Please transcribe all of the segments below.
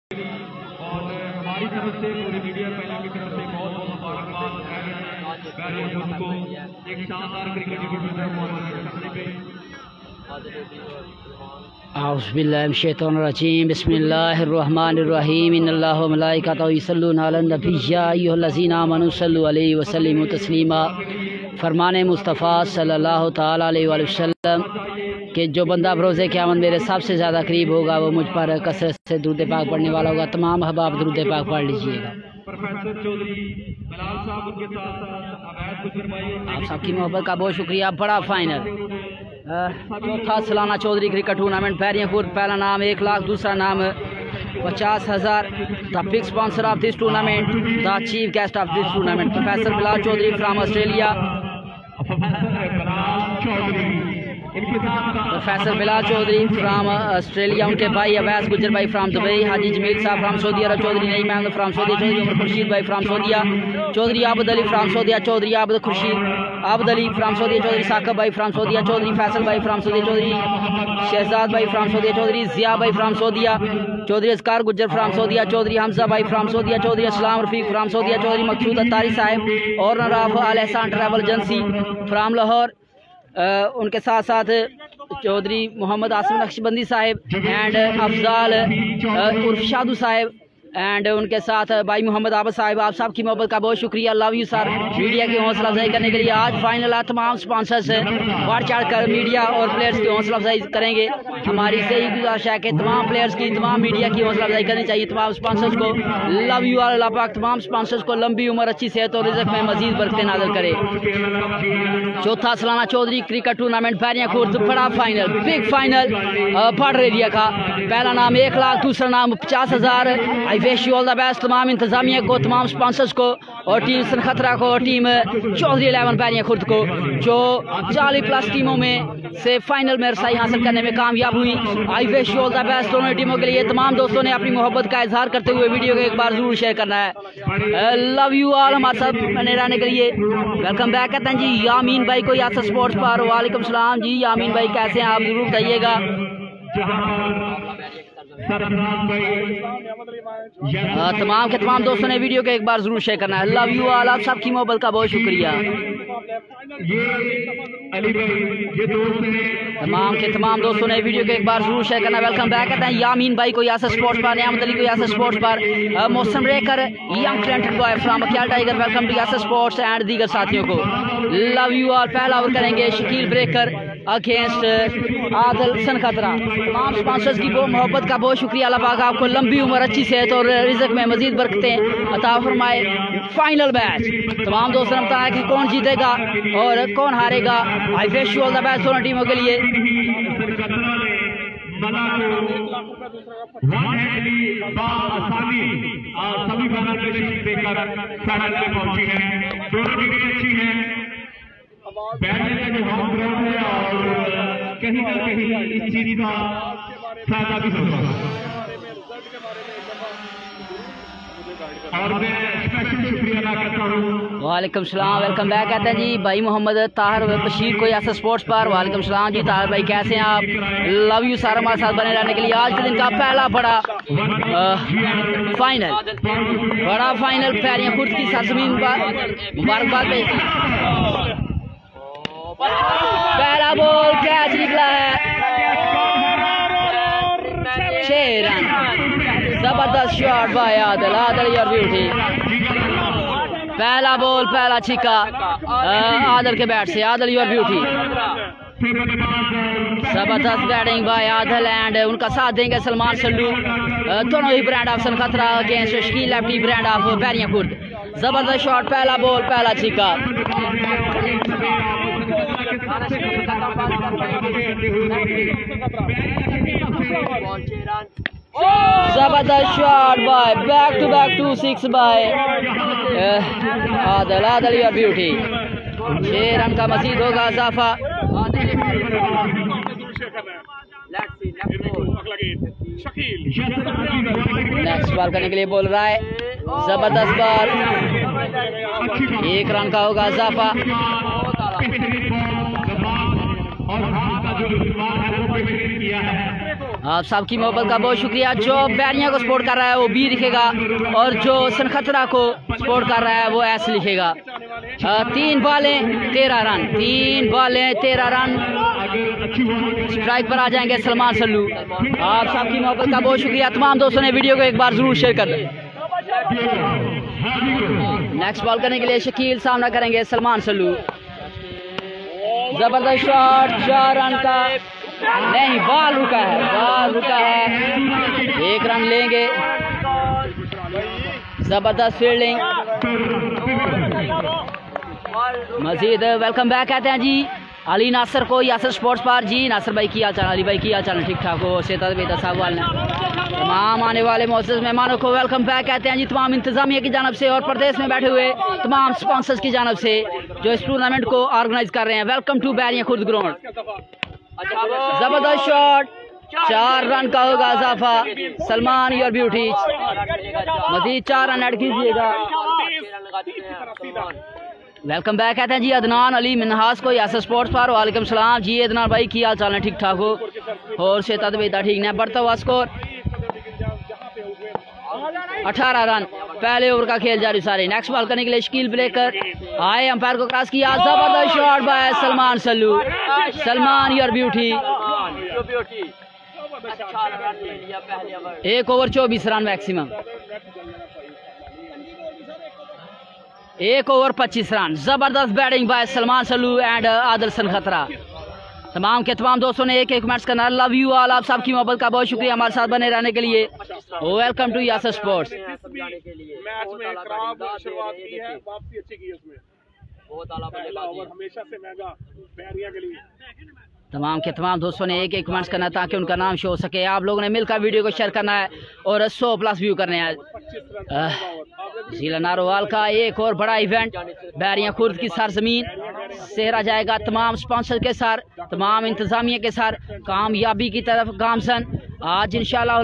और हमारी तरफ से पूरी मीडिया पैनल की तरफ से बहुत बहुत मुबारकबाद को एक शानदार क्रिकेट औज़ुबिल्लाहिमिनश्शैतानिर्रजीम बिस्मिल्लाहिर्रहमानिर्रहीम इन्नल्लाह व मलाइकतहु युसल्लूना अलन नबी या अय्युहल्लज़ीना आमनू सल्लु अलैहि व सल्लिमू तस्लीमा। फरमाने मुस्तफ़ा सल्लल्लाहु तआला अलैहि वसल्लम कि जो बंदा रोज़े क़यामत मेरे सबसे ज़्यादा करीब होगा वो मुझ पर कसरत से दुरूद पाक पढ़ने वाला होगा। तमाम अहबाब दुरूद पाक पढ़ लीजिएगा। आप सबकी मोहब्बत का बहुत शुक्रिया। बड़ा फाइनल चौथा सालाना चौधरी क्रिकेट टूर्नामेंट पैरियां खुर्द। पहला नाम 1 लाख, दूसरा नाम 50,000। The big sponsor of this tournament, the chief guest of this tournament professor Bilal Chaudhary from Australia. Professor Bilal Chaudhary from Australia, उनके भाई अवैस गुजर भाई फ्राम दुबई, हाजी जमील साहब from Saudi Arab, Chaudhary Naeem Ahmad from Saudi, Chaudhry Umar Khurshid भाई from सऊदिया, Chaudhary Abad Ali from सऊदिया, Chaudhary Abad Khurshid Abad Ali from सऊदिया, Chaudhry Saqib भाई फ्राम सऊदिया, चौधरी फैसल भाई फ्राम सऊदिया, चौधरी शहजाद भाई फ्राम सऊदिया, चौधरी जिया भाई फ्राम सऊदिया, चौधरी असकार गुजर फ्राम सऊदिया, चौधरी हमजा भाई फ्राम सऊदिया, चौधरी असलाम रफीक फ्राम सऊदिया, चौधरी मकसूद अत्तारी साहब और नराफ अल Ehsan travel agency from Lahore. उनके साथ साथ चौधरी मोहम्मद आसिम नक्शबंदी साहब एंड अफजाल उर्फ शादू साहब एंड उनके साथ भाई मोहम्मद आबद साहब। आप सबकी मोहब्बत का बहुत शुक्रिया। Love you sir. मीडिया की हौसला अफजाई करने के लिए आज फाइनल है। तमाम स्पॉन्सर्स बढ़ चढ़ कर मीडिया और प्लेयर्स की हौसला अफजाई करेंगे। हमारी सही गुजारिश है कि तमाम प्लेयर्स की, तमाम मीडिया की हौसला अफजाई करनी चाहिए। तमाम स्पॉन्सर्स को लव यू ऑल। अल्लाह पाक तमाम स्पॉन्सर्स को लंबी उम्र, अच्छी सेहत और रिज़्क़ में मजीद बरकत नाज़िल करे। चौथा सालाना चौधरी क्रिकेट टूर्नामेंट पैरियां खुर्द। बड़ा फाइनल, बिग फाइनल पढ़ एरिया का। पहला नाम 1 लाख, दूसरा नाम 50,000। I wish you all the best. तमाम इंतजामिया को, तमाम स्पॉन्सर्स को और टीम सनखतरा को और टीम चौधरी 11 पैरियां खुर्द को जो 40+ टीमों में से फाइनल में रसाई हासिल करने में कामयाब हुई। आई wish you all the best दोनों टीमों के लिए। तमाम दोस्तों ने अपनी मोहब्बत का इजहार करते हुए वीडियो को एक बार जरूर शेयर करना है। Love you all. हमारे साथ बने रहने के लिए वेलकम बैक कहते हैं जी यामीन भाई को यासर स्पोर्ट्स पर। वालेकुम सलाम जी यामीन भाई, कैसे हैं आप? जरूर बताइएगा। तमाम के तमाम दोस्तों ने वीडियो को एक बार जरूर शेयर करना है। Love you all. आप सबकी मोहब्बत का बहुत शुक्रिया। तमाम के तमाम दोस्तों ने वीडियो को एक बार जरूर शेयर करना। वेलकम बैक कहते हैं यामीन भाई को यासर स्पोर्ट्स पर, नियामत अली को यासर स्पोर्ट्स पर, Mausam Rekar young talented boy from Akiyal tiger, welcome to Yasir sports and दीगर साथियों को लव यू ऑल। पहला ओवर करेंगे शकील ब्रेकर अगेंस्ट आदिल सनखतरा। तमाम स्पॉन्सर्स की मोहब्बत का बहुत शुक्रिया। अल्लाह पाक आपको लंबी उम्र, अच्छी सेहत और रिज़्क़ में मजीद बरकतें अता फरमाए। फाइनल मैच तमाम दोस्तों ने बताया कि कौन जीतेगा और कौन हारेगा। आई wish you all the best दोनों टीमों के लिए। सभी देकर फाइनल में पहुंची है। दोनों टीमें अच्छी हैं। बैठने का जो होम ग्राउंड है और कहीं ना कहीं इस चीज का फायदा भी होगा। और मैं स्पेशल शुक्रिया अदा करता हूँ। वालेकुम सलाम। वेलकम बैक कहते हैं जी भाई मोहम्मद ताहिर बशीर को यासर स्पोर्ट्स पर। वालेकुम सलाम जी ताहिर भाई, कैसे हैं आप? लव यू सर हमारे साथ बने रहने के लिए। आज के दिन का पहला बड़ा फाइनल, बड़ा फाइनल पैरियां खुर्द की सरजमीन पर मुबारकबाद भेजती। पहला बॉल कैच निकला है, 6 रन। जबरदस्त shot by Adil, Adil your beauty. पहला बॉल, पहला छिक्का आदिल के बैट से। Adil your beauty. जबरदस्त बैटिंग बाय आदिल एंड उनका साथ देंगे सलमान सल्लू। दोनों ही brand of Sankhatra against Shakeel lefty brand of Pairiyan Khurd. जबरदस्त शॉट, पहला बॉल, पहला छिक्का। जबरदस्त shot by back to back 2-6 by Adil, Adil your beauty. 6 run का मजीद होगा इजाफा। नेक्स्ट बॉल करने के लिए बोल रहा है। जबरदस्त बॉल, 1 रन का होगा इजाफा। आप सबकी मोहब्बत का बहुत शुक्रिया। जो बैरियां को सपोर्ट कर रहा है वो बी लिखेगा और जो सनखतरा को सपोर्ट कर रहा है वो एस लिखेगा। 3 बॉलें 13 रन, 3 बॉलें 13 रन। स्ट्राइक पर आ जाएंगे सलमान सल्लू। आप सबकी मोहब्बत का बहुत शुक्रिया। तमाम दोस्तों ने वीडियो को एक बार जरूर शेयर कर दें। नेक्स्ट बॉल करने के लिए शकील सामना करेंगे सलमान सल्लू। जबरदस्त शॉट, 4 रन का नहीं, बॉल रुका है, बॉल रुका है, 1 रन लेंगे। जबरदस्त फील्डिंग। मजीद वेलकम बैक कहते हैं जी अली नासर को यासर स्पोर्ट्स पर। जी नासर भाई की हाल चाल, अली भाई की हाल चाल, ठीक ठाक हो? सेहत बेहतर साहब वाले तमाम आने वाले मोअज़्ज़ज़ मेहमानों को वेलकम बैक कहते हैं जी। तमाम इंतजामिया की जानब से और प्रदेश में बैठे हुए तमाम स्पॉन्सर्स की जानब से जो इस टूर्नामेंट को ऑर्गेनाइज कर रहे हैं, welcome to Bairiyan Khurd ground. जबरदस्त शॉट, 4 रन का होगा इजाफा। सलमान योर ब्यूटी, मजीद 4 रन ऐड कीजिएगा। वेलकम बैक कहते हैं जी अदनान अली मिनहास को यासर स्पोर्ट्स पर। वालेकुम सलाम जी अदनान भाई की हाल चाल है, ठीक ठाक हो? और सेहत बेहतर ठीक है। बढ़ता हुआ स्कोर 18 रन, पहले ओवर का खेल जारी सारे। नेक्स्ट बॉल करने के लिए शकील ब्रेकर आए, अंपायर को क्रॉस किया। जबरदस्त shot by Salman Sallu. Salman your beauty, 1 over 24 run maximum, 1 over 25 run. जबरदस्त batting by Salman Sallu and Adil Sankhatra. तमाम के तमाम दोस्तों ने एक कमेंट्स करना। Love you all. आप सबकी मोहब्बत का बहुत शुक्रिया हमारे साथ बने रहने के लिए। Welcome to Yasir sports. Match में खराब शुरुआत की है, वापसी अच्छी की उसमें, बहुत आला बल्लेबाजी, हमेशा से महंगा बैरियां के लिए। तमाम के तमाम दोस्तों ने एक कमेंट्स करना ताकि उनका नाम शो हो सके। आप लोगों ने मिलकर वीडियो को शेयर करना है और 100+ व्यू करने हैं। जिला नारोवाल का एक और बड़ा इवेंट बैरियां खुर्द की सरजमीन सेहरा जाएगा तमाम स्पॉन्सर के साथ, तमाम इंतजामिया के साथ कामयाबी की तरफ गामसन। आज इंशाअल्लाह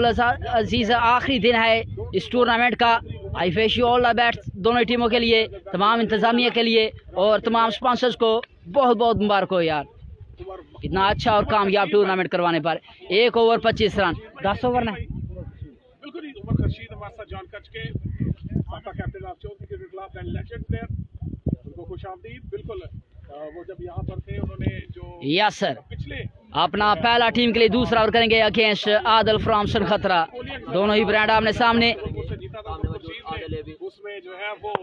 अजीज आखिरी दिन है इस टूर्नामेंट का। आई wish you all the best दोनों टीमों के लिए, तमाम इंतजामिया के लिए और तमाम स्पॉन्सर्स को बहुत बहुत मुबारक हो यार, इतना अच्छा और कामयाब टूर्नामेंट करवाने पर। 1 ओवर 25 रन, 10 ओवर ना बिल्कुल। उमर खर्शीद हमारे साथ जान कच के साका कैप्टन ऑफ चौथी cricket club and legend player, उनको खुशामदीद। बिल्कुल वो जब यहाँ पर थे उन्होंने जो यस सर पिछले अपना पहला टीम के लिए दूसरा ओवर करेंगे अगेंस्ट आदिल फ्रॉम सनखतरा। दोनों ही ब्रांड आमने सामने। उसमें जो है वो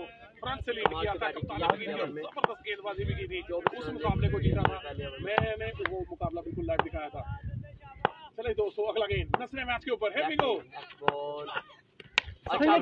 फ्रंट से लीड किया था, कप्तानी की और जबरदस्त गेंदबाजी भी की थी, उस मुकाबले को जीता था। मैंने वो मुकाबला बिल्कुल लाइव दिखाया था। चलिए दोस्तों अगला गेंद नसरे मैच के ऊपर है। बिगो अच्छा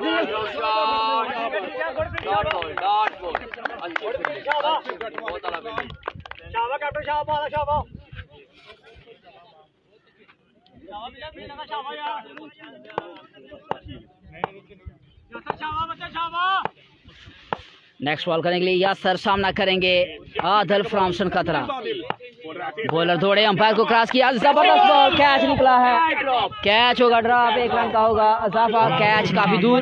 नेक्स्ट बॉल करने के लिए यासर सामना करेंगे आदिल फ्रॉम सनखतरा। बॉलर दौड़े, अंपायर को क्रॉस किया। जबरदस्त बॉल, कैच निकला है, कैच होगा ड्रॉप, 1 रन का होगा इजाफा। कैच काफी दूर,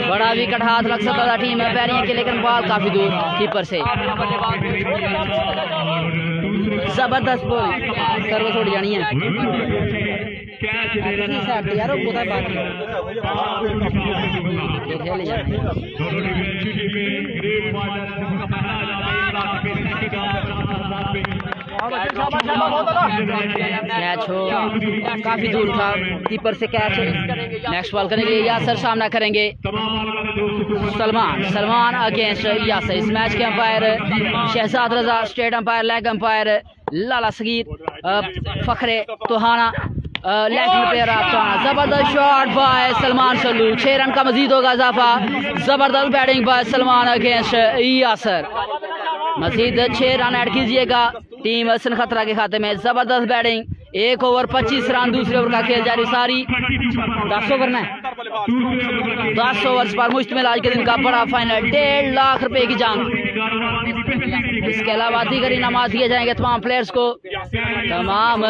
बड़ा विकेट हाथ लग सकता था टीम है बैरियां के, लेकिन बॉल काफी दूर कीपर से। जबरदस्त बॉल, सर्व छोड़ जानी है यार कैच हो, काफी दूर था कीपर से कैच। नेक्स्ट बॉल करने के लिए यासर सामना करेंगे सलमान अगेंस्ट यासर। इस मैच के umpire Shahzad Raza, state umpire leg umpire Lala Sagheer फखरे तोहाना, लेफ्ट प्लेयर आप। जबरदस्त shot by Salman Sallu, 6 run का मजीद होगा इजाफा। जबरदस्त batting by Salman against Yasir, मजीद 6 रन ऐड कीजिएगा टीम सनखतरा के खाते में। जबरदस्त बैटिंग, 1 ओवर 25 रन, दूसरे ओवर का खेल जारी सारी। 10 ओवर में 10 ओवर पर मुश्तमिल आज के दिन का बड़ा फाइनल, 1.5 लाख रुपए की जंग। इसके अलावा दीगर इनामात दिए जाएंगे तमाम प्लेयर्स को। तमाम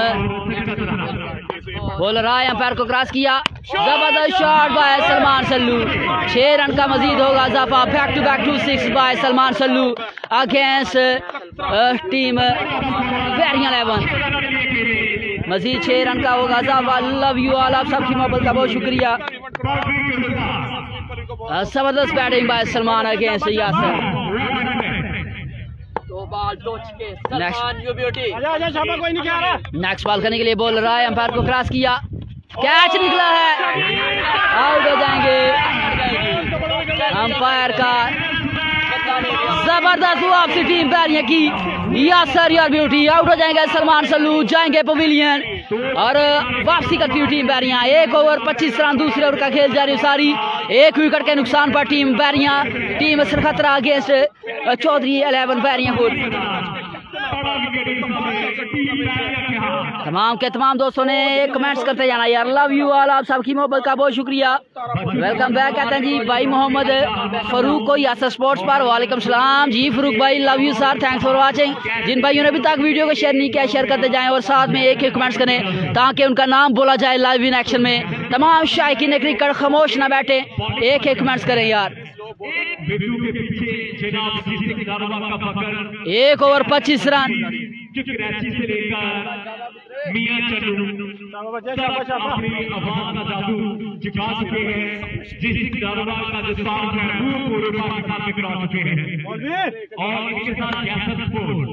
बॉलर आए, अंपायर को क्रॉस किया। जबरदस्त shot by Salman Sallu, 6 run का मजीद होगा इजाफा। Back to 6 by Salman Sallu against team Bairiyan 11। मजीद 6 रन का होगा इजाफा। लव यू ऑल, आप सबकी मोहब्बत का बहुत शुक्रिया। जबरदस्त batting by Salman against Yasir. Next ball करने के लिए बॉल रहा है, अंपायर को क्रॉस किया, कैच निकला है, आउट हो जाएंगे। अंपायर का जबरदस्त वापसी टीम पैरिया की, यासर योर ब्यूटी, आउट हो जाएंगे सलमान सल्लू, जाएंगे पवेलियन और वापसी करती हुई टीम बैरिया। 1 ओवर 25 रन, दूसरे ओवर का खेल जारी सारी, 1 विकेट के नुकसान पर team Bairiya, team Sarkhatra against Chaudhry 11 Bairiya को। तमाम के तमाम दोस्तों ने कमेंट्स करते जाना यार, लव यू ऑल, आप सबकी मोहब्बत का बहुत शुक्रिया। वेलकम बैक कहते हैं जी भाई मोहम्मद फरूक को यासर स्पोर्ट्स पर। वालेकुम सलाम जी फरूक भाई, love you sir, thanks for watching. जिन भाइयों ने अभी तक वीडियो को शेयर नहीं किया, शेयर करते जाएं और साथ में एक कमेंट्स करें ताकि उनका नाम बोला जाए लाइव इन एक्शन में। तमाम शायकीन क्रिकेट खामोश ना बैठे, एक कमेंट्स करें यार। 1 ओवर 25 रन, कराची से लेकर मियां चन्नू अपनी आवाज का जादू दिखा चुके हैं। जिस दारोगा का जो साउंड है वो पूरे पाकिस्तान में करा चुके हैं और इनके साथ यासर स्पोर्ट्स।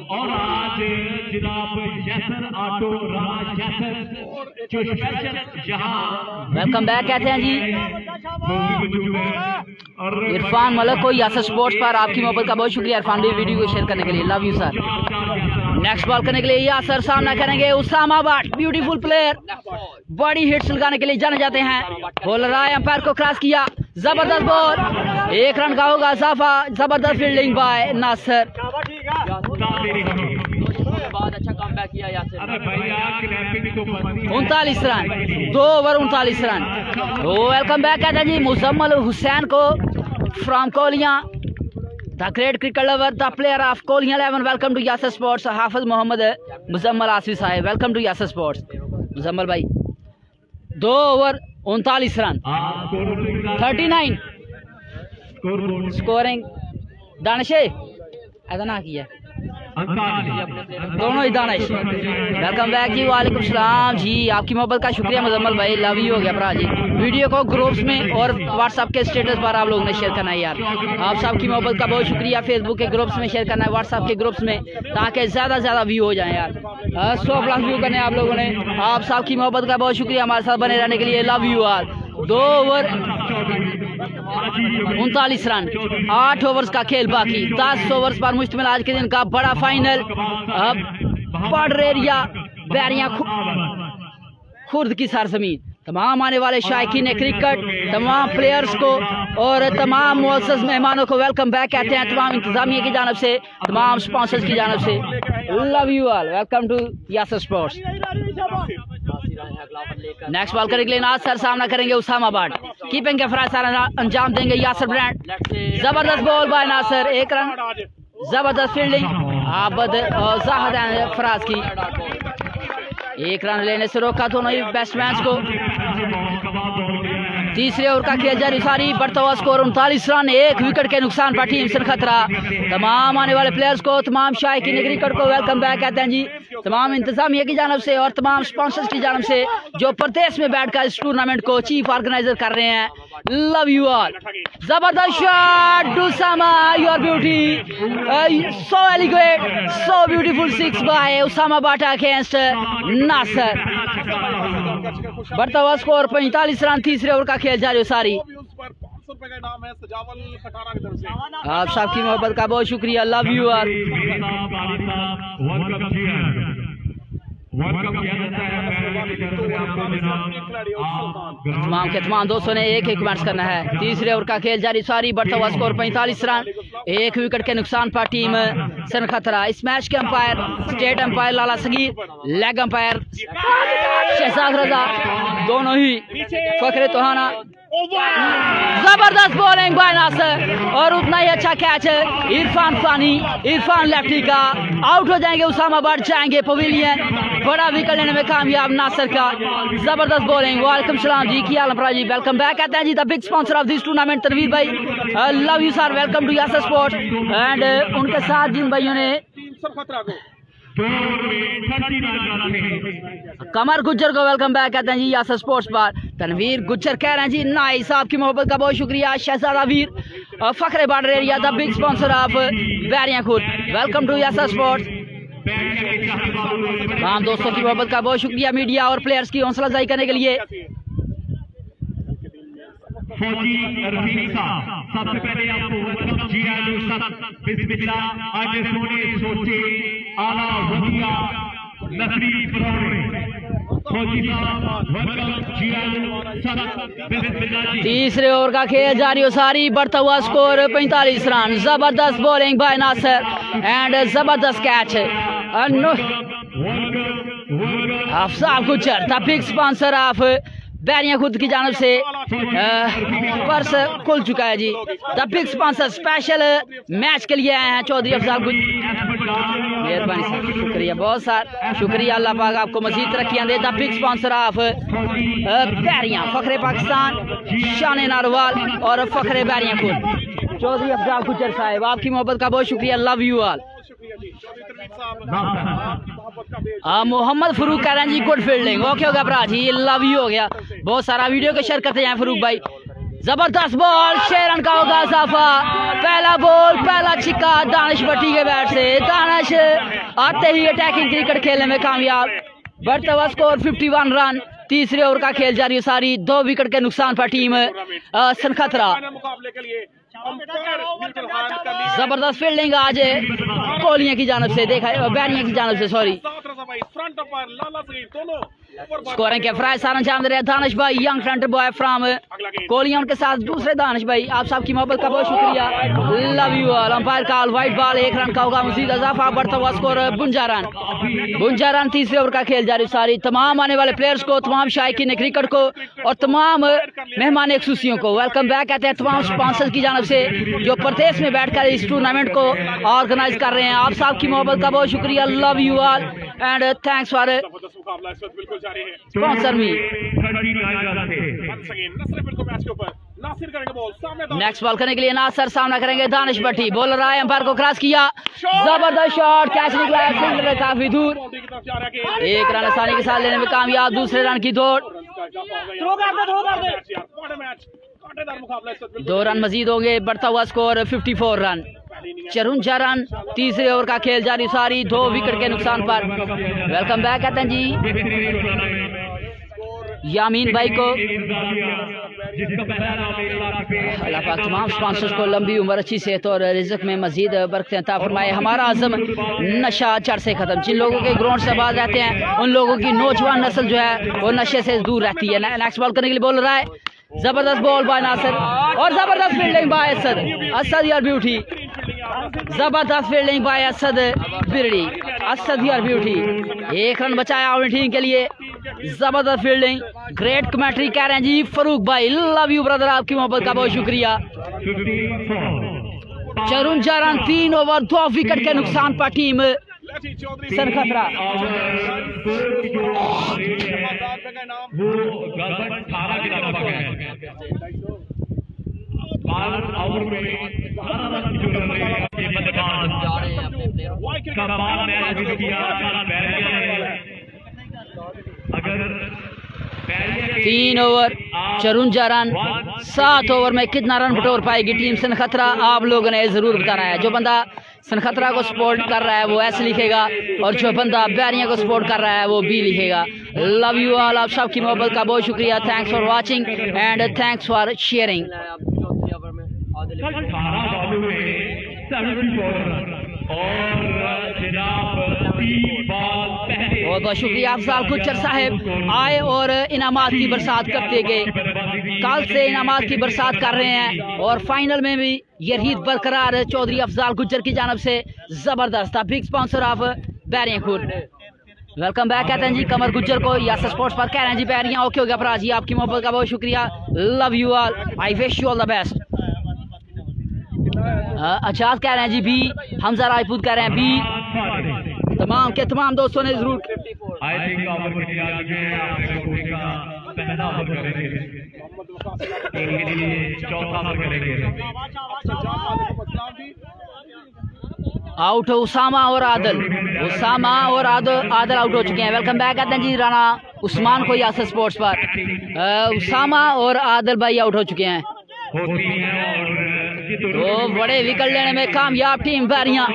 और आज जनाब यासर ऑटो राज यासर जो स्पेशल यहाँ वेलकम बैक कहते हैं जी इरफान मलक को यासर स्पोर्ट्स पर। आपकी मोहब्बत का बहुत शुक्रिया इरफान भाई वीडियो को शेयर करने के लिए, love you sir. Next ball करने के लिए यासर सामना करेंगे उसामा बट, ब्यूटीफुल प्लेयर, बड़ी हिट्स लगाने के लिए जाने जाते हैं। बॉल रहा है, अंपायर को क्रॉस किया, जबरदस्त बॉल, 1 रन का होगा इजाफा। जबरदस्त फील्डिंग बाय नासिर, अच्छा कमबैक किया Yasir. 39 run, 2 over 39 run. Welcome back कहते हैं जी मुजम्मल हुसैन को from Koliyan, the great cricket lover, the player of Koliyan 11। Welcome to Yasir sports. Hafiz Mohammad Muzammil Asif साहब, welcome to Yasir sports. Muzammil भाई 2 ओवर 39 रन, 39 स्कोरिंग। दानिशे ऐसा ना किया दोनों ही दानिश। वेलकम बैक जी, वालेकुम सलाम जी, आपकी मोहब्बत का शुक्रिया मुजम्मल भाई, लव यू हो गया भरा जी। वीडियो को ग्रुप्स में और व्हाट्सएप के स्टेटस पर आप लोगों ने शेयर करना है यार, आप सबकी मोहब्बत का बहुत शुक्रिया। फेसबुक के ग्रुप्स में शेयर करना है, व्हाट्सएप के ग्रुप्स में, ताकि ज़्यादा से ज़्यादा व्यू हो जाए यार। 100+ व्यू करने आप लोगों ने, आप सबकी मोहब्बत का बहुत शुक्रिया हमारे साथ बने रहने के लिए, love you all. 2 over 39 run, 8 overs का खेल बाकी, 10 ओवर्स पर मुश्तमिल आज के दिन का बड़ा फाइनल। अब बॉर्डर एरिया बैरिया खुर्द की सरजमीन, तमाम आने वाले शायकीन क्रिकेट, तमाम प्लेयर्स को और तमाम मुअज़्ज़ज़ मेहमानों को वेलकम बैक कहते हैं, तमाम इंतजामिया की जानब से, तमाम स्पॉन्सर्स की जानब से, love you all, welcome to Yasir sports. Next ball करने के लिए नासिर सामना करेंगे उसामा बट, कीपिंग के फराज अंजाम देंगे यासर ब्रांड। जबरदस्त बॉल बाय नासिर, 1 रन, जबरदस्त फील्डिंग आबद जाहद फराज की, 1 रन लेने से रोका दोनों ही बैट्समैन को। तीसरे ओवर का खेल जारी सारी, बढ़ता हुआ स्कोर 39 रन, 1 विकेट के नुकसान पर टीम सरखतरा। तमाम आने वाले प्लेयर्स को, तमाम शायकीन क्रिकेट को वेलकम बैक कहते हैं जी, तमाम इंतजामिया की जानब से और तमाम स्पॉन्सर्स की जानब से जो प्रदेश में बैठकर इस टूर्नामेंट को चीफ ऑर्गेनाइजर कर रहे हैं, लव यू ऑल। जबरदस्त shot Usama your beauty, so elegant, so beautiful 6 by Usama but against Nasir. बढ़ता हुआ स्कोर 45 रन, तीसरे ओवर का खेल जारी सारी। आप सबकी मोहब्बत का बहुत शुक्रिया, लव यू ऑल। तमाम के तमाम दोस्तों ने एक कमेंट्स करना है। तीसरे ओवर का खेल जारी सारी, बढ़ता हुआ स्कोर 45 रन, 1 विकेट के नुकसान पर टीम सरखतरा। इस मैच के umpire straight umpire Lala Sagir, leg umpire Shahzad रजा, दोनों ही फखरे तोहाना। जबरदस्त बॉलिंग बाय नासिर और उतना ही अच्छा कैच है इरफान फानी, इरफान लेफ्टी का, आउट हो जाएंगे उसामा बट, जाएंगे पवेलियन। बड़ा विकेट लेने में कामयाब नासिर का, जबरदस्त बॉलिंग। वालेकुम सलाम जी, क्या हाल जी, वेलकम बैक कहते हैं जी, the big sponsor of this tournament Tanveer भाई, love you sir, welcome to Yasir sports. And उनके साथ जिन भाइयों ने कमर गुज्जर को वेलकम बैक कहते हैं जी यासर स्पोर्ट्स पर। तनवीर गुज्जर कह रहे हैं जी नाइस, आपकी मोहब्बत का बहुत शुक्रिया। शहजादा वीर फखरे border area the big sponsor of Bairiyakhur, welcome to Yasir sports. तमाम दोस्तों की मोहब्बत का बहुत शुक्रिया, मीडिया और प्लेयर्स की हौसला अफजाई करने के लिए। फौजी रफीक साहब, सबसे पहले आपको वेलकम जी बिस्मिल्लाह। आज सोने सोचे आला वजिया नसरी फरौने फौजी साहब वेलकम जी बिस्मिल्लाह। तीसरे ओवर का खेल जारी हो सारी, बढ़ता हुआ स्कोर 45 रन। जबरदस्त बॉलिंग बाय नासिर एंड जबरदस्त catch Afzal Gujjar the big sponsor of Bairiyakhur की जानब से पर्स खुल चुका है जी। The big sponsor special match के लिए आए हैं चौधरी अफजाल गुज्जर। मेहरबानी सर, शुक्रिया, बहुत सारा शुक्रिया। अल्लाह पाक आपको मजीद तरक्कियां दे। The big sponsor of Bairiyan फखरे पाकिस्तान शान नारोवाल और फखरे बैरियाखुर चौधरी अफजाल गुज्जर साहब, आपकी मोहब्बत का बहुत शुक्रिया। Love you all. Mohammad Farooq कह रहे हैं जी गुड फील्डिंग, ओके हो गया भरा जी, लव यू हो गया। बहुत सारा वीडियो को शेयर करते हैं फरूक भाई। जबरदस्त बॉल, 6 रन का होगा इजाफा। पहला बॉल, पहला छिक्का दानिश भट्टी के बैट से। दानिश आते ही अटैकिंग क्रिकेट खेलने में कामयाब। बढ़ता हुआ स्कोर 51 रन। तीसरे ओवर का खेल जारी सारी, 2 विकेट के नुकसान पर टीम सनखतरा। जबरदस्त फील्डिंग आज कोहलिया की जानब से, देखा बैरिया की जानब से, सॉरी। स्कोरिंग के फ्राई सारा अंजाम दे रहे दानिश भाई, यंग फ्रंट बॉय फ्रॉम कोहलिया, उनके साथ दूसरे दानिश भाई। आप सबकी मोहब्बत का बहुत शुक्रिया। Love you all. Umpire call white ball, 1 run का होगा मजीद इजाफा। बढ़ता हुआ स्कोर 52 रन। तीसरे ओवर का खेल जारी सारी। तमाम आने वाले प्लेयर्स को, तमाम शायकीन क्रिकेट को और तमाम मेहमान खुशियों को वेलकम बैक कहते हैं। तमाम स्पॉन्सर की जानब से जो प्रदेश में बैठकर इस टूर्नामेंट को ऑर्गेनाइज कर रहे हैं, आप सबकी मोहब्बत का बहुत शुक्रिया। Love you all and thanks for sponsor me. Next ball करने के लिए नासिर सामना करेंगे दानिश भट्टी। बॉलर आए, अंपायर को क्रॉस किया, जबरदस्त शॉट, कैच निकला है फील्डर काफी दूर। 1 रन आसानी के साथ लेने में कामयाब। दूसरे रन की दौड़, 2 रन मजीद होंगे। बढ़ता हुआ स्कोर 54 रन, 54 रन। तीसरे ओवर का खेल जारी सारी, 2 विकेट के नुकसान पर। वेलकम बैक कहते हैं जी यामीन भाई को। अल्लाह पाक तमाम स्पॉन्सर्स को लंबी उम्र, अच्छी सेहत और रिज़्क में मजीद बरकतें अता फरमाए। हमारा आज़म नशा जड़ से ख़त्म। जिन लोगों के ग्राउंड से बाहर रहते हैं उन लोगों की नौजवान नस्ल जो है वो नशे से दूर रहती है। नेक्स्ट बॉल करने के लिए बॉलर आए, जबरदस्त बॉल बाय नासिर और जबरदस्त फील्डिंग बाय असद यार ब्यूटी। जबरदस्त फील्डिंग बाय असद बिरड़ी, असद यार ब्यूटी। 1 रन बचाया अपनी टीम के लिए। जबरदस्त फील्डिंग, ग्रेट कमेंट्री कह रहे हैं जी फरूक भाई। लव यू ब्रदर, आपकी मोहब्बत का बहुत शुक्रिया। 54 रन, 3 ओवर, 2 विकेट के नुकसान पर टीम सनखतरा। अगर 3 ओवर 54 रन, 7 ओवर में कितना रन बटोर पाएगी टीम सनखतरा, आप लोगों ने जरूर बताना है। जो बंदा सनखतरा को सपोर्ट कर रहा है वो एस लिखेगा और जो बंदा बैरिया को सपोर्ट कर रहा है वो बी लिखेगा। लव यू ऑल, आप सबकी मोहब्बत का बहुत शुक्रिया। Thanks for watching and thanks for sharing. बहुत बहुत शुक्रिया अफजाल गुज्जर साहब, आए और इनामात की बरसात करते गए। कल से इनामात की बरसात कर रहे हैं और फाइनल में भी ये रीत बरकरार चौधरी अफजाल गुज्जर की जानब से। जबरदस्त big sponsor of Bairiyakhur. Welcome back कहते हैं जी कमर गुज्जर को। यासर स्पोर्ट्स पर कह रहे हैं जी बैरिया ओके हो गया भरा जी, आपकी मोहब्बत का बहुत शुक्रिया। Love you all, I wish you all the best. अचाज कह रहे हैं जी बी, हमजा राजपूत कह रहे हैं बी। तमाम के तमाम दोस्तों ने जरूर आउट उसामा और आदिल, उसामा और आदिल आउट हो चुके हैं। वेलकम बैक कहते हैं जी राना उस्मान को यासर स्पोर्ट्स पर। उसामा और आदिल भाई आउट हो चुके हैं। तो बड़े विकेट लेने में कामयाब team Bairiyan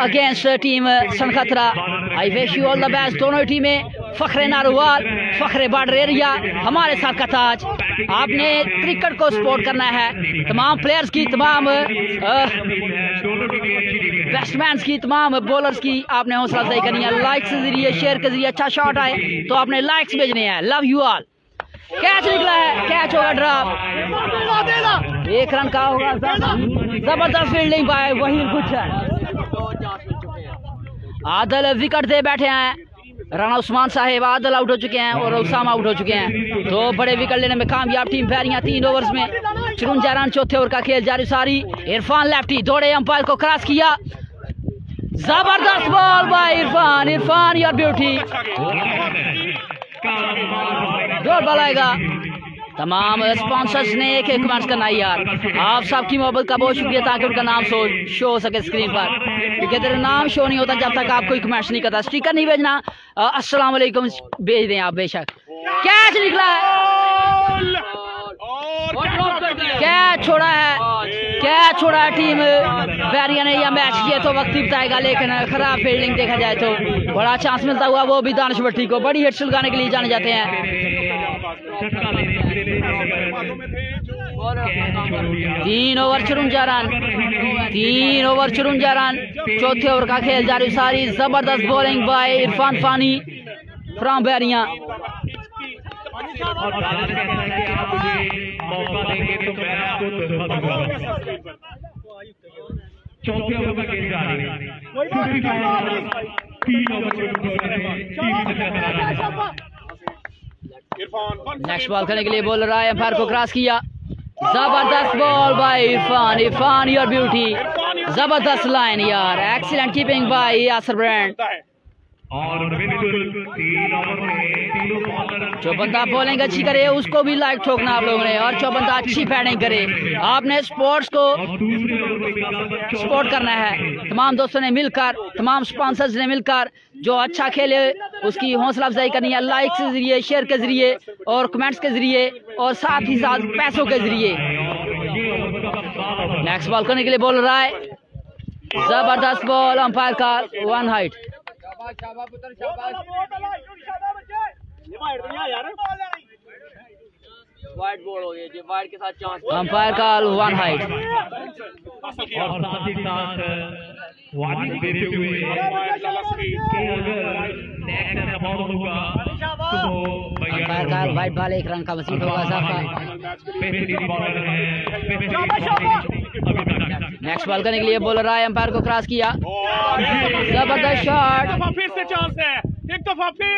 against team Sankhatra. I wish you all the best दोनों टीमें। फखरे नारोवाल, फखरे बॉर्डर एरिया हमारे साथ का ताज। आपने क्रिकेट को सपोर्ट करना है, तमाम प्लेयर्स की, तमाम बैट्समैन की, तमाम बॉलर्स की आपने हौसला अफजाई करनी है। लाइक्स के जरिए, शेयर के जरिए अच्छा शॉट आए तो आपने लाइक्स भेजने हैं। Love you all. कैच निकला है, कैच होगा ड्रॉप, 1 रन का होगा। जबरदस्त fielding by Waheed Gujjar. Adil wicket दे बैठे हैं, राना उस्मान साहेब आदिल आउट हो चुके हैं और उसामा आउट हो चुके हैं। तो बड़े विकेट लेने में कामयाब टीम बैरियां 3 ओवर्स में 54 रन। चौथे ओवर का खेल जारी सारी। इरफान लेफ्टी दौड़े, अंपायर को क्रॉस किया। जबरदस्त ball by Irfan, Irfan your beauty. जोर बॉल आएगा। तमाम स्पॉन्सर्स ने एक कमेंट्स करना है यार, आप सबकी मोहब्बत का बहुत शुक्रिया ताकि उनका नाम शो हो सके स्क्रीन पर, क्योंकि तेरा नाम शो नहीं होता जब तक आप कोई कमेंट्स नहीं करता। स्टिकर नहीं भेजना, अस्सलाम वालेकुम भेज दें आप बेशक। कैच निकला है, कैच छोड़ा है, कैच छोड़ा है टीम बैरिया ने। यह मैच ये तो वक्त ही बताएगा, लेकिन खराब फील्डिंग देखा जाए तो बड़ा चांस मिलता हुआ वो भी दानिश भट्टी को। बड़ी हिट्स लगाने के लिए जाने जाते हैं। 3 ओवर 54 रन, 3 ओवर 54 रन। चौथे ओवर का खेल जारी सारी। जबरदस्त bowling bye Irfan Fani from Bairiya. चौथे ओवर का खेल जारी। नेक्स्ट बॉल करने के लिए बॉलर आए, एम्पायर को क्रॉस किया। जबरदस्त ball by Irfan, Irfan your beauty. जबरदस्त लाइन यार, excellent keeping by Yasir brand. और बिल्कुल 3 ओवर में 3 बॉलर। जो बंदा बॉलिंग अच्छी करे उसको भी लाइक ठोकना आप लोगों ने, और जो बंदा अच्छी बैटिंग करे आपने स्पोर्ट्स को सपोर्ट करना है। तमाम दोस्तों ने मिलकर, तमाम स्पॉन्सर्स ने मिलकर जो अच्छा खेले उसकी हौसला अफजाई करनी है, लाइक्स के जरिए, शेयर के जरिए और कमेंट्स के जरिए और साथ ही साथ पैसों के जरिए। नेक्स्ट बॉल करने के लिए बॉलर आए। जबरदस्त बॉल, अंपायर का 1 हाइट। वाइड बॉल हो गई जी, वाइड के साथ चांस। अंपायर का 1 हाइट। और साथ ही साथ वार्निंग देते हुए कि अगर नेक्स्ट बॉल होगा तो अंपायर का वाइड बॉल 1 रन का मजीद होगा इजाफा। नेक्स्ट बॉल करने के लिए बॉलर आए, अंपायर को क्रॉस किया। जबरदस्त शॉट, फिर से चांस है, एक दफा फिर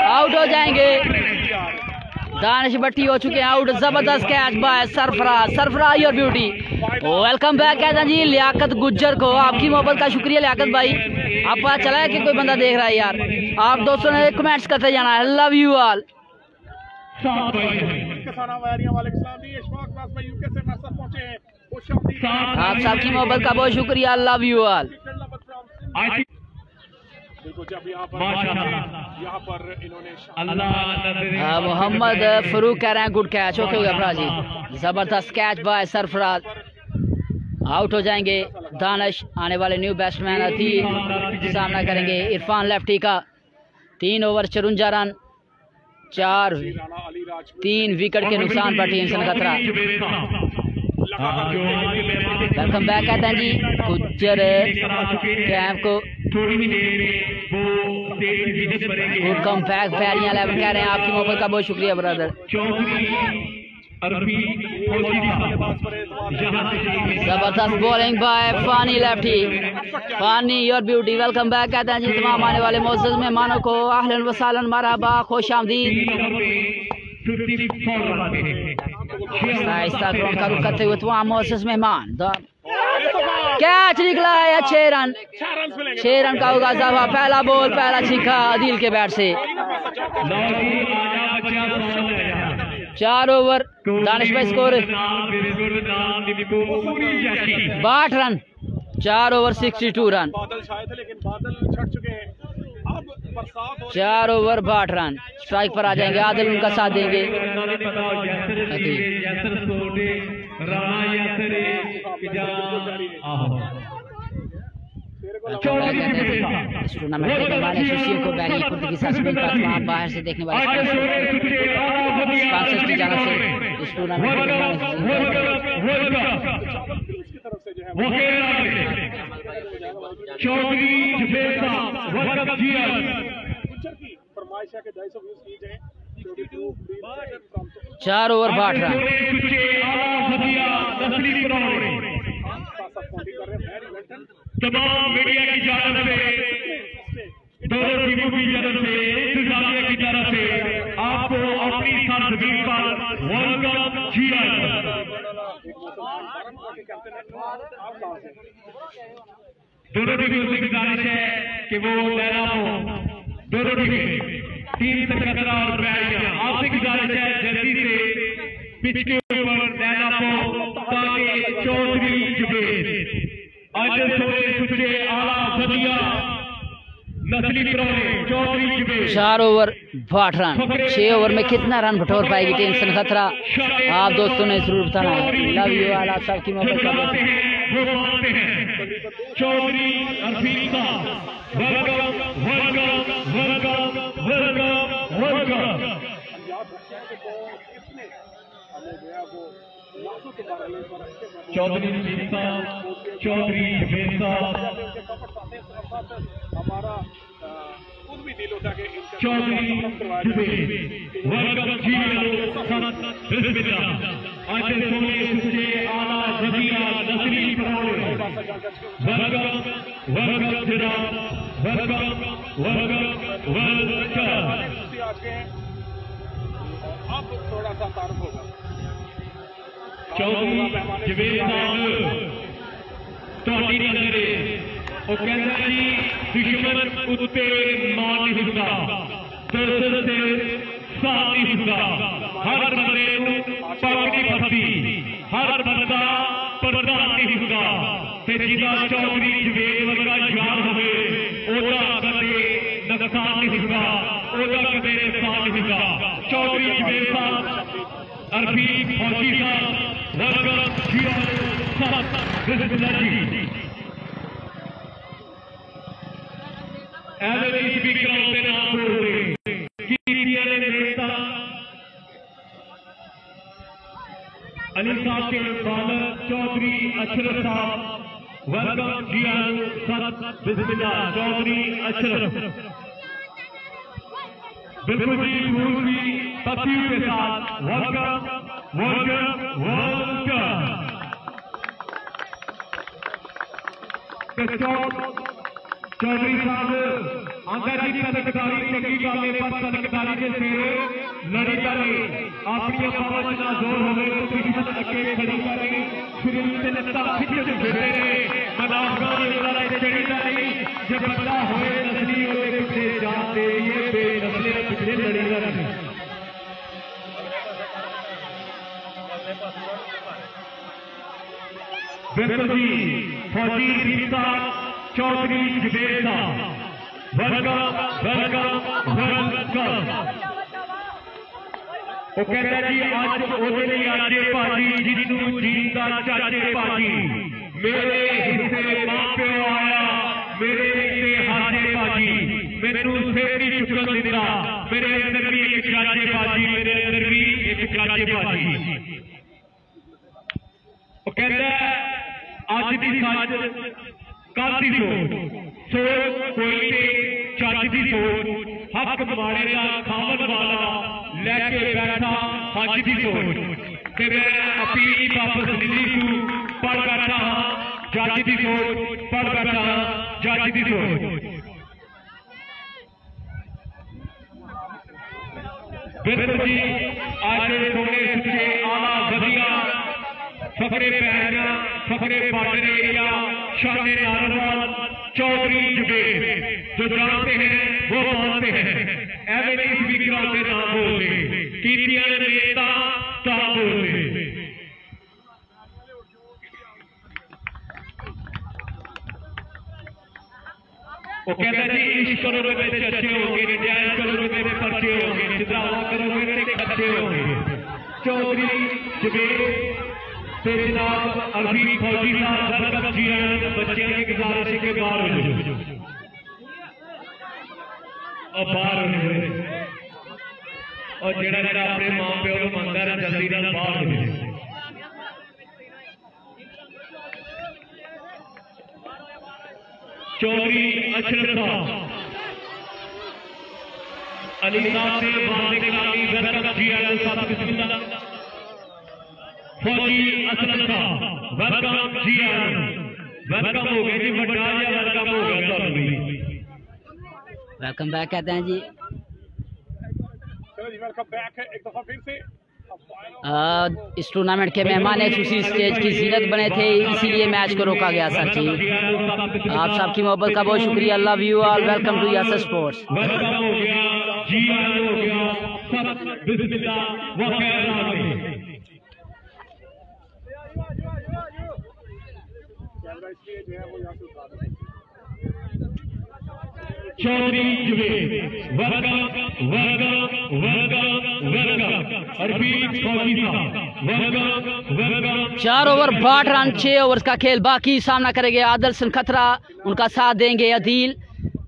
आउट हो जाएंगे। दानिश भट्टी हो चुके हैं आउट। जबरदस्त catch by Sarfaraz, Sarfaraz your beauty. Welcome back कहते हैं जी लियाकत गुज्जर को। आपकी मोहब्बत का शुक्रिया लियाकत भाई। आप पता चला है कि कोई बंदा देख रहा है यार, आप दोस्तों ने कमेंट्स करते जाना है। Love you all. आप सबकी मोहब्बत का बहुत शुक्रिया। Love you all. Mohammad Farooq कह रहे हैं गुड कैच। ओके भरा जी, जबरदस्त कैच बाय सरफराज। आउट हो जाएंगे दानिश। आने वाले न्यू बैट्समैन अतीक सामना करेंगे इरफान लेफ्टी का। 3 ओवर 54 रन, 3 विकेट के नुकसान पर टीम सनखतरा। वेलकम बैक कहते हैं जी गुज्जर कैंप को। गुड कम बैक बैरिया 11 कह रहे हैं। आपकी मोहब्बत का बहुत शुक्रिया ब्रदर। जबरदस्त bowling bye Fani lefty, Fani your beauty. Welcome back कहते हैं जी तमाम आने वाले मोअज़्ज़ज़ मेहमानों को अहलन व सहलन, मरहबा, खुश आमदीद। आहिस्ता ग्राउंड का रुख करते हुए तमाम मोअज़्ज़ज़ मेहमान। कैच निकला है 6 रन, 6 रन का होगा इजाफा। पहला बॉल, पहला छिक्का अदील के बैट से। 4 ओवर दानिश भाई स्कोर 62 रन, 4 ओवर 62 रन। बादल छाए थे लेकिन बादल छट चुके हैं। अब बरसात हो 4 ओवर 62 रन। स्ट्राइक पर आ जाएंगे, आदिल उनका साथ देंगे। इस टूर्नामेंट देखने वाले शिष्यों को बैगी कुर्ते की साथ मिल पाती वहाँ बाहर से देखने वाले स्पॉन्सर्स की जानब से इस टूर्नामेंट की तरफ से जो है की फरमाइश है कि 250 व्यूज की जाए। 4 ओवर 62 रन। तमाम मीडिया की जानब से, दोनों टीमों की जानब से, इंतजामिया की जानब से आपको अपनी सरजमीन पर वेलकम किया। दोनों टीमों से गुजारिश है कि वो लहरा हो। दोनों टीमें टीम से खतरा और बैरिया आपसे गुजारिश है जल्दी से पिच के ऊपर लहरा हो ताकि चौधरी जुबेर आज सोने सुचे आला वधिया नस्ली प्रौढ़ Chaudhary Zubair 4 over 62 run. 6 over में कितना रन बटोर पाएगी टीम सन खतरा, आप दोस्तों ने जरूर बताना है। लव यू आला साहब की मोहब्बत वो मानते हैं चौधरी रफीक साहब welcome welcome welcome welcome welcome. Chaudhary Rafiq साहब, चौधरी जुबेर साहब, हमारा खुद भी दिल होता है कि चौधरी जुबेर वेलकम जी बिस्मिल्लाह। आज सोने सुचे आला वधिया नस्ली प्रौढ़ वेलकम वेलकम जनाब वेलकम वेलकम वेलकम। आज के अब थोड़ा सा तारुफ होगा। चौधरी जुबेर साहब ਤੁਹਾਡੀ ਨਜ਼ਰੇ ਉਹ ਕਹਿੰਦਾ ਜੀ ਦੁਸ਼ਮਨ ਉੱਤੇ ਮਾਨ ਨਹੀਂ ਹੁੰਦਾ, ਦੁਸ਼ਮਨ ਤੇ ਸਾਥ ਨਹੀਂ ਹੁੰਦਾ। ਹਰ ਬੰਦੇ ਨੂੰ ਪੱਗ ਨਹੀਂ ਫਸਦੀ, ਹਰ ਬੰਦਾ ਪ੍ਰਧਾਨ ਨਹੀਂ ਹੁੰਦਾ ਤੇ ਜਿਹਦਾ ਚੌਧਰੀ ਜੁਬੇਰ ਵਰਗਾ ਯਾਰ ਹੋਵੇ ਉਹਦਾ ਕਦੇ ਨੁਕਸਾਨ ਨਹੀਂ ਹੁੰਦਾ, ਉਹਦਾ ਕਦੇ ਨੁਕਸਾਨ ਨਹੀਂ ਹੁੰਦਾ। ਚੌਧਰੀ ਜੁਬੇਰ ਸਾਹਿਬ अरफीक फौजी साहब वेलकम जी बिस्मिल्लाह जी। एलएलई स्पीकर के नाम बोलते कीर्तियां नेता अली साहब के बालक चौधरी अशरफ साहब वेलकम जी बिस्मिल्लाह। चौधरी अशरफ बिल्कुल जी पूरी तस्वीर के साथ वेलकम वेलकम वेलकम। चौधरी साहब अंग्रेजी कलकारी चंगी गाले पर कलकारी के सेरे लड़ी करे अपनी आवाज ना जोर होवे तो दुश्मन अके खड़ी करे शरीर से नता खिंच फिरते रहे मनाफा लड़ाई चढ़ी नहीं जब बंदा होए नस्ली होए पीछे जाते ये बेनस्ली पीछे लड़ी रहे। बिल्कुल जी फौजी सीता चौधरी जुबेर साहब वेलकम वेलकम वेलकम। वो कहता जी अज ओदे नहीं आजे भाजी जिन्नू जींदा चाचे भाजी मेरे हिस्से मां प्यो आया मेरे हिस्से हाजे भाजी मैनू सिर नहीं चुकन दिता मेरे अंदर भी एक चाचे भाजी मेरे अंदर भी एक चाचे भाजी। वो कहता अज की सच कल की सोच सोच कोई चज की सोच हक माड़े का खावन वाला लैके बैठा हज की सोच ते मैं अपील वापस दिल्ली को पढ़ बैठा हाँ जज की सोच पढ़ बैठा हाँ जज की सोच। बिल्कुल जी आज सोने सुचे आला वधिया फकरे पहना फकरे बॉर्डर एरिया शान नारवाल चौधरी जुबेर जो जानते हैं वो मानते हैं एवरेज स्पीकर के नाम बोलते कीर्तियां नेता कहते हैं इश्क करोगे मेरे अच्छे होंगे, जायज करोगे मेरे पर्चे होंगे, जितना करोगे मेरे खर्चे होंगे। चौधरी जुबेर से जनाब अरबी फौजी साहब बरकत जी बच्चे की गुजारिश के बाहर हो और बाहर और जेड़ा जेड़ा अपने मां प्यो को मंगदा है जल्दी नाल बाहर हो जाए। चौधरी अशरफ साहब अली साहब से बांधे कलामी बरकत जी साहब बिस्मिल्लाह। फौजी अशरफ साहब वेलकम जी वेलकम हो गए जी, बड़ा या वेलकम हो गया तो वेलकम बैक कहते हैं जी। चलो जी वेलकम बैक है एक दफा फिर से। इस टूर्नामेंट के मेहमान एक्सक्लूसिव स्टेज की जीनत बने थे, इसीलिए मैच को रोका गया सर जी। आप सबकी मोहब्बत का बहुत शुक्रिया। Love you all, welcome to Yasir sports. Chaudhary Zubair welcome welcome welcome welcome अरबी फौजी साहब welcome welcome. 4 over 62 run, 6 over का खेल बाकी। सामना करेंगे आदिल सनखतरा, उनका साथ देंगे अदील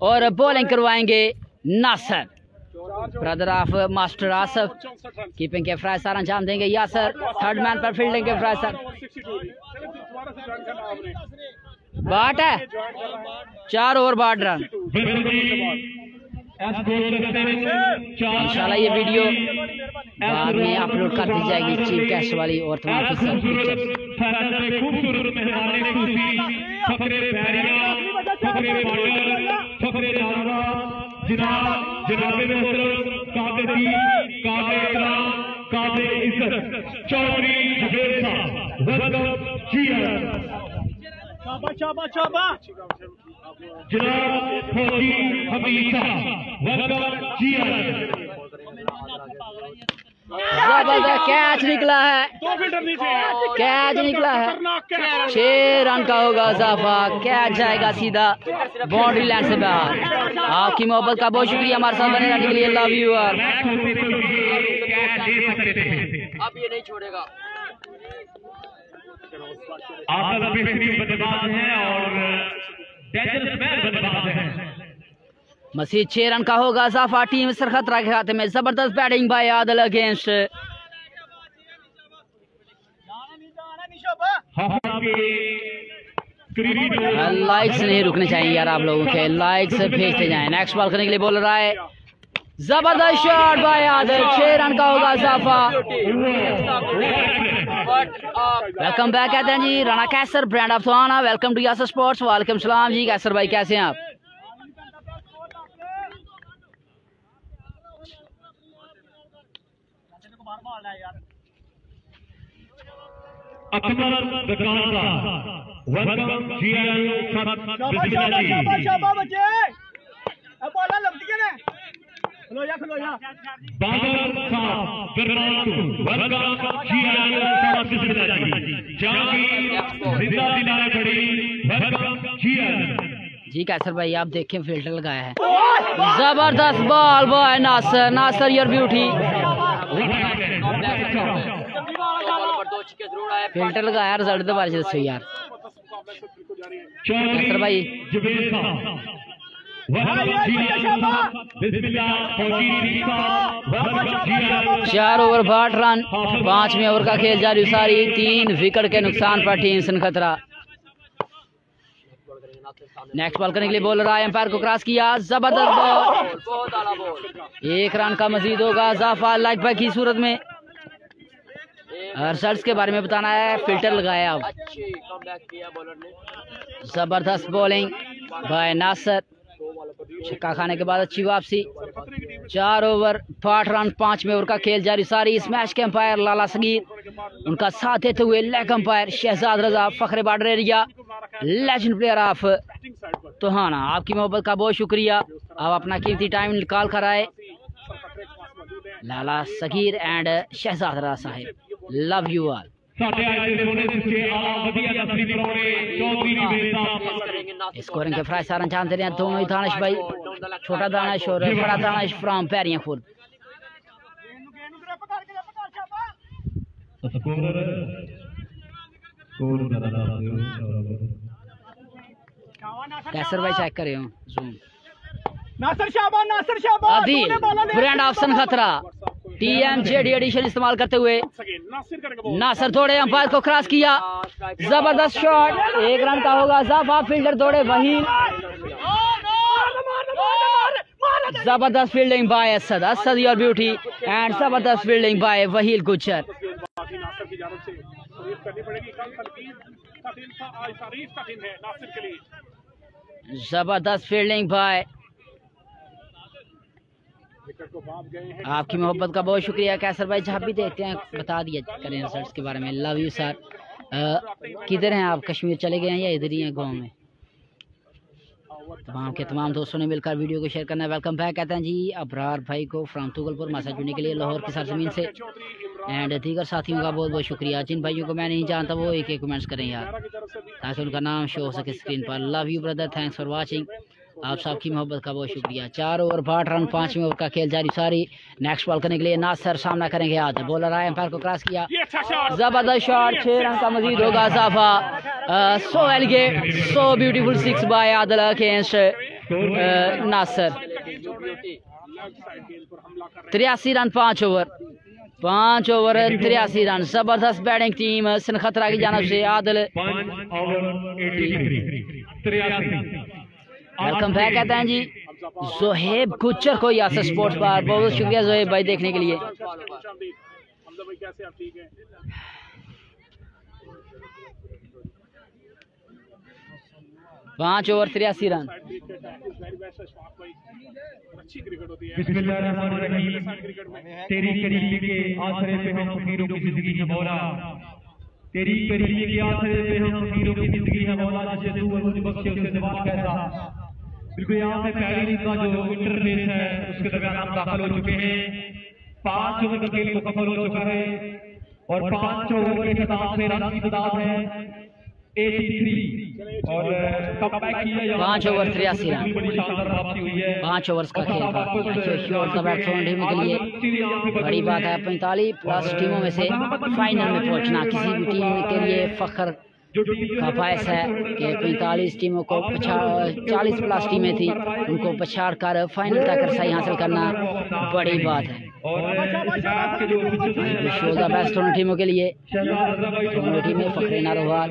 और बॉलिंग करवाएंगे Nasar. Brother of master Asif keeping के फ्राइसर अंजाम देंगे यासर। थर्ड मैन पर फील्डिंग के फ्राइसर। बाट है 4 ओवर 62 रन। इंशाल्लाह ये वीडियो बाद में अपलोड कर दी जाएगी चीफ गेस्ट वाली और तमाम जनाब फौजी हमीद साहब वेलकम जी। जबरदस्त कैच निकला है, कैच निकला है। 6 रन का होगा इजाफा, कैच जाएगा सीधा बाउंड्री लाइन से बाहर। आपकी मोहब्बत का बहुत शुक्रिया हमारे साथ बने रहने के लिए। Love you all. अब ये नहीं छोड़ेगा। आपका बेहतरीन बल्लेबाज है और डेंजरस मैन बल्लेबाज है। मसीह 6 रन का होगा इजाफा। टीम सरखतरा के खाते में जबरदस्त batting by Adil against. Likes नहीं रुकने चाहिए यार, आप लोगों के लाइक्स भेजते जाएं। नेक्स्ट बॉल करने के लिए बोल रहा है, जबरदस्त शॉट बाय आदिल। 6 रन का होगा इजाफा। वेलकम बैक कहते हैं जी Rana Kaiser, brand of Suhana. Welcome to Yasir sports. वालेकुम सलाम जी कैसर भाई, कैसे हैं आप? अकबर दुकानदार वेलकम जी। बादल साहब वेलकम जी कैसर भाई आप देखें फिल्टर लगाया है। जबरदस्त ball boy Nasir. Nasir your beauty. Filter लगाया, रिजल्ट तो बारिश दसो यार कैसर भाई। 4 ओवर 62 रन, 5वें ओवर का खेल जारी सारी। 3 विकेट के नुकसान पर टीम सनखतरा। नेक्स्ट बॉल करने के लिए बोल रहा है, एम्पायर को क्रॉस किया। जबरदस्त बॉल, 1 रन का मजीद होगा इजाफा लाइक बाई की सूरत में। रिजल्ट्स के बारे में बताना है। फिल्टर लगाया, जबरदस्त बॉलिंग बाय नासर। छक्का खाने के बाद अच्छी वापसी। 4 ओवर 62 रन, 5वें ओवर का खेल जारी सारी। इस मैच के अंपायर लाला सगीर, उनका साथ देते हुए लेग अंपायर शहजाद रजा, फखरे border area, legend player of Tohana. आपकी मोहब्बत का बहुत शुक्रिया। आप अपना कीमती टाइम निकाल कर आए। लाला सगीर एंड शहजाद रजा साहिब, लव यू ऑल। साढ़े आज के सोने से आला वधिया नसली परौड़े चौधरी ने बेहतर स्कोरिंग के फ्राई सारा चांस दे रहे हैं दोनों ही दानिश भाई, छोटा दानिश और बड़ा दानिश फ्रॉम पैरियां खुर्द। कैसर भाई चेक करे जूम आदिल ब्रांड ऑप्शन खतरा TMJD एडिशन इस्तेमाल करते हुए नासिर दौड़े, अंपायर को क्रॉस किया, जबरदस्त शॉट, 1 रन का होगा। जाफा फील्डर दौड़े, वही जबरदस्त fielding by Asad, Asad your beauty and जबरदस्त फील्डिंग बाय वहील गुज्जर। जबरदस्त फील्डिंग बाय, आपकी मोहब्बत का बहुत शुक्रिया कैसर भाई। जहाँ भी देखते हैं बता दिया करें रिजल्ट्स के बारे में। Love you sir. किधर हैं आप, कश्मीर चले गए हैं या इधर ही हैं गांव में? तमाम के तमाम दोस्तों ने मिलकर वीडियो को शेयर करना है। वेलकम बैक कहते हैं जी अबरार भाई को फ्राम तुगलपुर मैसेज जुड़ने के लिए लाहौर की सरजमीन से, एंड दीगर साथियों का बहुत बहुत शुक्रिया। जिन भाइयों को मैं नहीं जानता वो एक एक कमेंट्स करें यार, ताकि उनका नाम शो हो सके स्क्रीन पर। Love you brother, thanks for watching. आप सबकी मोहब्बत का बहुत शुक्रिया। 4 ओवर 62 रन, 5वें ओवर का खेल जारी सारी। नेक्स्ट बॉल करने के लिए नासिर सामना करेंगे आज, बॉलर आए, एम्पायर को क्रॉस किया, जबरदस्त शॉट, 6 रन का मजीद होगा इजाफा। So elegant, so beautiful 6 by Adil against Nasir. 83 run 5 over 83 run. जबरदस्त बैटिंग टीम सिनखतरा की जानिब से आदिल। वेलकम बैक कहते हैं जी जोहेब गुज्जर को यासर स्पोर्ट्स पर, बहुत शुक्रिया जोहेब भाई देखने के लिए। 5 ओवर 83 रन। तेरी करीबी के आसरे पे हम फकीरों की जिंदगी है मौला, तेरी करीबी के आसरे पे हम फकीरों की जिंदगी है मौला, जिसे तू मुझे बख्शे उसके जवाब कैसा। बिल्कुल यहाँ पे पहली का जो इंटरफेस है उसके दरमियान हम दाखिल हो चुके हैं। 5 ओवर का खेल मुकम्मल हो चुका है और 5 ओवर के खिताब से रन की तादाद है 83 और कमबैक किया 5 ओवर 83 रन। 5 ओवर्स का खेल था के लिए बड़ी बात है। 45+ टीमों में से फाइनल में पहुंचना किसी भी टीम के लिए फख्र का बायस है कि 45 टीमों को 40+ टीमें थी, उनको पछाड़ कर फाइनल तक रसाई हासिल करना बड़ी बात है। बेस्ट दोनों टीमों के लिए, दोनों टीमें फखरे नारोवाल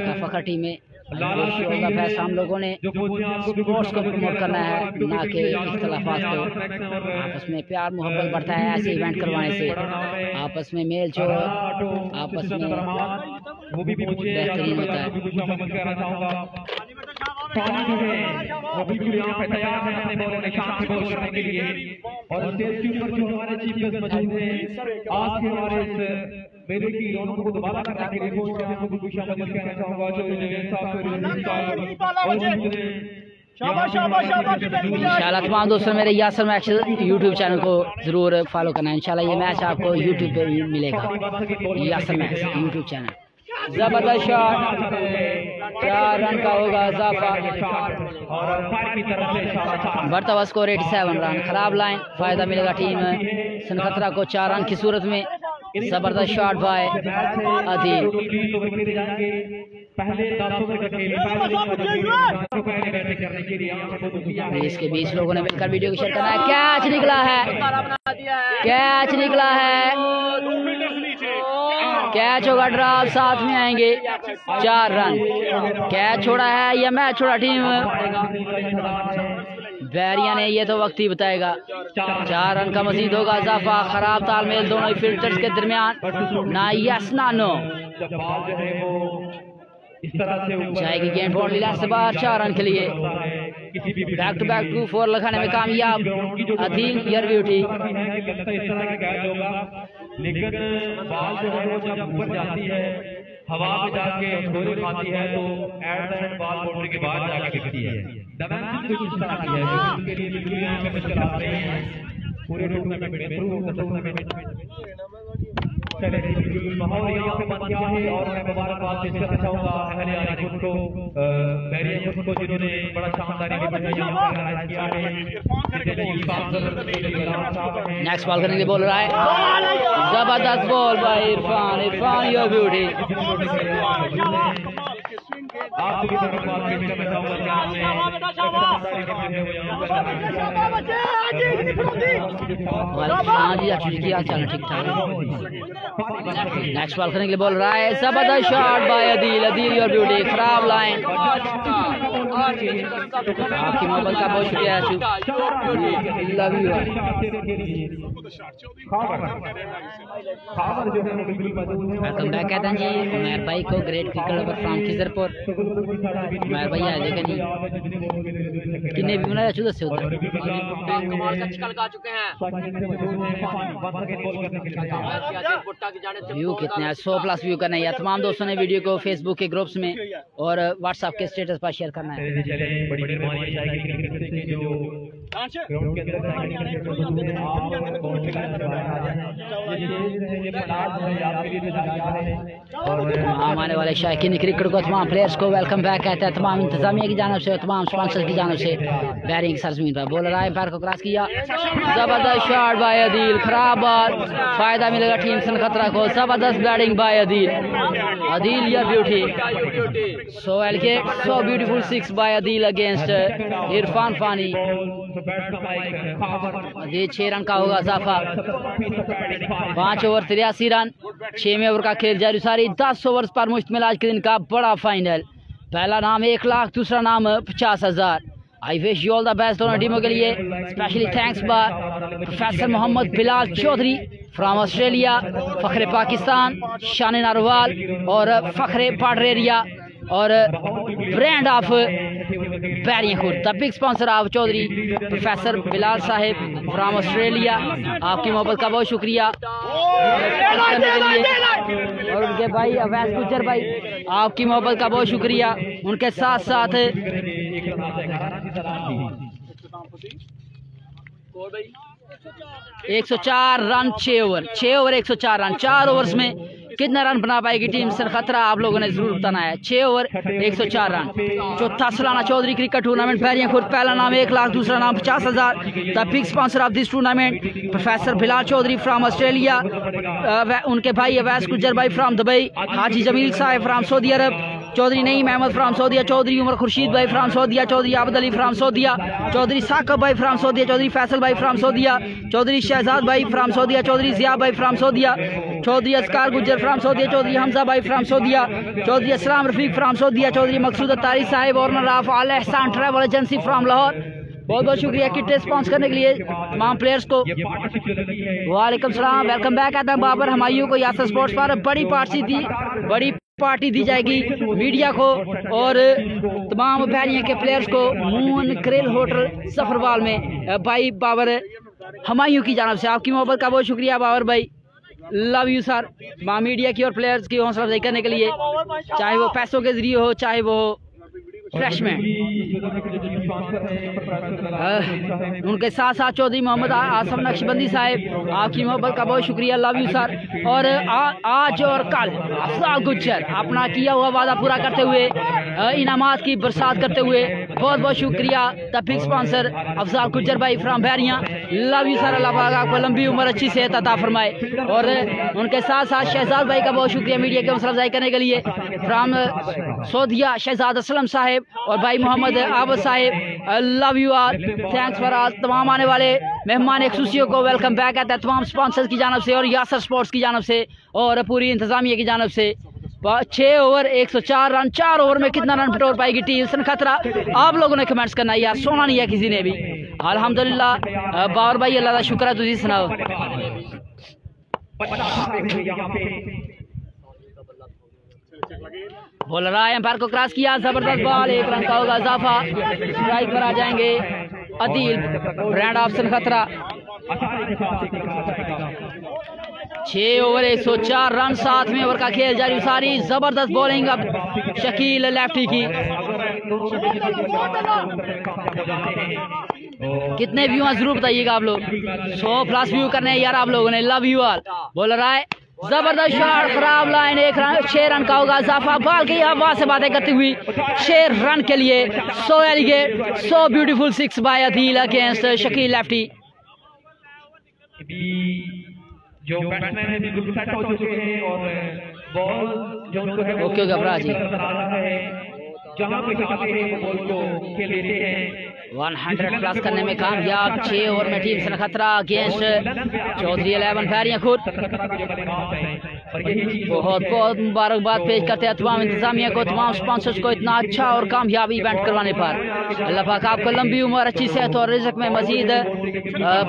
का फखर टीमें। फैसला हम लोगों ने स्पोर्ट्स को प्रमोट करना है, ना कि इख्तलाफात को। आपस में प्यार मोहब्बत बढ़ता है ऐसे इवेंट करवाने से, आपस में मेल जोल, आपस में बेहतरीन होता है। वो बिल्कुल यहाँ पे तैयार है अपने बॉलर के शान से बॉल करने के लिए। और स्टेज के ऊपर जो हमारे चीफ गेस्ट मौजूद हैं, आज के हमारे इस मेले की रौनक को दोबारा करने के लिए कोच मैं आपको कुछ शामिल कहना चाहूंगा जो इंशाल्लाह तमाम दोस्तों मेरे यासर मैच यूट्यूब चैनल को जरूर फॉलो करना है। इंशाल्लाह ये मैच आपको यूट्यूब पे भी मिलेगा, यासर मैच यूट्यूब चैनल। जबरदस्त शॉट, 4 रन का होगा इजाफा। बढ़ता हुआ स्कोर 87 रन। खराब लाइन, फायदा मिलेगा टीम सिनखतरा को 4 रन की सूरत में। जबरदस्त शॉट बाय अदील। इसके 20 लोगों ने मिलकर वीडियो को शेयर करना है। कैच निकला है, कैच निकला है, कैच होगा ड्रॉप, साथ में आएंगे 4 रन। कैच छोड़ा है या मैच छोड़ा टीम बैरिया ने, ये तो वक्त ही बताएगा। 4 रन का मजीद होगा इजाफा। खराब तालमेल दोनों ही फील्डर्स के दरमियान, ना यस ना नो। जाएगी गेंद बाउंड्री लाइन से बाहर 4 रन के लिए। बैक टू बैक 2-4 लगाने में कामयाब अदील यर ब्यूटी। लेकिन बॉल जो है वो जब ऊपर जाती है, हवा में जाके छोरे खाती है, तो at the end ball boundary के बाहर जाके गिरती है। डायमेंशन कुछ इस तरह की है जिसके लिए बिल्कुल यहाँ पे मुश्किल आ रही है पूरे टूर्नामेंट में। माहौल यहाँ पे बन गया है और मैं मुबारकबाद पेश करना चाहूँगा अहले आलिकुल को, बैरियन को, जिन्होंने बड़ा शानदार किया है। नेक्स्ट बॉल करने के लिए बोल रहा है, जबरदस्त बॉल भाई इरफान, इरफान योर ब्यूटी। आपकी मुबारकबाद पेश करना चाहूँगा। हाँ जी अच्छी क्या चल ठीक ठाक। नेक्स्ट बॉल करने के लिए बोल रहा है, जबरदस्त shot bye Adeel, Adeel your beauty. खराब लाइन, आपकी मोहब्बत का बहुत शुक्रिया। Love you. वेलकम बैक कहते हैं जी उमर भाई को, great cricket over from Khizarpur. Umar भाई आए लेकिन कितने भी बनाया 14 से उधर कमाल का चिकन खा चुके हैं। व्यू कितने हैं? 100+ व्यू करना है। तमाम दोस्तों ने वीडियो को फेसबुक के ग्रुप्स में और व्हाट्सएप के स्टेटस पर शेयर करना है। तमाम आने वाले शायकीन क्रिकेट को, तमाम प्लेयर्स को वेलकम बैक कहता है। तमाम इंतजामिया की जानब से, तमाम स्पॉन्सर की जानब से बैरिंग सरजमीन पर बोल रहा है, पैर को क्रॉस किया, जबरदस्त शॉट बाय अदील। खराब बॉल, फायदा मिलेगा टीम सनखतरा को। जबरदस्त batting by Adeel, Adeel your beauty. So elegant, so beautiful 6 by Adeel against Irfan Fani. ये 6 रन का होगा इजाफा। 5 ओवर 83 रन, 6वें ओवर का खेल जारी सारी। 10 ओवर पर मुश्तमिल आज के दिन का बड़ा फाइनल। पहला नाम 1 लाख, दूसरा नाम 50,000। I wish you all the best दोनों टीमों के लिए। Specially thanks by professor Mohammad Bilal Chaudhary from Australia, फखरे पाकिस्तान शान नारोवाल और फखरे पाडरेरिया और brand of Bairiyankhurd. The big sponsor of Chaudhry professor Bilal साहिब फ्रॉम ऑस्ट्रेलिया, आपकी मोहब्बत का बहुत शुक्रिया करने के लिए। और उनके भाई अवैस गुज्जर भाई, आपकी मोहब्बत का बहुत शुक्रिया। उनके साथ साथ 104 run 6 over, 6 over 104 run. 4 overs में कितना रन बना पाएगी टीम सनखतरा, आप लोगों ने जरूर बताना है। 6 ओवर 104 रन। चौथा सालाना चौधरी क्रिकेट टूर्नामेंट बैरियनखुर्द। पहला नाम 1 लाख, दूसरा नाम 50,000। The big sponsor of this tournament professor Bilal Chaudhary from Australia, उनके भाई अवैस गुज्जर भाई फ्राम दुबई, हाजी जमील साहब from Saudi Arab, Chaudhary Naeem Ahmad from सऊदिया, Chaudhary Umar Khurshid भाई फ्राम सऊदिया, चौधरी आबद अली फ्राम सऊदिया, चौधरी साकब भाई फ्राम सऊदिया, चौधरी फैसल भाई फ्राम सऊदिया, चौधरी शहजाद भाई फ्राम सऊदिया, चौधरी जिया भाई फ्राम सऊदिया, चौधरी असकार गुज्जर फ्राम सऊदिया, चौधरी हमजा भाई फ्राम सऊदिया, चौधरी असलाम रफीक फ्राम सऊदिया, चौधरी मकसूद अत्तारी साहिब owner of Al Ehsan travel agency from Lahore. बहुत बहुत शुक्रिया किट स्पॉन्सर करने के लिए तमाम प्लेयर्स को। वालेकुम सलाम, वेलकम बैक आता है बाबर हमायूं को यासर स्पोर्ट्स पर। बड़ी पार्टी दी जाएगी मीडिया को और तमाम बैरियन के प्लेयर्स को मून क्रेल होटल सफरवाल में भाई बाबर हमायूं की जानब से। आपकी मोहब्बत का बहुत शुक्रिया बाबर भाई, लव यू सर। मीडिया की और प्लेयर्स की हौसला अफजाई करने के लिए, चाहे वो पैसों के जरिए हो, चाहे वो फ्रेशमैन। उनके साथ साथ चौधरी मोहम्मद आसफ नक्शबंदी साहब, आपकी मोहब्बत का बहुत शुक्रिया, लव यू सर। और आज और कल अफजाल गुज्जर अपना किया हुआ वादा पूरा करते हुए, इनामात की बरसात करते हुए, बहुत बहुत शुक्रिया the big sponsor Afzal Gujjar भाई from Bairiya, love you sir. अल्लाह पाक आपको लंबी उम्र अच्छी सेहत अता फरमाए। और उनके साथ साथ शहजाद भाई का बहुत शुक्रिया मीडिया की हौसला अफजाई करने के लिए फ्राम सऊदिया, शहजाद असलम साहब और भाई मोहम्मद आबद साहब, लव यू आर, थैंक्स फॉर ऑल। तमाम आने वाले मेहमान खुशियों को वेलकम बैक आता है तमाम स्पॉन्सर्स की जानब से और यासर स्पोर्ट्स की जानब से और पूरी इंतजामिया की जानब से। 6 ओवर 104 रन। 4 ओवर में कितना रन बटोर पाएगी टीम सनखतरा, आप लोगों ने कमेंट्स करना है यार, सोना नहीं है किसी ने भी। अल्हम्दुलिल्लाह बाबर भाई, अल्लाह का शुक्र है, तुझी सुनाओ। बोल रहा है एम्पायर को क्रॉस किया, जबरदस्त बॉल, 1 रन का होगा इजाफा। स्ट्राइक पर आ जाएंगे Adeel brand of Sankhatra. 6 over 104 run, 7वें ओवर का खेल जारी सारी। जबरदस्त बॉलिंग अब शकील लेफ्टी की। कितने व्यू हैं जरूर बताइएगा आप लोग। 100+ व्यू करने हैं यार आप लोगों ने, लव यू ऑल। बोल रहा है जबरदस्त शॉट, खराब लाइन, 6 रन का होगा इजाफा। बॉल की हवा से बातें करती हुई 6 रन के लिए 100 elegant, 100 beautiful 6 by Adeel against Shakeel lefty. जो बैट्समैन है बिल्कुल सेट हो चुके हैं और बॉल जो उनको है ओके घबरा जी, जहां पे चाहते हैं वो बॉल को खेल लेते हैं। 100 प्लस करने में कामयाब। 6 ओवर में टीम से खतरा अगेंस्ट चौधरी 11 फैरियां खुद। बहुत बहुत मुबारकबाद पेश करते हैं तमाम इंतजामिया को, तमाम स्पॉन्सर्स को इतना अच्छा और कामयाब इवेंट करवाने पर। अल्लाह पाक आपको लंबी उम्र, अच्छी सेहत और रिज़्क में मजीद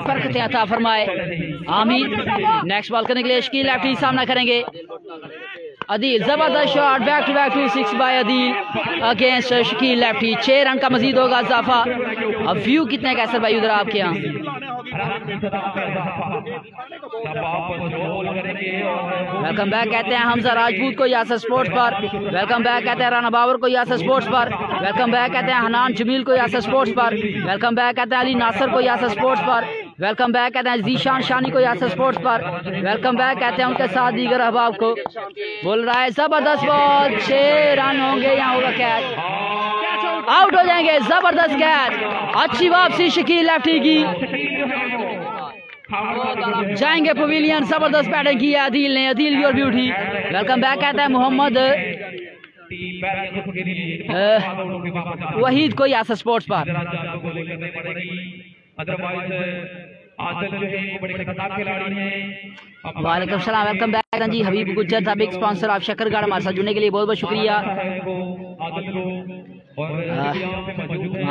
बरकतें अता फरमाए, आमीन। नेक्स्ट बॉल करने के लिए शकील लेफ्टी सामना करेंगे अदील। जबरदस्त shot, back to back 2-6 by Adeel against Shakeel lefty. 6 run का मजीद होगा इजाफा। अब व्यू कितने कैसे भाई उधर आपके यहाँ? वेलकम बैक कहते हैं हमजा राजपूत को यासर स्पोर्ट्स पर। वेलकम बैक कहते हैं राना बाबर को यासर स्पोर्ट्स पर। वेलकम बैक कहते हैं हनान जमील को यासर स्पोर्ट्स पर। वेलकम बैक कहते हैं अली नासर को यासर स्पोर्ट्स पर। वेलकम बैक कहते हैं जीशान शानी को यासर स्पोर्ट्स पर। वेलकम बैक कहते हैं उनके साथ दीगर अहबाब को। बोल रहा है जबरदस्त बॉल, 6 रन होंगे, यहाँ होगा कैच, आउट हो जाएंगे। जबरदस्त कैच, अच्छी वापसी शकील लेफ्टी की, जाएंगे पवेलियन। जबरदस्त बैटिंग की है अदील ने, Adeel your beauty. Welcome back कहता है मोहम्मद वहीद को यासर स्पोर्ट्स पर। वालेकुम सलाम, वेलकम बैक जी। हबीब गुज्जर था बिग स्पॉन्सर ऑफ शकरगढ़, हमारे साथ जुड़ने के लिए बहुत बहुत शुक्रिया।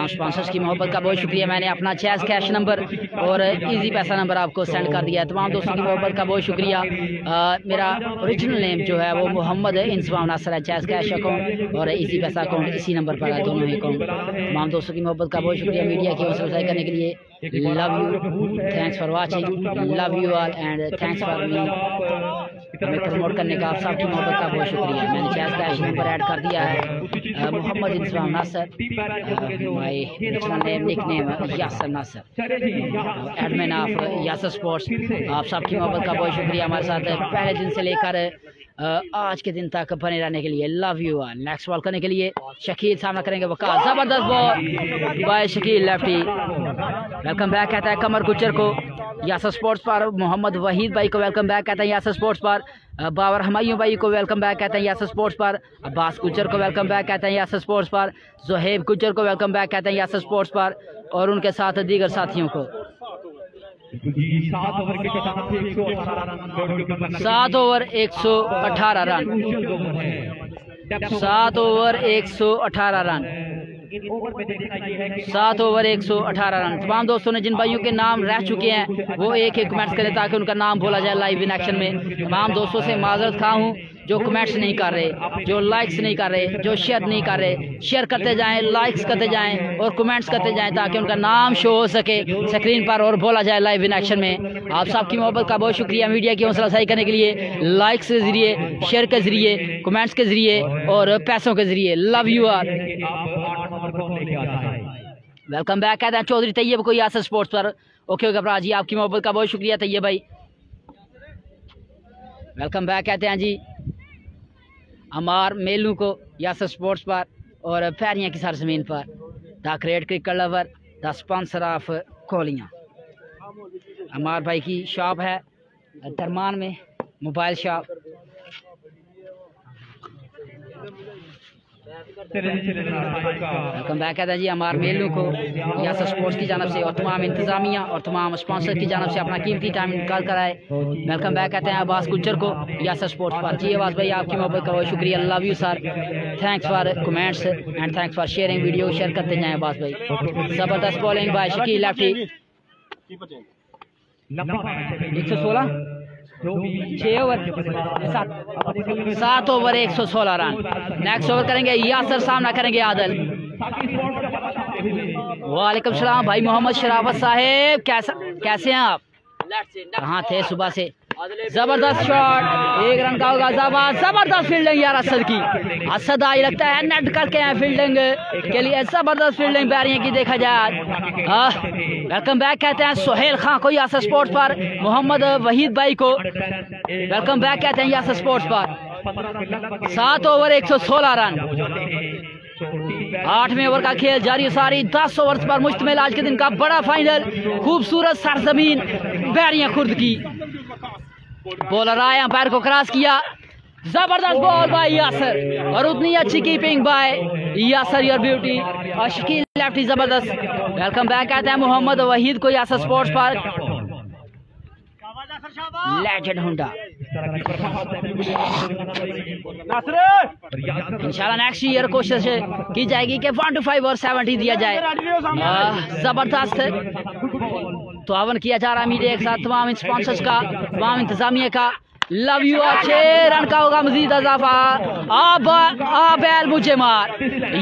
स्पॉन्सर्स की मोहब्बत का बहुत शुक्रिया। मैंने अपना चेस कैश नंबर और इजी पैसा नंबर आपको सेंड कर दिया है। तमाम दोस्तों की मोहब्बत का बहुत शुक्रिया। मेरा ओरिजिनल नेम जो है वो मोहम्मद इंसमाम नासर है। चेस कैश अकाउंट और इजी पैसा अकाउंट इसी नंबर पर है, दोनों ही अकाउंट। तमाम दोस्तों की मोहब्बत का बहुत शुक्रिया मीडिया की हौसला अफजाई करने के लिए। Love you, thanks for watching, love you all and thanks for me. हमें प्रमोट करने का आप सबकी मोहब्बत का बहुत शुक्रिया। मैंने चेस कैश नंबर ऐड कर दिया है Mohammad Inzamam Nasar, my original name nickname Yasir Nasar, admin of Yasir sports. आप सबकी मोहब्बत का बहुत शुक्रिया हमारे साथ पहले दिन से लेकर आज के दिन तक बने रहने के लिए। Love you all. Next ball करने के लिए शकील सामना करेंगे वकास। जबरदस्त ball bye Shakeel lefty. Welcome back कहता है कमर गुज्जर को यासर स्पोर्ट्स पर। मोहम्मद वहीद भाई को वेलकम बैक कहते हैं यासर स्पोर्ट्स पर। बाबर हमायूं भाई को वेलकम बैक कहते हैं यासर स्पोर्ट्स पर। अब्बास गुज्जर को वेलकम बैक कहते हैं यासर स्पोर्ट्स पर। जोहेब गुज्जर को वेलकम बैक कहते हैं यासर स्पोर्ट्स पर और उनके साथ दीगर साथियों को। 7 over 118 run, 7 over 118 run, 7 over 118 run. तमाम दोस्तों ने जिन भाइयों के नाम रह चुके हैं वो एक एक कमेंट्स करें ताकि उनका नाम बोला जाए लाइव इन एक्शन में। तमाम दोस्तों से माजरत खा हूँ जो कमेंट्स नहीं कर रहे, जो लाइक्स नहीं कर रहे, जो शेयर नहीं कर रहे। शेयर करते जाएं, लाइक्स करते जाएं और कमेंट्स करते जाएं ताकि उनका नाम शो हो सके स्क्रीन पर और बोला जाए लाइव इन एक्शन में। आप सबकी मोहब्बत का बहुत शुक्रिया मीडिया की हौसला अफजाई करने के लिए, लाइक्स के जरिए, शेयर के जरिए, कमेंट्स के जरिए और पैसों के जरिए। लव यू आर। वेलकम बैक कहते हैं चौधरी तैयब को यासर स्पोर्ट्स पर। ओके घबरा जी, आपकी मोहब्बत का बहुत शुक्रिया तैयब भाई। वेलकम बैक कहते हैं जी अमार मेलू को यासर स्पोर्ट्स पर और पैरियां की सरजमीन पर। The great cricket lover, the sponsor of Koliyan. Ammar भाई की शॉप है दरमान में, मोबाइल शॉप। वेलकम बैक कहते हैं जी अमार मेलू को यासर स्पोर्ट्स की जानब से और तमाम इंतजामिया और तमाम स्पॉन्सर की जानब से अपना कीमती टाइम निकाल कर आए। वेलकम बैक कहते हैं अब्बास गुज्जर को यासर स्पोर्ट्स पर। जी अब्बास भाई आपकी मोहब्बत का बहुत शुक्रिया। Love you sir, thanks for comments and thanks for sharing. Video share करते जाएँ अब्बास भाई। ज़बरदस्त bowling bye Shakeel lefty. 116 6 over 7 over 116 run. Next over करेंगे यासर, सामना करेंगे आदल। वालेकुम सलाम भाई मोहम्मद शराफत साहेब, कैसे हैं आप? कहाँ थे सुबह से? जबरदस्त शॉट, 1 रन का होगा। जबरदस्त फील्डिंग यार असद की। असद आई लगता है नेट करके हैं फील्डिंग के लिए। जबरदस्त फील्डिंग बैरिंग की देखा जाए। वेलकम बैक कहते हैं सोहेल खान को यासर स्पोर्ट्स पर, मोहम्मद वहीद भाई को वेलकम बैक कहते हैं यासर स्पोर्ट्स पर। 7 ओवर 116 रन, 8वें ओवर का खेल जारी सारी। 10 ओवर पर मुश्तमिल आज के दिन का बड़ा फाइनल। खूबसूरत सरजमीन बैरियां खुर्द की। बॉलर आए, अंपायर को क्रॉस किया। जबरदस्त बॉल बाय यासर और उतनी अच्छी keeping by Yasir your beauty. और शकील लेफ्टी जबरदस्त। वेलकम बैक कहते हैं मोहम्मद वहीद को यासर स्पोर्ट्स पर। लेजेंड हुंडा इंशाल्लाह नेक्स्ट ईयर कोशिश की जाएगी कि 1 to 5 और 70 दिया जाए। जबरदस्त तावन किया जा रहा है मीडिया के साथ, तमाम स्पॉन्सर्स का, तमाम इंतजामिया का। Love you. 6 रन का होगा मजीद इजाफा। आबेल मुझे मार,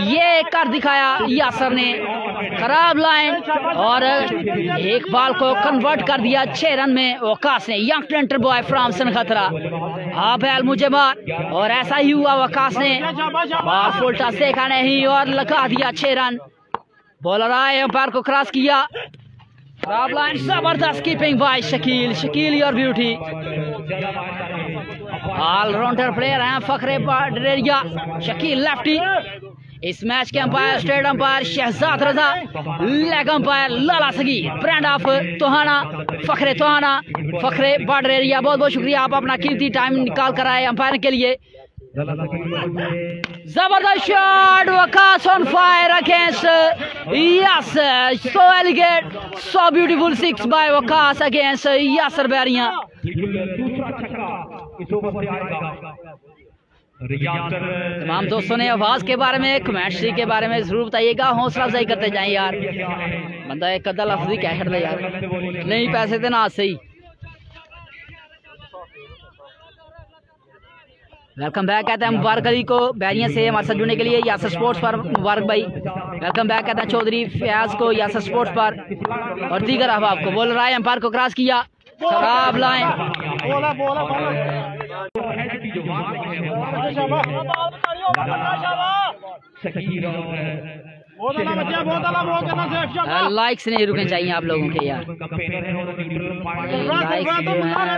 ये कर दिखाया यासर ने। खराब लाइन और एक बॉल को कन्वर्ट कर दिया 6 रन में वकास ने। Young tender boy from Sankhatra, आबेल मुझे मार। और ऐसा ही हुआ, वकास ने बॉल फुलटा सेका नहीं और लगा दिया 6 रन। बॉलर आए, अंपायर को क्रॉस किया। खराब लाइन, जबरदस्त keeping by Shakeel your beauty. All rounder player हैं फखरे बडरेरिया, शकील लेफ्टी। इस मैच के umpire straight umpire Shahzad Raza, leg umpire Lala Sagheer, brand of Tohana फखरे तोहाना फखरे बडरेरिया। बहुत बहुत शुक्रिया, आप अपना कीमती टाइम निकाल कर आए अंपायर के लिए। जबरदस्त shot, Waqas on fire against Yasir. So elegant, so beautiful 6 by Waqas against Yasir Bairiyan. तमाम दोस्तों ने आवाज के बारे में, कमेंट्री के बारे में जरूर बताइएगा। हौसला अफजाई करते जाए यार, बंदा एक कदल लफ्ज़ी कह कर दे यार, नहीं पैसे देना आज से ही। वेलकम बैक कहते हैं मुबारक अली को बैरिया से हमारे साथ जुड़ने के लिए। यासर स्पोर्ट्स पर मुबारक भाई। वेलकम बैक कहते हैं चौधरी फयाज को यासर स्पोर्ट्स पर और दीगर अहबाब को। बॉलर आए, अंपायर को क्रॉस किया। खराब लाइन, लाइक्स नहीं रुकने चाहिए आप लोगों के यार। लाइक्स जो है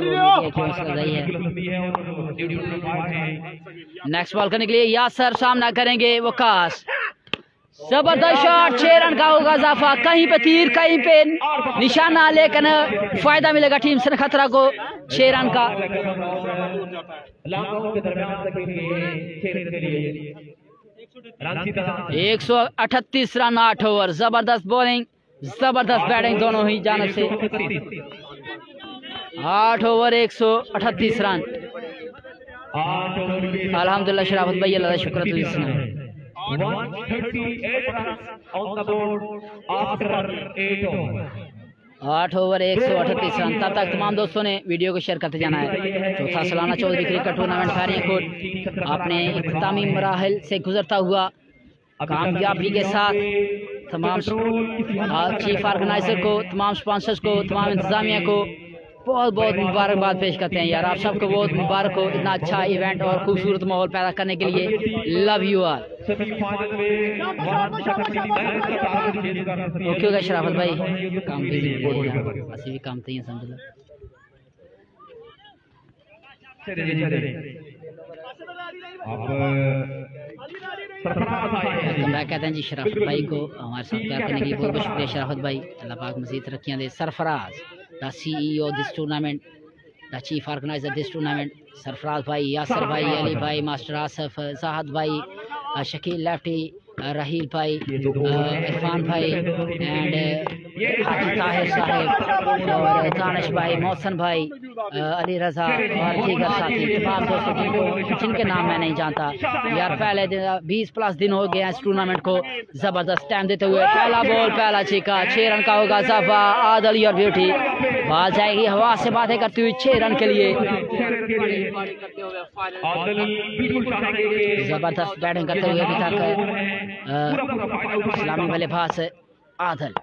नेक्स्ट बॉल करने के लिए यासर सामना करेंगे वकास। जबरदस्त शॉट, 6 रन का होगा इजाफा। कहीं पे तीर कहीं पे निशाना, लेकिन फायदा मिलेगा टीम सनखतरा को 6 रन का। 138 रन 8 ओवर। जबरदस्त बॉलिंग, जबरदस्त बैटिंग दोनों ही जानब से। 8 ओवर 138 रन। अल्हम्दुलिल्लाह शराफत भाई, अल्लाह का शुक्र। 8 ओवर 138 रन। तब तक तमाम दोस्तों ने वीडियो को शेयर करते जाना है। चौथा सालाना चौधरी क्रिकेट टूर्नामेंट फरीदकोट अपने इख्तितामी मराहिल से गुजरता हुआ कामयाबी के साथ तमाम चीफ ऑर्गेनाइजर को, तमाम स्पॉन्सर्स को, तमाम इंतजामिया को बहुत बहुत मुबारकबाद पेश करते हैं यार। आप सबको बहुत मुबारक हो इतना अच्छा इवेंट और खूबसूरत माहौल पैदा करने के लिए। Love you all. ओके होगा शराफत भाई, काम भी काम तो समझ लो। कहते हैं जी शराफत भाई को हमारे साथ प्यार करने के लिए बहुत बहुत शुक्रिया शराफत भाई। अल्लाह पाक मज़ीद तरक्कियां दे। Sarfaraz the CEO this tournament, the chief organizer this tournament, Sarfaraz भाई, यासर भाई, अली भाई, मास्टर आसफ, साहद भाई, शकील लेफ्टी, रहील भाई, इरफान भाई एंड हाजी ताहिर साहिब और दानिश भाई, मोहसन भाई, अली रज़ा और दीगर साथी तमाम दोस्तों जिनके नाम मैं नहीं जानता यार। पहले 20+ दिन हो गए हैं इस टूर्नामेंट को ज़बरदस्त टाइम देते हुए। पहला बॉल, पहला छक्का, 6 रन का होगा इजाफा। आदल और ब्यूटी बॉल जाएगी हवा से बातें करती हुई 6 रन के लिए। जबरदस्त बैटिंग करते हुए अभी तक इस्लामी बल्लेबाज Adal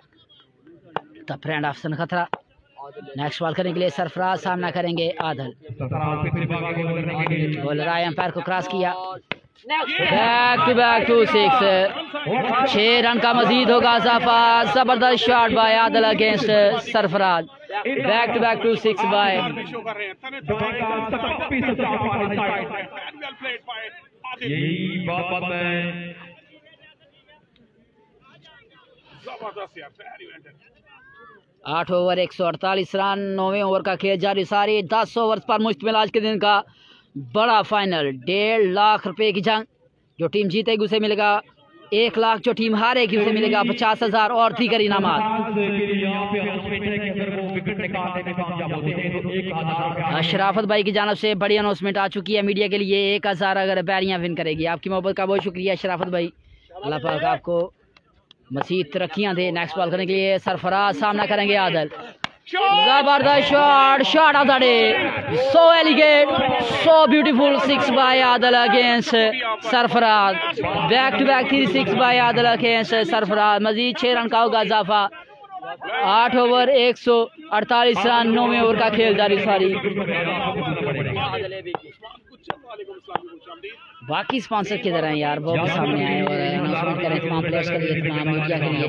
the brand of Sankhatra next ball करने के लिए सरफराज सामना करेंगे आदल। बॉलर आए अंपायर को क्रॉस किया। Back to 6। 6 रन का मजीद होगा इजाफा। जबरदस्त shot by Adal against Sarfaraz. Back to 6 by. यही बात है। 8 ओवर 148 रन, 9वें ओवर का खेल जारी सारी। 10 ओवर पर मुश्तमिल आज के दिन का बड़ा फाइनल। 1.5 लाख रुपए की जंग। जो टीम जीतेगी उसे मिलेगा 1 लाख, जो टीम हारेगी उसे मिलेगा 50,000 और दीगर इनामात। शराफत भाई की जानब से बड़ी अनाउंसमेंट आ चुकी है मीडिया के लिए। 1000 अगर बैरियां विन करेगी। आपकी मोहब्बत का बहुत शुक्रिया शराफत भाई। अल्लाह पाक आपको मजीद तरक्कियां दे। नेक्स्ट बॉल करने के लिए सरफराज सामना करेंगे आदल। जबरदस्त shot of the day. So elegant, so beautiful 6 by Adal against Sarfaraz. Back to 6 by Adal against Sarfaraz. मजीद 6 रन का होगा इजाफा। 8 ओवर 148 रन, 9वें ओवर का खेल जारी सारी। बाकी स्पॉन्सर किधर हैं यार, वो भी सामने आए और अनाउंसमेंट करें तमाम प्लेयर्स के लिए, तमाम मीडिया के लिए।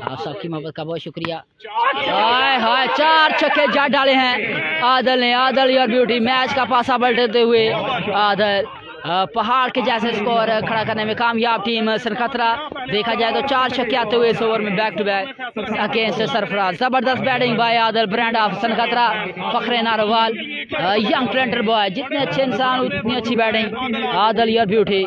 आप सबकी मोहब्बत का बहुत शुक्रिया। हाय हाय 4 छक्के जाट डाले हैं आदल ने। आदल योर ब्यूटी। मैच का पासा पलटते हुए आदल पहाड़ के जैसे स्कोर खड़ा करने में कामयाब टीम सनखतरा। देखा जाए तो 4 छक्के आते हुए इस ओवर में back to back against Sarfaraz. जबरदस्त batting by Adal, brand of Sankhatra, फखरे नारोवाल, यंग ट्रेंडर बॉय। जितने अच्छे इंसान उतनी अच्छी बैटिंग। Adal your beauty.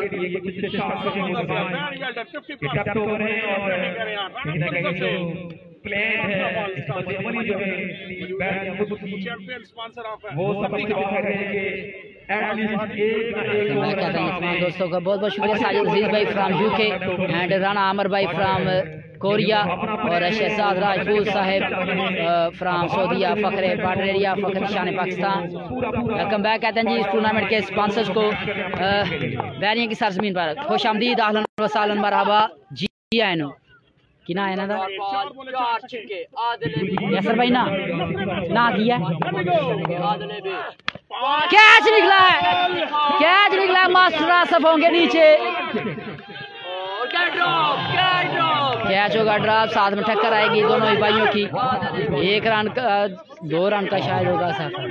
दोस्तों का बहुत बहुत शुक्रिया। साजिद अजीज भाई फ्राम यूके एंड राना आमर भाई फ्राम कोरिया और शहजाद राजपूत साहब फ्राम सऊदीया, फखरे पाटरेरिया, फखर शान पाकिस्तान। वेलकम बैक कहते हैं जी इस टूर्नामेंट के स्पॉन्सर्स को। बैरियां की सरजमीन पर खुश आमदीद, अहलन व सहलन, मरहबा जी आयनो कि ना है ना यासर भाई ना किया। कैच निकला है, कैच निकला है। मास्टर आसफ होंगे नीचे। कैच होगा ड्रॉप, साथ में टक्कर आएगी दोनों ही भाइयों की। 1 रन का 2 रन का शायद होगा सफर।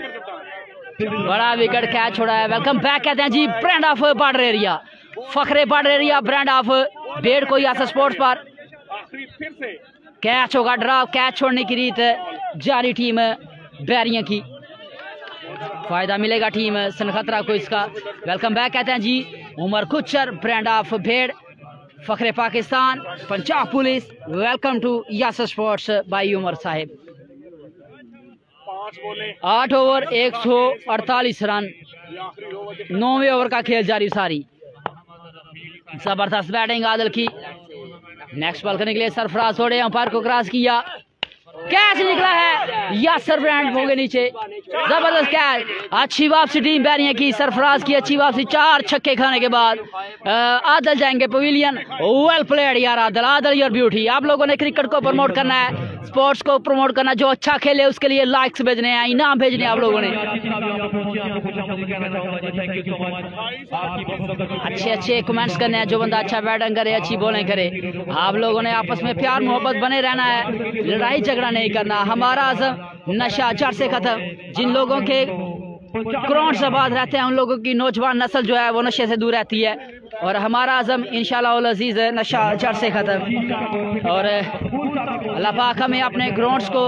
बड़ा विकेट कैच छोड़ा है। वेलकम बैक कहते हैं जी ब्रांड ऑफ बॉर्डर एरिया, फखरे border area, brand of Bhed को यासर स्पोर्ट्स पर। कैच होगा ड्रॉप। कैच छोड़ने की रीत जारी टीम बैरियां की। फायदा मिलेगा टीम सनखतरा को इसका। वेलकम बैक कहते हैं जी उमर खुच्चर, ब्रांड ऑफ भेड़, फखरे Pakistan, Punjab police. Welcome to Yasir sports by Umar साहिब। 8 ओवर 148 रन, 9वें ओवर का खेल जारी सारी। जबरदस्त बैटिंग आदल की। नेक्स्ट बॉल करने के लिए सरफराज छोड़े, अंपायर को क्रॉस किया। कैच निकला है, यासर ब्रांड होंगे नीचे। जबरदस्त कैच, अच्छी वापसी टीम बैरियां की। सरफराज की अच्छी वापसी। 4 छक्के खाने के बाद आदल जाएंगे पवेलियन। वेल प्लेड यार आदल। Adal your beauty. आप लोगों ने क्रिकेट को प्रमोट करना है, स्पोर्ट्स को प्रमोट करना। जो अच्छा खेले उसके लिए लाइक्स भेजने हैं, इनाम भेजने आप लोगों ने। अच्छे कमेंट्स करने हैं। जो बंदा अच्छा बैटिंग करे, अच्छी बॉलिंग करे, आप लोगों ने आपस में प्यार मोहब्बत बने रहना है, लड़ाई झगड़ा नहीं करना। हमारा आज़म नशा जड़ से खत्म। जिन लोगों के करोड़ से आबाद रहते हैं उन लोगों की नौजवान नस्ल जो है वो नशे से दूर रहती है। और हमारा आज़म इंशाअल्लाह अज़ीज़ नशा जड़ से खत्म। और अल्लाह पाक हमें अपने ग्राउंड्स को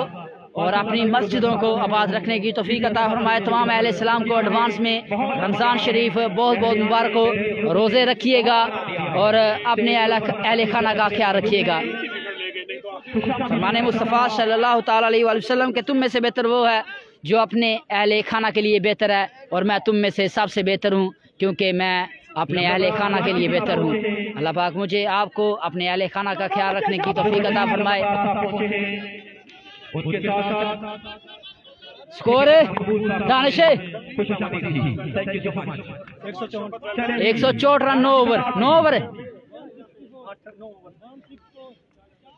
और अपनी मस्जिदों को आबाद रखने की तौफीक अता फरमाए। तमाम अहले इस्लाम को एडवांस में रमज़ान शरीफ बहुत बहुत मुबारक हो। रोज़े रखिएगा और अपने अहले खाना का ख्याल रखिएगा। फरमाने मुस्तफ़ा सल्लल्लाहु ताला अलैहि वसल्लम के तुम में से बेहतर वो है जो अपने अहले खाना के लिए बेहतर है, और मैं तुम में से सबसे बेहतर हूँ क्योंकि मैं अपने अहले खाना के लिए बेहतर हूँ। अल्लाह पाक मुझे आपको अपने अहले खाना का ख्याल रखने की तौफीक अता फरमाए। Score Danish 164 run, 9 over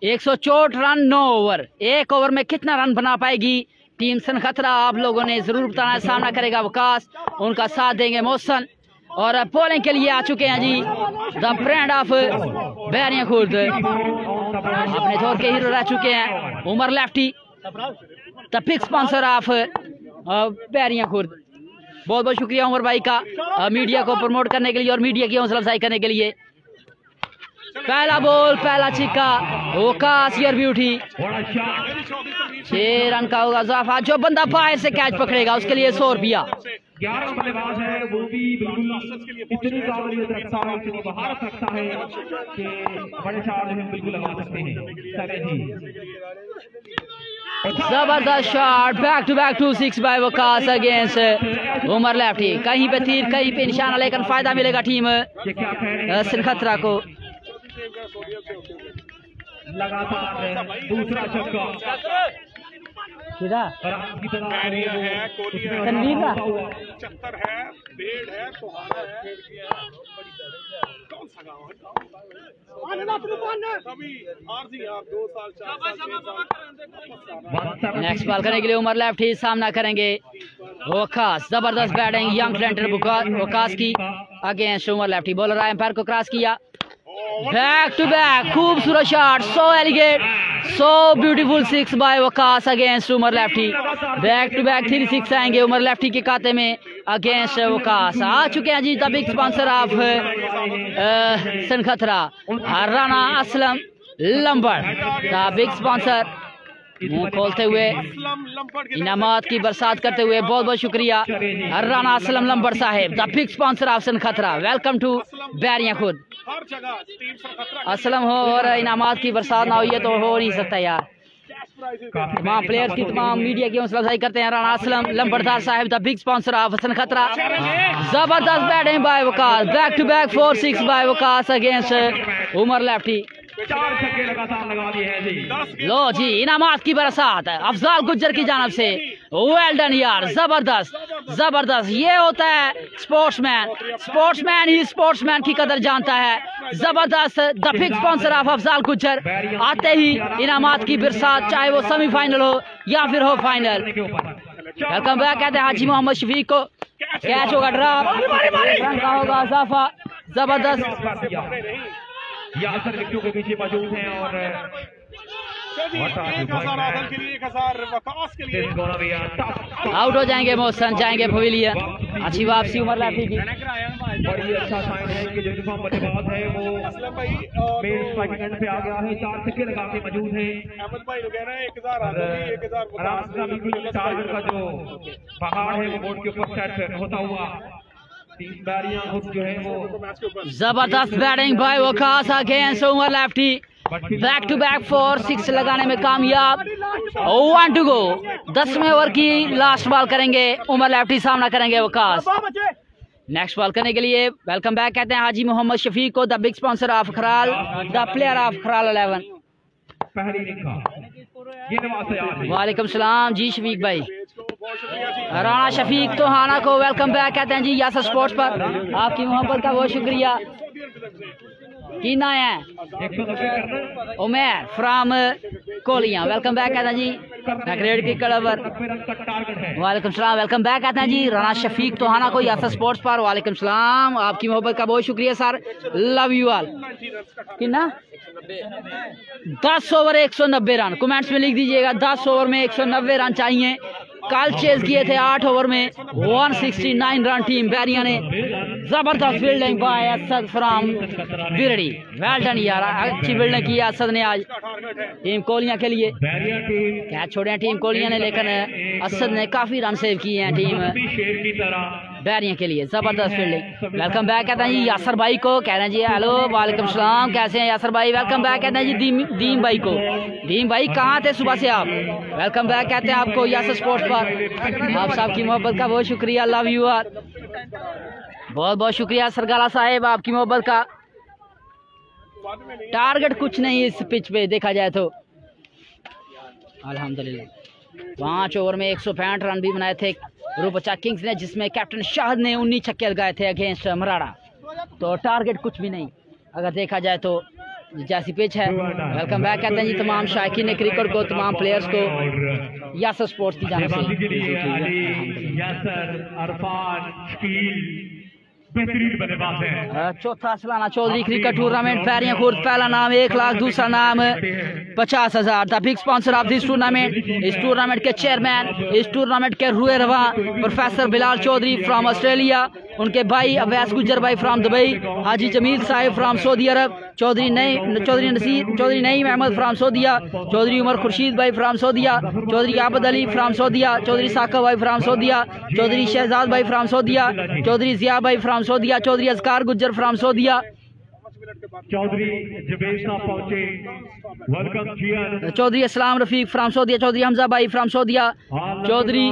164 run, 9 over. 1 over में कितना रन बना पाएगी टीम सनखतरा आप लोगों ने जरूर बताना है। सामना करेगा वकास, उनका साथ देंगे मोहसन। और बॉलिंग के लिए आ चुके हैं जी the brand of Bairiya Khurd, अपने दौर के हीरो रह चुके हैं Umar lefty, the big sponsor of Bairiya Khurd. बहुत बहुत शुक्रिया उमर भाई का मीडिया को प्रमोट करने के लिए और मीडिया की हौसला अफजाई करने के लिए। पहला बॉल, पहला छिक्का, वकास योर ब्यूटी। 6 रन का होगा इजाफा। जो बंदा बाहर से कैच पकड़ेगा उसके लिए 100 रुपया। 11 बल्लेबाज है, वो भी बिल्कुल इतनी काबिलियत रखता है, इतनी महारत रखता है कि बड़े शॉट हम बिल्कुल लगा सकते हैं। चले जी, जबरदस्त shot, back to back 2-6 by Waqas against Umar lefty. कहीं पे तीर कहीं पे निशाना, लेकिन फायदा मिलेगा टीम सनखतरा को। लगातार दूसरा छक्का बैरिया है, कोलिया है, चक्कर है, बेड है, तोहारा है। कौन सा गाँव है? कभी आरजी यार 2 साल 4 साल। नेक्स्ट बॉल करने के लिए उमर लेफ्टी सामना करेंगे वकास। जबरदस्त बैटिंग यंग टैलेंट वकास की अगेंस्ट उमर लेफ्टी। बॉलर आए एम्पायर को क्रॉस किया, बैक टू बैक खूबसूरत shot, so elegant, so beautiful 6 by Waqas against Umar lefty. Back to back 3 6 आएंगे उमर लेफ्टी के खाते में अगेंस्ट वकास। आ चुके हैं जी the big sponsor of Sankhatra, Rana Aslam Lambar, the big sponsor. मुंह खोलते हुए इनामात की बरसात करते हुए बहुत बहुत शुक्रिया राणा असलम लंबड़ साहेब, the big sponsor of Sankhatra. Welcome to Bairiya Khurd. Aslam हो और इनामात की बरसात ना हुई है तो हो नहीं सकता यार। तमाम प्लेयर्स की तमाम मीडिया की हौसला अफजाई करते हैं राणा असलम लंबड़दार साहब, the big sponsor of Sankhatra. जबरदस्त batting by Waqas, back to back 4 6 by Waqas against Umar lefty. 4 छक्के लगातार लगा दिए हैं जी। लो जी इनामात की बरसात अफजाल गुज्जर की जानब से। वेल डन यार, जबरदस्त जबरदस्त। ये होता है स्पोर्ट्समैन, स्पोर्ट्समैन ही स्पोर्ट्समैन की कदर जानता है। जबरदस्त the big sponsor of Afzal Gujjar. आते ही इनामात की बरसात, चाहे वो सेमीफाइनल हो या फिर हो फाइनल। वेलकम बैक कहते हैं हाजी मोहम्मद शफीक को। कैच होगा ड्रॉप, रन का होगा इजाफा। जबरदस्त यासर विकेटों के पीछे मौजूद हैं और 1000 आदल के लिए 1000 वकास के लिए आउट हो जाएंगे मोहसन, जाएंगे पवेलियन। अच्छी वापसी उमर लेफ्टी की। बड़ी अच्छा साइन है कि जो यूनिफॉर्म बल्लेबाज है वो मेन स्ट्राइकिंग एंड पे आ गया है। 4 छक्के लगा के मौजूद है। अहमद भाई लोग कह रहे हैं 1000 आदल 1000 आराम से बिल्कुल टारगेट का जो पहाड़ है वो बोर्ड के ऊपर सेट होता हुआ जो है वो। जबरदस्त batting by Waqas against Umar lefty. Back to back 4 6 लगाने में कामयाब। 1 टू गो। 10वें ओवर की लास्ट बॉल करेंगे उमर लेफ्टी, सामना करेंगे वकास। नेक्स्ट बॉल करने के लिए वेलकम बैक कहते हैं हाजी मोहम्मद शफीक को, the big sponsor of Kharal, the player of Kharal 11। वालेकुम सलाम जी शफीक भाई। राणा शफीक तोहाना को वेलकम बैक कहते हैं जी यासर स्पोर्ट्स पर। आपकी मोहब्बत का बहुत शुक्रिया। की ना है उमेर फ्राम कोलियां, वेलकम बैक कहते हैं जी ग्रेड की कलवर। वालेकुम सलाम, वेलकम बैक कहते हैं जी राणा शफीक तोहाना को यासर स्पोर्ट्स पर। वालेकुम सलाम, आपकी मोहब्बत का बहुत शुक्रिया सर, लव यू ऑल। कितना 10 ओवर 190 रन कमेंट्स में लिख दीजिएगा। 10 ओवर में 190 रन चाहिए। कल चेज किए थे 8 ओवर में 169 रन टीम बैरिया ने। जबरदस्त fielding by Asad from Birri. Well done यार, अच्छी फील्डिंग की असद ने आज टीम कोलियां के लिए। कैच छोड़े हैं टीम कोलियां ने, लेकिन असद ने काफी रन सेव किए हैं टीम बैरिया के लिए। जबरदस्त फील्डिंग। वेलकम बैक कहते हैं जी यासर भाई को, कह रहे हैं जी हेलो वालेकुम सलाम, कैसे हैं यासर भाई। वेलकम बैक कहते हैं जी दीम भाई को। दीम भाई कहाँ थे सुबह से आप। वेलकम बैक कहते हैं आपको यासर स्पोर्ट्स पर। आप साहब की मोहब्बत का बहुत शुक्रिया, लव यू आर। बहुत बहुत शुक्रिया सरगाला साहेब, आपकी मोहब्बत का। टारगेट कुछ नहीं इस पिच पे देखा जाए तो। अल्हम्दुलिल्लाह 5 ओवर में 165 रन भी बनाए थे रूपचा किंग्स ने, जिसमें कैप्टन शाहिद ने 19 छक्के लगाए थे अगेंस्ट मराड़ा। तो टारगेट कुछ भी नहीं अगर देखा जाए तो। जैसी पिच है। वेलकम बैक कहते हैं जी तमाम शायकीन क्रिकेट को, तमाम प्लेयर्स को यासर स्पोर्ट्स की जानिब से। बेहतरीन बल्लेबाज है। चौथा सालाना चौधरी क्रिकेट टूर्नामेंट पैरियां खुर्द, पहला नाम 1 लाख, दूसरा नाम 50,000। The big sponsor of this tournament, इस टूर्नामेंट के चेयरमैन, इस टूर्नामेंट के रूए रवा professor Bilal Chaudhary from Australia, उनके भाई अवैस गुज्जर भाई फ्राम दुबई, हाजी जमील साहिब from Saudi Arab, Chaudhary Naeem Ahmad from सऊदिया, Chaudhary Umar Khurshid भाई फ्राम सऊदिया, चौधरी आबद अली फ्राम सऊदिया, चौधरी साका भाई फ्राम सऊदिया, चौधरी शहजाद भाई फ्राम सऊदिया, चौधरी जिया भाई फ्राम सऊदिया, चौधरी अजकार गुज्जर फ्राम सऊदिया, चौधरी जबेश साहब पहुंचे, वेलकम किया, चौधरी इस्लाम रफीक फ्राम सऊदिया, चौधरी हमजा भाई from सऊदिया, Chaudhary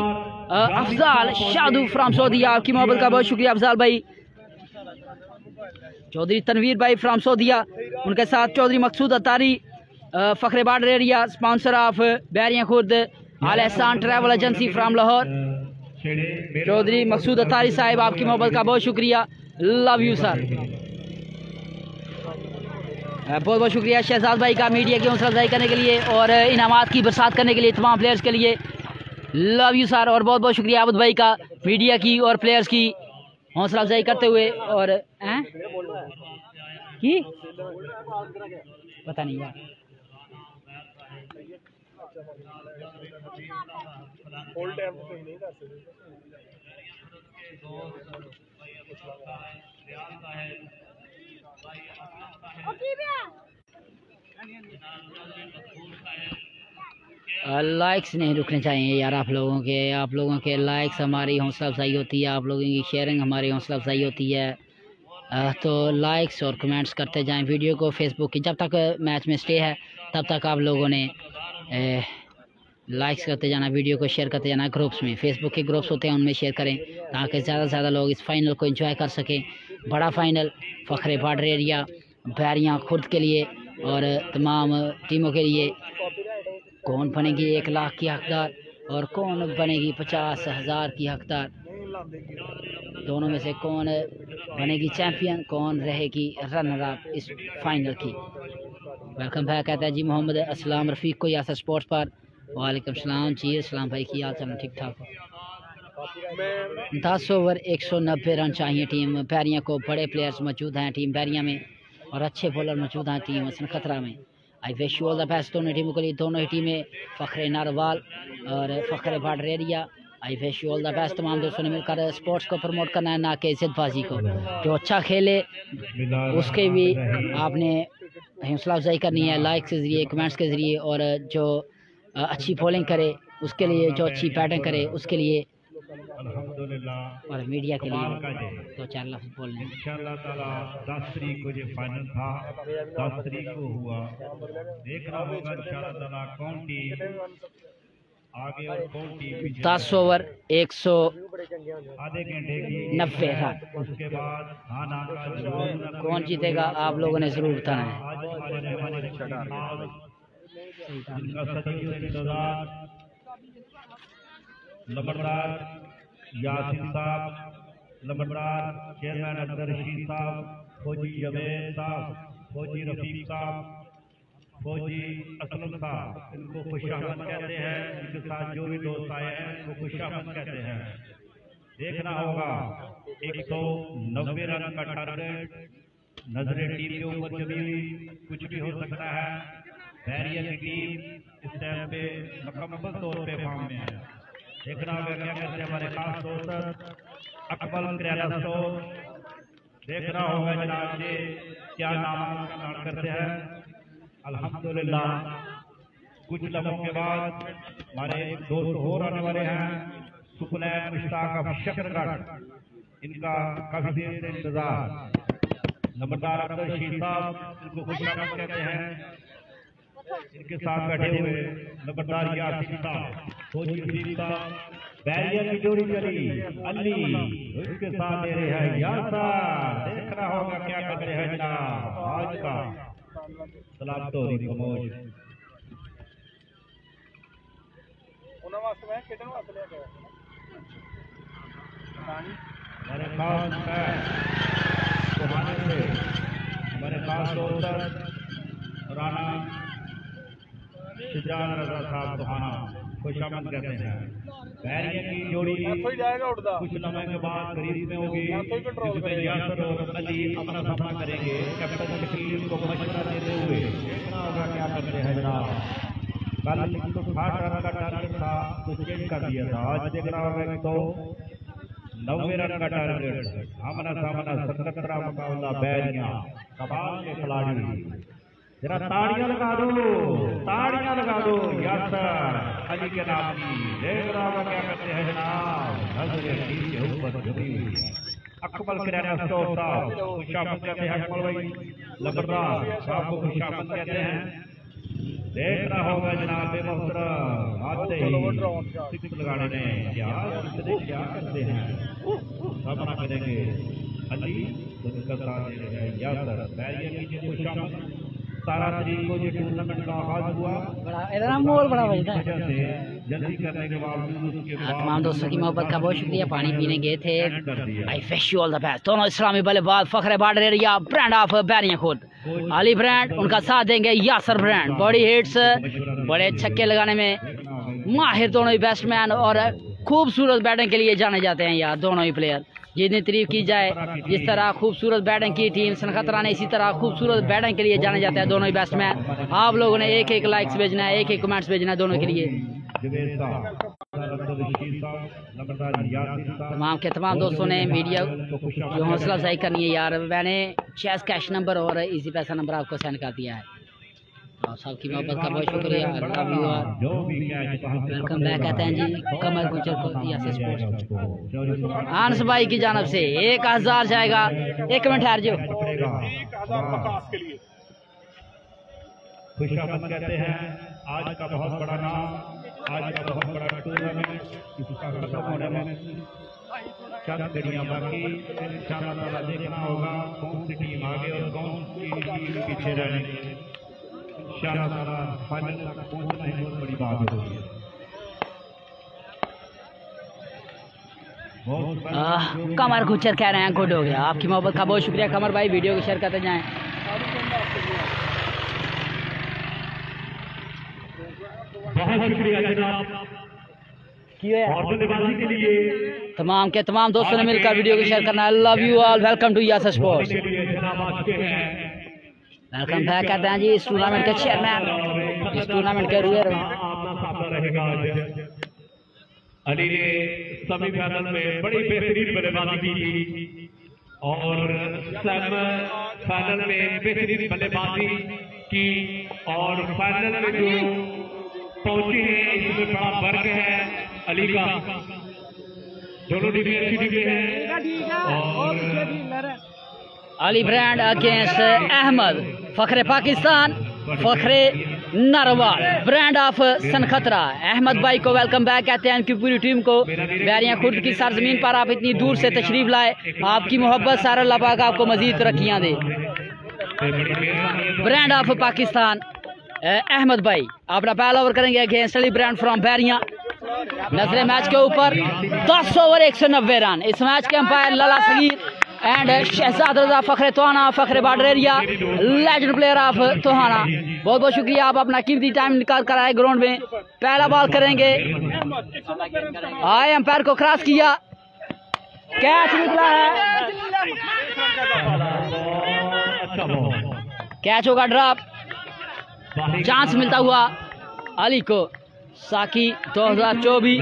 Afzal Shahu from सऊदिया, आपकी मोहब्बत का बहुत शुक्रिया अफजाल भाई, चौधरी तनवीर भाई फ्राम सऊदिया, उनके साथ चौधरी मकसूद अतारी फखरे border area, sponsor of Bairiyan Khurd, Al Ehsan travel agency from Lahore, Chaudhary Maqsood Atari साहिब आपकी मोहब्बत का बहुत शुक्रिया, लव यू सर, बहुत बहुत शुक्रिया शहजाद भाई का मीडिया की हौसला अफजाई करने के लिए और इनामात की बरसात करने के लिए तमाम प्लेयर्स के लिए, लव यू सर। और बहुत बहुत शुक्रिया आबद भाई का मीडिया की और प्लेयर्स की हौसला अफजाई करते हुए। और की पता नहीं यार, लाइक्स नहीं रुकने चाहिए यार आप लोगों के लाइक्स हमारी हौसला अफजाई होती है, आप लोगों की शेयरिंग हमारी हौसला अफजाई होती है। तो लाइक्स और कमेंट्स करते जाएं वीडियो को। फेसबुक की जब तक मैच में स्टे है तब तक आप लोगों ने लाइक्स करते जाना, वीडियो को शेयर करते जाना। ग्रुप्स में, फेसबुक के ग्रुप्स होते हैं उनमें शेयर करें ताकि ज़्यादा से ज़्यादा लोग इस फाइनल को एंजॉय कर सकें। बड़ा फाइनल फखरे बार्डर एरिया बैरियां खुर्द के लिए और तमाम टीमों के लिए। कौन बनेगी 1 लाख की हकदार और कौन बनेगी 50,000 की हकदार, दोनों में से कौन बनेगी चैंपियन, कौन रहेगी रनर अप इस फाइनल की। वेलकम बैक कहता है जी मोहम्मद असलाम रफ़ीक को यासर स्पोर्ट्स पर। वालेकुम सलाम जी असलाम भाई, की हाल चाल? ठीक ठाक हो। 10 ओवर 190 रन चाहिए टीम बैरियां को। बड़े प्लेयर्स मौजूद हैं टीम बैरियां में और अच्छे बॉलर मौजूद हैं टीम हसन खतरा में। आई wish you all the best दोनों टीमों के लिए। दोनों ही टीमें फ़खरे नारवाल और फ़खरे border area, I wish you all the best. तमाम दोस्तों ने मिलकर स्पोर्ट्स को प्रमोट करना है, ना कि जिद्दबाजी को। जो अच्छा खेले उसके भी आपने हौसला अफजाई करनी है लाइक के ज़रिए, कमेंट्स के ज़रिए, और जो अच्छी बॉलिंग करे उसके लिए, जो अच्छी बैटिंग करे उसके लिए, और मीडिया के लिए 2-4 लफ्ज़ बोलने। इंशाअल्लाह ताला 10 तारीख को जो फाइनल था 10 तारीख को हुआ, देखना होगा इंशाअल्लाह ताला कौन टीम आगे और कौन टीम पीछे। 10 ओवर 100 आधे घंटे की 90 रन, उसके बाद खाना का कौन जीतेगा आप लोगों ने ज़रूर बताना है। लबरदार यासिन साहब, लबरदार चेयरमैन अब्दुल रशीद साहब, फौजी जवेद साहब, फौजी रफीक साहब, फौजी असलम साहब, इनको खुशामद कहते हैं। इनके साथ जो भी दोस्त आए हैं उनको खुशामद कहते हैं। देखना होगा 190 रन का टारगेट, नजरें टीम के ऊपर जमी हुई, कुछ भी हो सकता है। बैरिया की टीम इस टाइम पे मुकम्मल तौर पे फॉर्म में है। देखना होगा क्या कहते हैं हमारे खास दोस्त अकबल किराना स्टोर। देखना होगा जनाब जी क्या नाम करते हैं। अल्हम्दुलिल्लाह कुछ लम्हों के बाद हमारे एक दोस्त और आने वाले हैं, सुकनैन मुश्ताक अफशकरगढ़, इनका काफी देर से इंतजार। नंबरदार अब्दुल रशीद साहब, इनको खुशामद कहते हैं। इनके साथ बैठे हुए नंबरदार यासिन साहब, फौजी रशीद साहब, बैरिया की जोड़ी चली अली, उसके साथ दे रहे हैं यासर। देखना होगा क्या करते हैं जनाब आज का सलाम तोरी कमोश। हमारे खास हमारे खास दोस्त राना शुजान रजा साहब सुहाना खुशामद कहते हैं। बैरिया की जोड़ी कुछ लम्हे के बाद करीब में होगी, जिसमें यासर और अली अपना सामना करेंगे। कैप्टन शकील को मशवरा देते हुए देखना होगा क्या करते हैं जनाब। कल 160 रन का टारगेट था तो चेंज कर दिया था, आज देखना होगा तो 90 रन का टारगेट। आमना सामना 77 मुकाबला बैरिया कमाल के खिलाड़ी। जरा ताड़ियां लगा दो यासर अली के नाम की। देख रहा होगा क्या करते हैं जनाब। नजर के ऊपर झुकी हुई है। अकमल किराना स्टोर साहब खुशामद कहते हैं। अकमल भाई लबरदार साहब को खुशामद कहते हैं। देख रहा होगा जनाब बेमोहतरम आते ही सिक्स लगाने में क्या करते हैं। सामना करेंगे अली उनका साथ दे रहे हैं यासर। बैरिया की खुशामद 17 तारीख को ये टूर्नामेंट का आगाज हुआ। जल्दी करने के बावजूद तमाम दोस्तों की मोहब्बत का बहुत शुक्रिया। पानी पीने गए थे। आई wish you all the best. दोनों इस्लामी बल्लेबाज फखरे बाडरेरिया ब्रांड ऑफ बैरिया खुद अली ब्रांड, उनका साथ देंगे यासर ब्रांड। बॉडी हिट्स, बड़े छक्के लगाने में माहिर दोनों ही बैट्समैन और खूबसूरत बैटिंग के लिए जाने जाते हैं यार दोनों ही प्लेयर। जितनी तारीफ की जाए, जिस तरह खूबसूरत बैटिंग की टीम सनखतरा ने, इसी तरह खूबसूरत बैटिंग के लिए जाने जाते हैं दोनों ही बैट्समैन। आप लोगों ने एक एक लाइक्स भेजना है, एक एक कमेंट्स भेजना है दोनों के लिए। तमाम के तमाम दोस्तों ने मीडिया जो हौसला अफजाई करनी है यार, मैंने चेस कैश नंबर और इजी पैसा नंबर आपको सेंड कर दिया है। आप सबकी मोहब्बत का बहुत शुक्रिया। वेलकम बैक कहते हैं जी कमल गुजर को आनस भाई की जानब से 1000 जाएगा। 1 मिनट ठहर जाओ। 1000 के लिए खुशामद कहते हैं। आज का बहुत बड़ा नाम, आज का बहुत बड़ा टूर्नामेंट इसका खत्म होने में चंद घड़ियां बाकी। इंशाअल्लाह देखना होगा कौन सी टीम आगे और कौन सी टीम पीछे रहेगी। इंशाअल्लाह फाइनल तक पहुंचना ही बहुत बड़ी बात होगी। कमर गुजर कह रहे हैं गुड हो गया। आपकी मोहब्बत का बहुत शुक्रिया कमर भाई। वीडियो को शेयर करते जाएं। बहुत शुक्रिया जनाब बल्लेबाजी के लिए। तमाम के तमाम दोस्तों ने मिलकर वीडियो को शेयर करना है। Love you all. Welcome to Yasir sports. Welcome back कहते हैं जी इस टूर्नामेंट के चेयरमैन, इस टूर्नामेंट के रूलर। अली ने सेमीफाइनल में बड़ी बेहतरीन बल्लेबाजी की थी और फाइनल में बेहतरीन बल्लेबाजी की और फाइनल में जो पहुंचे हैं इसमें बड़ा फर्क है अली का। दोनों टीमें अच्छी टीमें हैं और अली ब्रांड अगेंस्ट अहमद फखरे पाकिस्तान फखरे नरवाल ब्रांड ऑफ सनखतरा। अहमद भाई को वेलकम बैक कहते हैं। उनकी पूरी टीम को बैरिया खुर्द की सरजमीन पर आप इतनी दूर से तशरीफ लाए। आपकी मोहब्बत सारा अल्लाह पाक आपको मजीद तरक्कियां दे। ब्रांड ऑफ पाकिस्तान अहमद भाई अपना पहला ओवर करेंगे against Ali brand from Bairiya. नजरे मैच के ऊपर 10 ओवर 190 रन। इस मैच के अंपायर लला सगीर एंड शहजाद रजा फखरे तोहाना फखरे border area legend player of Tohana. बहुत बहुत शुक्रिया। आप अपना कीमती टाइम निकाल कर आए ग्राउंड में। पहला बॉल करेंगे। आए अंपायर को क्रॉस किया, कैच निकला है, कैच होगा ड्रॉप। चांस मिलता हुआ अली को। साकी 2024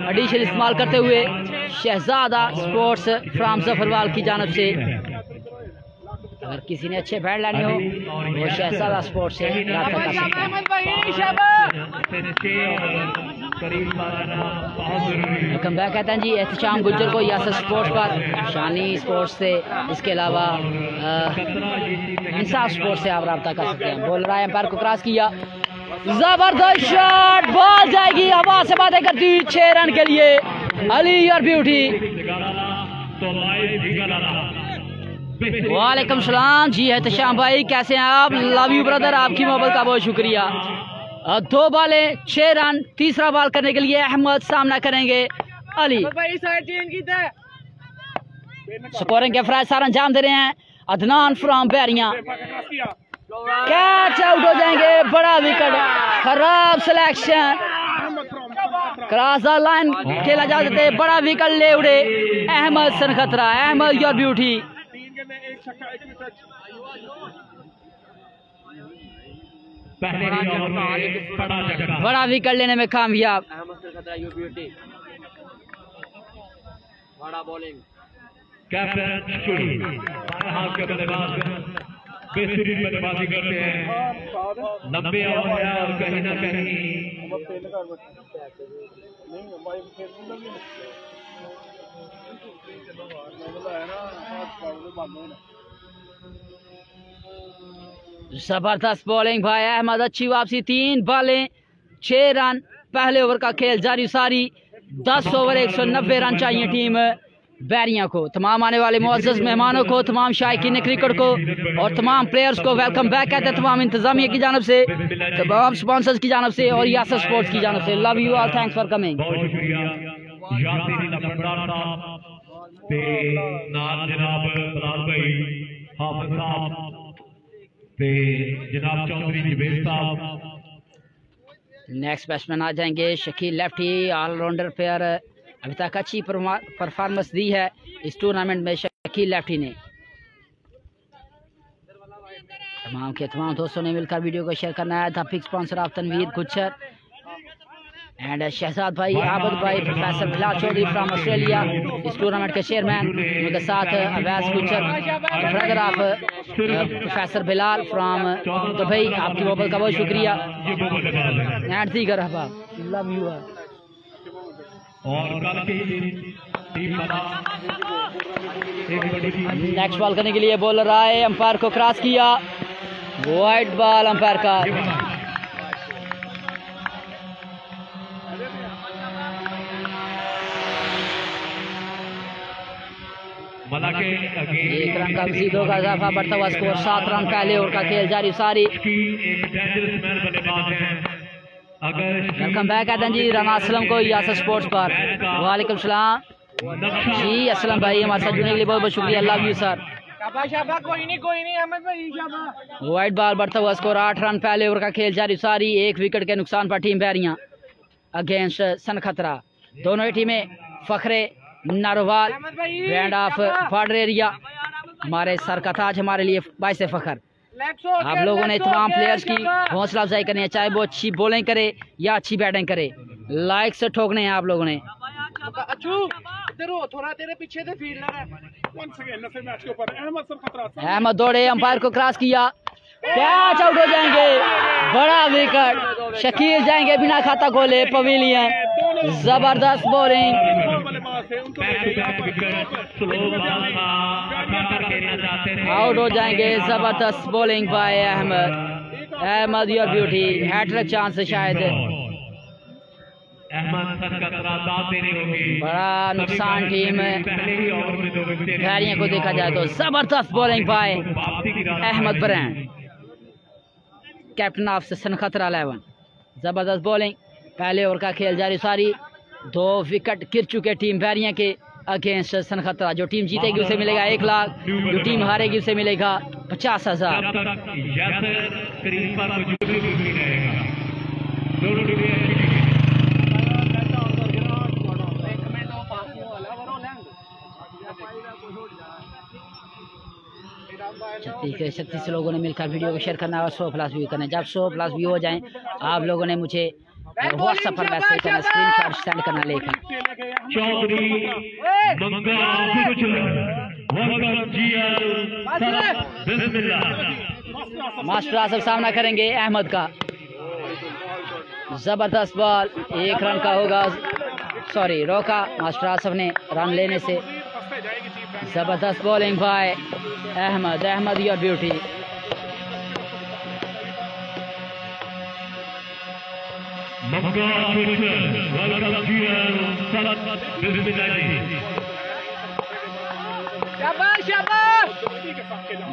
एडिशन इस्तेमाल करते हुए शहजादा स्पोर्ट्स फ्राम जफरवाल की जानब से। अगर किसी ने अच्छे बैट लाने हो वो शहजादा स्पोर्ट्स से रब्ता कर सकते हैं। वेलकम बैक कहते हैं जी एहतशाम गुज्जर को यासर स्पोर्ट्स पर, शानी स्पोर्ट्स से, इसके अलावा इंसाफ स्पोर्ट्स से आप रब्ता कर सकते हैं। बोल रहा है एम्पायर को क्रॉस किया, जबरदस्त शॉट, बॉल जाएगी हवा से बातें करती हुई 6 रन के लिए। Ali your beauty. वालेकुम सलाम जी एहतशाम भाई, कैसे हैं आप? लव यू ब्रदर, आपकी मोहब्बत का बहुत शुक्रिया। 2 बॉलें 6 रन। तीसरा बॉल करने के लिए अहमद सामना करेंगे अली। स्कोरिंग के फराज सारा अंजाम दे रहे हैं Adnan from Bairiya. Catch out हो जाएंगे। बड़ा विकेट, खराब सिलेक्शन, क्रॉस द लाइन खेला जा सकते। बड़ा विकेट ले उड़े अहमद सनखतरा। Ahmad your beauty. बड़ा विकेट लेने में कामयाब। बड़ा बॉलिंग। कैप्टन हाथ के बल्लेबाज बेहतरीन बल्लेबाजी करते हैं। 90 ओवर है और कहीं ना कहीं जबरदस्त बॉलिंग भाई अहमद। अच्छी वापसी, 3 बॉलें 6 रन। पहले ओवर का खेल जारी सारी। 10 ओवर 190 रन चाहिए टीम बैरिया को। तमाम आने वाले मुअज़्ज़ज़ मेहमानों को, तमाम शायकीन क्रिकेट को और तमाम प्लेयर्स को वेलकम बैक कहते हैं। तमाम इंतजामिया की जानब से, तमाम स्पॉन्सर्स की जानब से और यासर स्पोर्ट्स की जानब से। Love you all, thanks for coming. बहुत शुक्रिया यासीन लंबरदार साहब ते नाल जनाब बलाल भाई हाफिज साहब ते जनाब चौधरी जुबैर साहब। नेक्स्ट बैट्समैन आ जाएंगे शकील लेफ्टी, ऑलराउंडर प्लेयर। अभी तक अच्छी परफॉर्मेंस दी है इस टूर्नामेंट में शकील लेफ्टी ने। तमाम के तमाम दोस्तों ने मिलकर वीडियो को शेयर करना है। The big sponsor of Tanveer Gujjar and Shahzad भाई, आबद भाई, professor Bilal Chaudhary from Australia, इस टूर्नामेंट के चेयरमैन। उनके साथ Awais Gujjar, brother of professor Bilal from Dubai. आपकी मोहब्बत का बहुत शुक्रिया। एंड दीगर अहबाब, लव यू ऑल। और कल की टीम नेक्स्ट बॉल करने के लिए बॉलर आए, अंपायर को क्रॉस किया, वाइड बॉल अंपायर का। एक रन का मजीद होगा इजाफा, बढ़ता हुआ स्कोर 7 रन। पहले ओवर का खेल जारी सारी। वेलकम बैक कहते हैं जी राना असलम को यासर स्पोर्ट्स पर। वालेकुम सलाम जी असलम भाई, हमारे साथ जुड़ने के लिए बहुत बहुत शुक्रिया। Love you sir. Wide ball, बढ़ता हुआ स्कोर 8 रन। पहले ओवर का खेल जारी सारी। 1 विकेट के नुकसान पर टीम बैरियां अगेंस्ट सनखतरा। दोनों ही टीमें फखरे Narowal brand of border area, हमारे सर का ताज, हमारे लिए बाइस फखर। आप लोगों ने तमाम प्लेयर्स की हौसला अफजाई करनी है, चाहे वो अच्छी बॉलिंग करे या अच्छी बैटिंग करे। लाइक से ठोकने हैं आप लोगों ने। अहमद दौड़े, अंपायर को क्रॉस किया, कैच आउट हो जाएंगे। बड़ा विकेट, शकील जाएंगे बिना खाता खोले पवेलियन। जबरदस्त बॉलिंग, आउट हो जाएंगे। जबरदस्त bowling by Ahmad. Ahmad your beauty, hattrick chance शायद। बड़ा नुकसान टीम खैरियों को देखा जाए तो। जबरदस्त bowling by Ahmad brand, captain of Sankhatra 11। जबरदस्त बॉलिंग। पहले ओवर का खेल जारी सारी। 2 विकेट गिर चुके टीम बैरिया के अगेंस्ट सनखतरा। जो टीम जीतेगी उसे मिलेगा 1 लाख, जो टीम हारेगी उसे मिलेगा 50,000। छत्तीस लोगों ने मिलकर वीडियो को शेयर करना और 100+ व्यू करना। जब 100+ व्यू हो जाएं आप लोगों ने मुझे व्हाट्सएप पर मैसेज करना, स्क्रीनशॉट सेंड करना लेकर। मास्टर आसफ सामना करेंगे अहमद का। जबरदस्त बॉल, 1 रन का होगा, सॉरी रोका मास्टर आसफ ने रन लेने से। जबरदस्त bowling by Ahmad. Ahmad your beauty.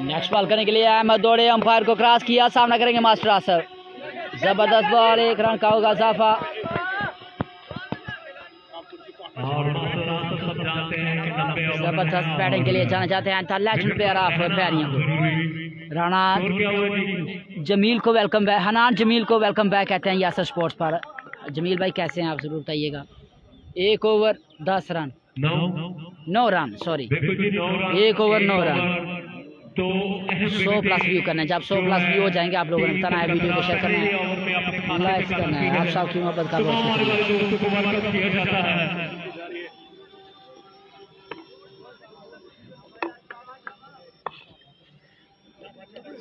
Next ball करने के लिए अहमद दौड़े, अंपायर को क्रॉस किया, सामना करेंगे मास्टर आसफ। जबरदस्त बॉल, 1 रन का होगा इजाफा। जबरदस्त बैटिंग के लिए जाना चाहते हैं इंटरनेशनल प्लेयर ऑफ बैरिया को। राणा जमील को वेलकम बैक, हनान जमील को वेलकम बैक कहते हैं यासर स्पोर्ट्स पर। जमील भाई कैसे हैं आप, जरूर बताइएगा। 1 over 10 run, 9 run, sorry 1 over 9 run. तो 100 प्लस व्यू करना है, जब 100 प्लस व्यू हो जाएंगे आप लोगों ने बताना है, वीडियो को शेयर करना है, लाइक करना है। आप सबकी मोहब्बत का बहुत शुक्रिया।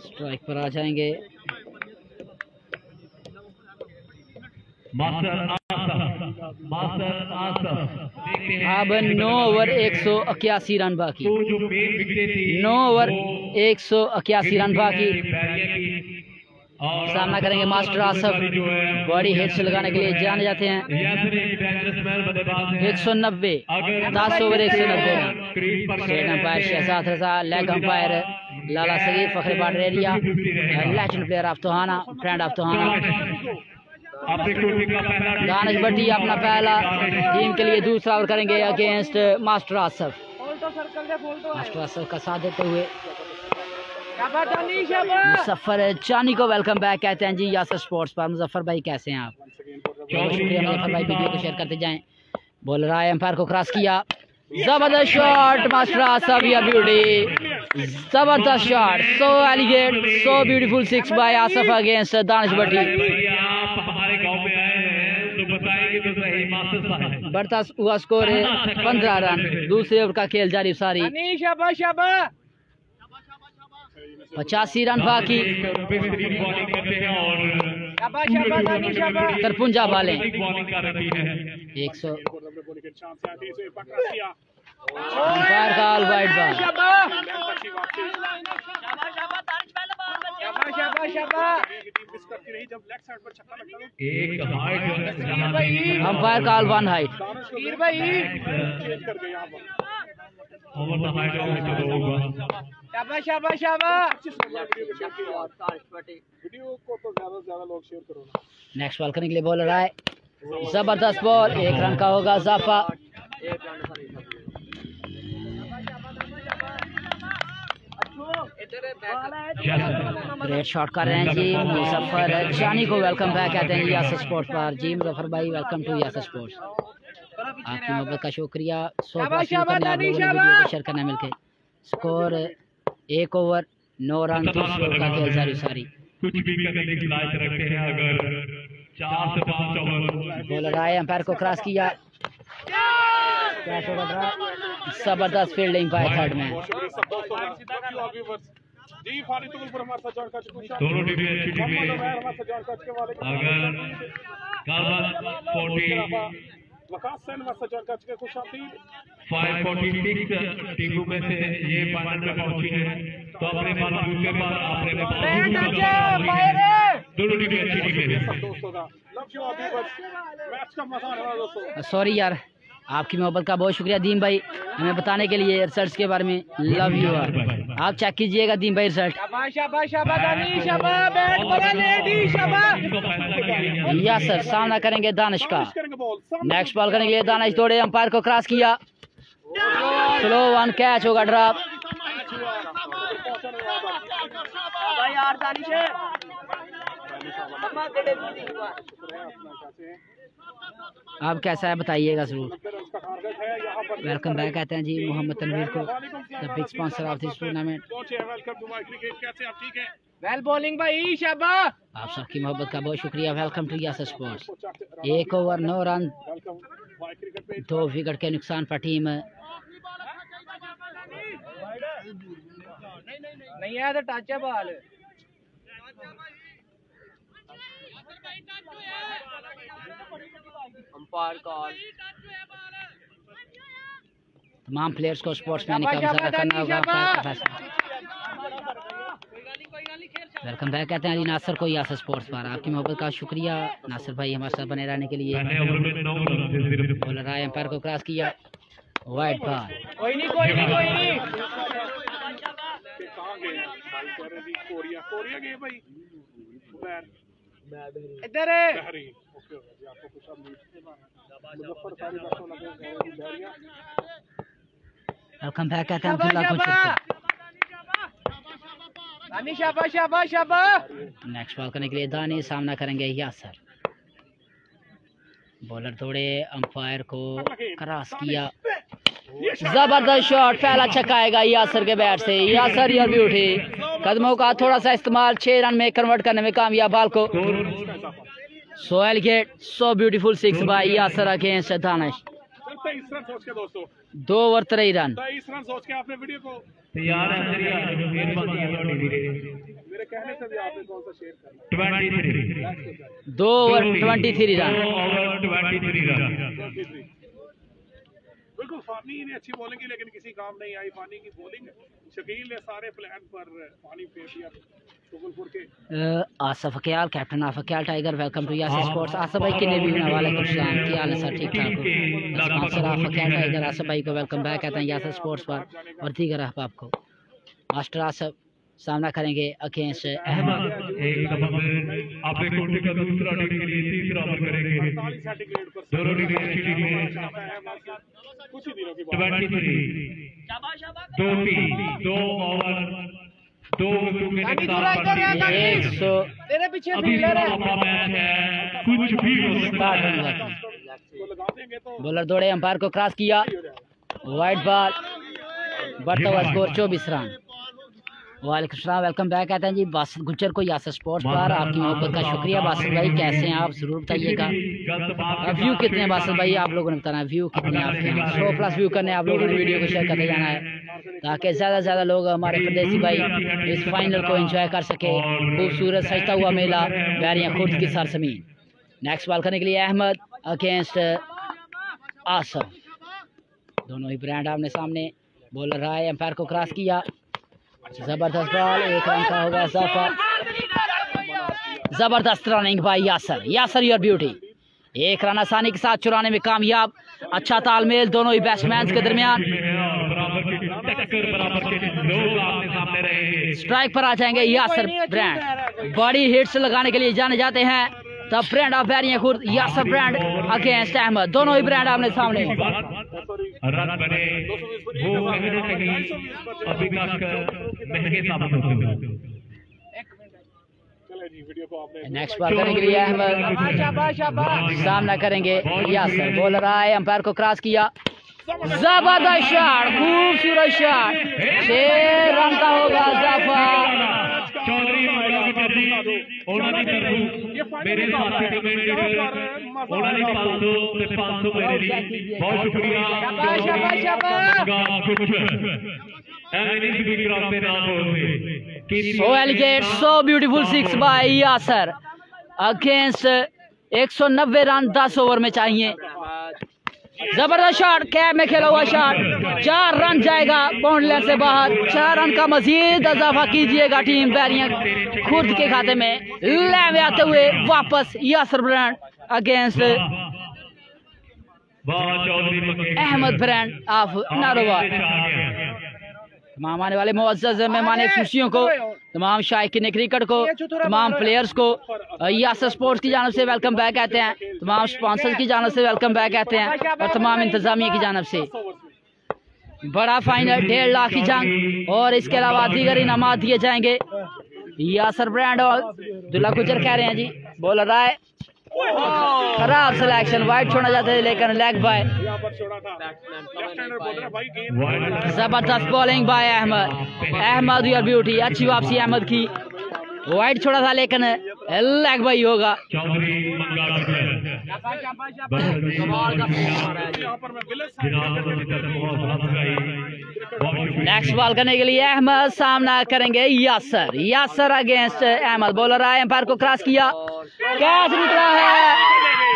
स्ट्राइक पर आ जाएंगे मास्टर आसफ। अब 9 ओवर 181 रन बाकी, तो जो मेन विकेट थी 9 ओवर 181 रन बाकी। सामना करेंगे मास्टर आसफ, बॉडी हिट्स लगाने के लिए जाने जाते हैं। 190, 10 over 190 run. Straight umpire Shahzad Raza, leg umpire Lala Sagheer फखरे border area, legend player of Tohana, friend of Tohana. Danish Bhatti अपना पहला टीम के लिए दूसरा ओवर करेंगे against master Asif. Master Asif का साथ देते हुए मुजफ्फर चानी को वेलकम बैक कहते हैं जी यासर स्पोर्ट्स पर। मुजफ्फर भाई कैसे हैं आप, बहुत शुक्रिया मुजफ्फर भाई, वीडियो को शेयर करते जाएं। बॉल रहा है, एम्पायर को क्रॉस किया, जबरदस्त शॉट मास्टर आसफ, या ब्यूटी, जबरदस्त shot, so elegant, so beautiful 6 by Asif against Danish Bhatti. हमारे गांव में आए हैं तो बताएंगे तो सही मास्टर साहब। बढ़ता हुआ स्कोर है 15 रन, दूसरे ओवर का खेल जारी सारी। 85 रन बाकी, तरपुंजा बालें 100 अंपायर का ऑल वाइड बॉल। अंपायर का all one height. Next ball करने के लिए बॉलर आए, जबरदस्त बॉल, 1 रन का होगा इजाफा। ग्रेट शॉट कर रहे हैं जी मुजफ्फर चानी को वेलकम बैक कहते हैं यासर स्पोर्ट्स पर। जी मुजफ्फर भाई वेलकम टू यासर स्पोर्ट्स, आपकी मोहब्बत का शुक्रिया। 100 प्लस व्यू करने आप लोगों ने वीडियो को शेयर करना मिलके। स्कोर 1 ओवर 9 रन, दूसरे ओवर का खेल जारी सारी। कुछ भी करने की लायक रखते हैं, अगर 4 से 5 ओवर। बॉलर आए, अंपायर को क्रॉस किया, जबरदस्त फील्डिंग बाय थर्ड मैन। दोनों टीमें अच्छी टीमें, अगर 546 टीमों में से ये फाइनल में पहुंची है तो अपने बलबूते पर दोनों टीमें अच्छी टीमें। सॉरी यार, आपकी मोहब्बत का बहुत शुक्रिया दीन भाई, हमें बताने के लिए रिजल्ट्स के बारे में। लव यू यार, आप चेक कीजिएगा दीन भाई रिजल्ट। यासर सामना करेंगे दानिश का, नेक्स्ट बॉल करेंगे दानिश, दौड़े, अंपायर को क्रॉस किया, स्लो वन कैच होगा, ड्रॉप। आप कैसा है बताइएगा जरूर। वेलकम बैक कहते हैं जी मोहम्मद तनवीर को, the big sponsor of this tournament. Well bowling भाई, शाबाश। आप सबकी मोहब्बत का बहुत शुक्रिया। Welcome to Yasir sports. 1 over 9 run, 2 wicket के नुकसान पर टीम नहीं है तो टच है बॉल। Umpire call. तमाम प्लेयर्स को स्पोर्ट्समैन का मुजाहरा करना होगा। वेलकम बैक कहते हैं अली नासिर को यासर स्पोर्ट्स पर। आपकी मोहब्बत का शुक्रिया नासिर भाई, हमारे साथ बने रहने के लिए। बॉलर आए, एम्पायर को क्रॉस किया, वाइड बॉल। कोई नहीं कोई नहीं कोई नहीं। इधर वेलकम बैक कहते हैं अब्दुल्ला को। नेक्स्ट बॉल करने के लिए दानी, सामना करेंगे यासर। बॉलर थोड़े अंपायर को क्रॉस किया, जबरदस्त शॉट, पहला छक्का आएगा यासर के बैट से। यासर यार ब्यूटी, कदमों का थोड़ा सा इस्तेमाल, 6 रन में कन्वर्ट करने में कामयाब बाल को। सोहेल गेट, so beautiful 6 by Yasir against Danish. 2 over 3 run. 23 run सोच के आपने वीडियो को तैयार है मेरे कहने से भी आपने कौन सा शेयर करना। 23 2 ओवर 23 रन। बिल्कुल फानी ने अच्छी बॉलिंग की लेकिन किसी काम नहीं आई। फानी की बॉलिंग, शकील ने सारे प्लान पर पानी फेर दिया तुगलपुर के। Asif Akyal, captain Asif Akyal tiger, welcome to Yasir sports. Asif भाई किन्ने भी वालेकुम सलाम, क्या हाल है सर? ठीक ठाक हो? स्पॉन्सर आसफ अकयाल टाइगर, आसफ भाई को वेलकम बैक कहते हैं यासर स्पोर्ट्स पर और दीगर अहबाब को। मास्टर आसफ सामना करेंगे अगेंस्ट अहमद। अपने कोटे का दूसरा के लिए तीसरा ओवर करेंगे। दोनों कुछ ही दिनों की 23 2 ओवर 2 विकेट के साथ तेरे पीछे अभी मैच है, कुछ भी हो सकता है। बॉलर दौड़े, अंपायर को क्रॉस किया, वाइड बॉल, बढ़ता हुआ स्कोर 24 रन। वालेकुम सलाम, वेलकम बैक कहते हैं जी बासित गुज्जर को यासर स्पोर्ट्स पर। आपकी मोहब्बत का शुक्रिया बासित भाई, कैसे हैं आप? जरूर बताइएगा। व्यू कितने हैं बासित भाई, आप लोगों ने बताना है व्यू कितने हैं आपके यहाँ। 100+ व्यू करने आप लोगों ने वीडियो को शेयर करते जाना है ताकि ज़्यादा से ज़्यादा लोग हमारे प्रदेशी भाई इस फाइनल को एंजॉय कर सके। खूबसूरत सजता हुआ मेला बैरियाँ खुर्द की सरजमीन। नेक्स्ट बॉल करने के लिए अहमद अगेंस्ट आसफ। दोनों ही ब्रांड आमने सामने। बॉलर रहा है, अंपायर को क्रॉस किया, जबरदस्त बॉल, 1 रन का होगा इजाफा। जबरदस्त running by Yasir. Yasir your beauty, 1 run आसानी के साथ चुराने में कामयाब। अच्छा तालमेल दोनों ही बैट्समैन के दरमियान। स्ट्राइक पर आ जाएंगे यासर ब्रांड। बड़ी हिट्स लगाने के लिए जाने जाते हैं the brand of Bairiyan Khurd. Yasir brand against Ahmad, दोनों ही ब्रांड आमने सामने। रन बने वो कहीं ना कहीं अभी तक महंगे साबित होते हैं। नेक्स्ट बॉल करने के लिए अहमद, सामना करेंगे यासर। बॉलर आए, अंपायर को क्रॉस किया, जबरदस्त शॉट, खूबसूरत शॉट, 6 रन का होगा इजाफा। चौधरी मेरे साथी कमेंटेटर उन्होंने 500 से 500 मेरे लिए बहुत शुक्रिया। सोहेल गेट, so beautiful 6 by Yasir against 190 run 10 over में चाहिए। जबरदस्त शॉट, कैप में खेला हुआ शॉट, 4 रन जाएगा बाउंड्री लाइन से बाहर। 4 रन का मजीद इजाफा कीजिएगा टीम बैरियां खुर्द के खाते में। ले में आते हुए वापस Yasir brand against Ahmad brand of Narowal. तमाम आने वाले मुअज़्ज़ज़ मेहमान खुशियों को, तमाम शायकीन क्रिकेट को, तमाम प्लेयर्स को यासर स्पोर्ट्स की जानब से वेलकम बैक कहते हैं, तमाम स्पॉन्सर्स की जानब से वेलकम बैक कहते हैं और तमाम इंतजामिया की जानब से। बड़ा फाइनल, 1.5 लाख की जंग और इसके अलावा दीगर इनामात दिए जाएंगे। यासर ब्रांड और दुल्ला गुजर कह रहे हैं जी। बॉलर राय, खराब सिलेक्शन, वाइड छोड़ा जाता है लेकिन लेग बाय। जबरदस्त bowling by Ahmad. Ahmad your beauty, अच्छी वापसी अहमद की। वाइड छोड़ा था लेकिन लेग बाय होगा। नेक्स्ट बॉल करने के लिए अहमद, सामना करेंगे यासर। यासर अगेंस्ट अहमद। बॉलर आए, एम्पायर को क्रॉस किया, कैच निकला है,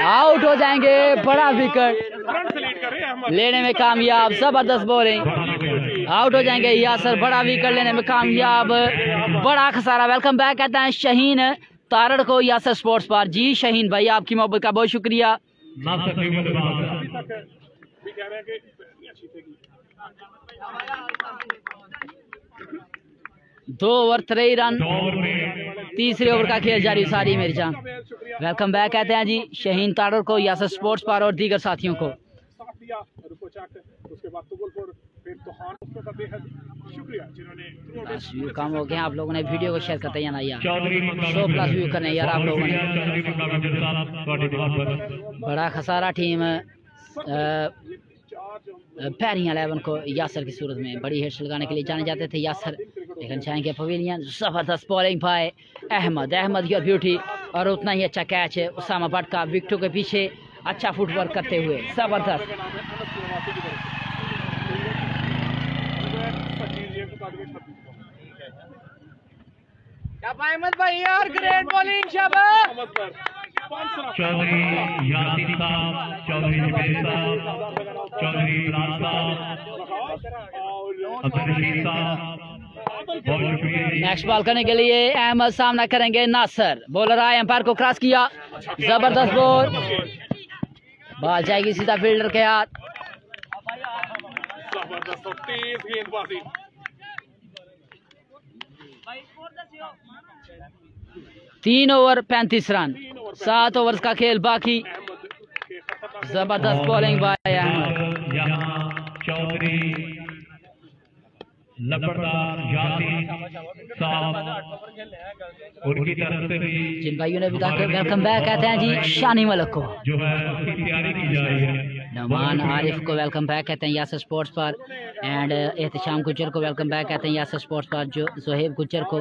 आउट हो जाएंगे। बड़ा विकेट लेने में कामयाब, जबरदस्त बॉलिंग, आउट हो जाएंगे यासर। बड़ा विकेट लेने में कामयाब, बड़ा खसारा। वेलकम बैक कहता है शहीन तारड़ को यासर स्पोर्ट्स पर। जी शहीन भाई, आपकी मोहब्बत का बहुत शुक्रिया। 2 ओवर 3 रन, तीसरे ओवर का खेल जारी सारी मेरी जान। वेलकम बैक कहते हैं जी शहीन तारड़ को यासर स्पोर्ट्स पर और दीगर साथियों को। उसके बाद तुगलपुर, फिर तोहान, उसका बेहद शुक्रिया। जिन्होंने बस व्यू कम हो गए आप लोगों ने वीडियो को शेयर करते हैं ना यार, चौधरी 100+ व्यू करने यार आप लोगों ने। चौधरी मंगा गुजर साहब ਤੁਹਾਡੇ बहुत बड़ा खसारा टीम पैरियां 11 को यासर की सूरत में बड़ी हिट्स लगाने के लिए जाने जाते थे यासर, लेकिन जाएंगे पवेलियन। जबरदस्त bowling by Ahmad your beauty, और उतना ही अच्छा कैच है उसामा भट्ट का विकेटों के पीछे अच्छा फुटवर्क करते हुए, जबरदस्त। अहमद भाई यार ग्रेट बॉलिंग शाबाश। चौधरी यासीन साहब, चौधरी जुबैर साहब, चौधरी इमरान साहब, अब्दुल रशीद साहब, बहुत शुक्रिया। नेक्स्ट बॉल करने के लिए अहमद सामना करेंगे नासर, बॉलर आए एम्पायर को क्रॉस किया, जबरदस्त बॉल जाएगी सीधा फील्डर के हाथ। जबरदस्त तेज गेंदबाजी। 3 ओवर 35 रन, 7 ओवर का खेल बाकी। जबरदस्त बॉलिंग बाय अहमद। यहाँ चौधरी लपड़दार यासीन साहब उनकी तरफ से भी जिन भाइयों ने अभी तक वेलकम बैक कहते हैं जी शानी मलक को, जो है उसकी तैयारी की जा रही है। नमान आरिफ को वेलकम बैक कहते हैं यासर स्पोर्ट्स पर, एंड एहतशाम गुज्जर को वेलकम बैक कहते हैं यासर स्पोर्ट्स पर, जो जोहेब गुज्जर को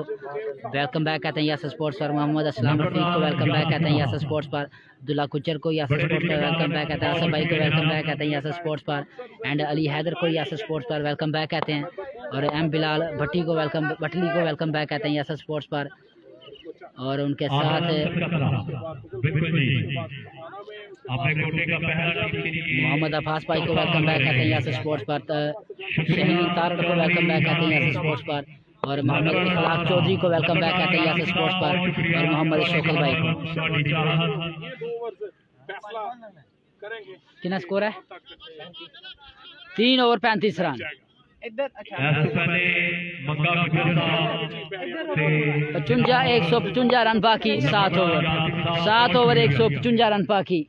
वेलकम बैक कहते हैं यासर स्पोर्ट्स पर, मोहम्मद असलम रफीक को वेलकम बैक कहते हैं यासर स्पोर्ट्स पर, अब्दुल्ला गुज्जर को यासर स्पोर्ट्स पर वेलकम बैक कहते हैं, असफ भाई को वेलकम बैक कहते हैं यासर स्पोर्ट्स पर, एंड अली हैदर को यासर स्पोर्ट्स पर वेलकम बैक कहते हैं, और एम बिलाल भट्टी को वेलकम बैक कहते हैं यासर स्पोर्ट्स पर, और उनके साथ मोहम्मद अफास भाई को वेलकम बैक कहते हैं यासर स्पोर्ट्स पर, शहीन तारड़ को वेलकम बैक कहते हैं यासर स्पोर्ट्स पर, और मोहम्मद इखलाक चौधरी को वेलकम बैक कहते हैं यासर स्पोर्ट्स पर, और मोहम्मद शोकल भाई को। कितना स्कोर है? 3 ओवर 35 रन। 155 रन बाकी, 7 ओवर 155 रन बाकी,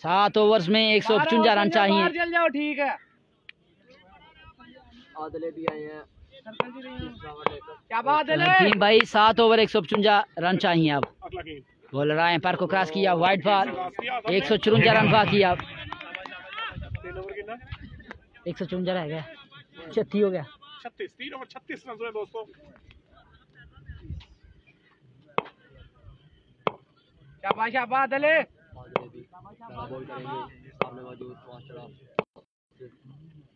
7 ओवर्स में 155 रन चाहिए। चल जाओ ठीक है। आदले भी आए हैं, क्या बात है टीम भाई 7 ओवर 155 रन चाहिए। अब बॉलर आए पर को क्रॉस किया, वाइड बॉल, 154 रन बाकी। अब 154 रह गया, 36 हो गया। 3 ओवर 36 रन हुए दोस्तों। शाबाश शाबाश अले।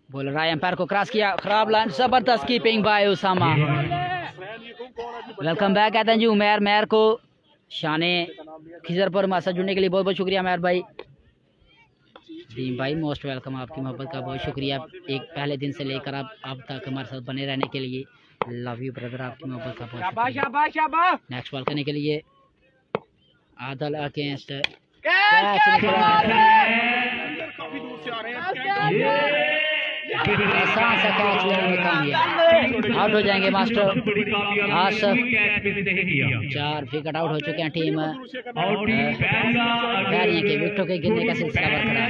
बॉलर आए एम्पायर को क्रॉस किया, खराब लाइन, जबरदस्त keeping by Usama. Welcome back कहते हैं जी उमेर मेहर को, शाने खिजर पर हमारे जुड़ने के लिए बहुत बहुत शुक्रिया मेहर भाई। टीम भाई मोस्ट वेलकम, आपकी मोहब्बत का बहुत शुक्रिया, एक पहले दिन से लेकर अब तक हमारे साथ बने रहने के लिए। लव यू ब्रदर, आपकी मोहब्बत का बहुत शुक्रिया। नेक्स्ट बॉल करने के लिए आदल अगेंस्ट आसान सा कैच लेने में कामयाब, आउट हो जाएंगे मास्टर आसफ। 4 विकेट आउट हो चुके हैं। टीम बैरियों के विकेटों के गिरने का सिलसिला बरकरार।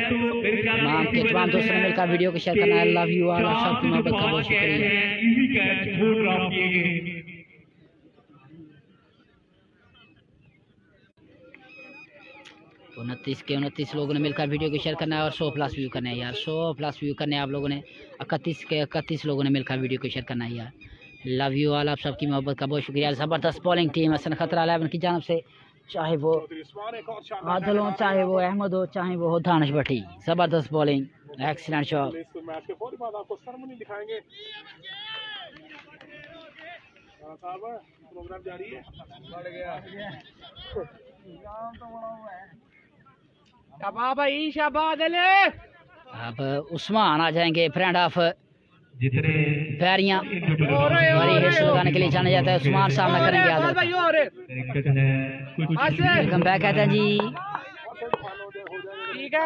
तमाम के तमाम दोस्तों ने मिलकर वीडियो को शेयर करना है। लव यू ऑल, सबकी मोहब्बत का बहुत शुक्रिया। 29 के 29 लोगों ने मिलकर वीडियो को शेयर करना है और 100+ व्यू करना है यार, 100+ व्यू करने हैं आप लोगों ने। 31 के 31 लोगों ने मिलकर वीडियो को शेयर करना है यार। लव यू ऑल, आप सबकी मोहब्बत का बहुत शुक्रिया। ज़बरदस्त बॉलिंग टीम हसन खतरा 11 की जानब से, चाहे वो आदिल हो, चाहे वो अहमद हो, चाहे वो हो दानिश भट्टी। ज़बरदस्त बॉलिंग, एक्सीलेंट शॉट। प्रोग्राम जारी है। भाई शाबाश अले। अब उस्मान आ जाएंगे, फ्रेंड ऑफ बैरियां, बड़ी हिट्स लगाने के लिए जाना जाता है। उस्मान सामना करेंगे आदल। वेलकम बैक कहते हैं जी। ठीक है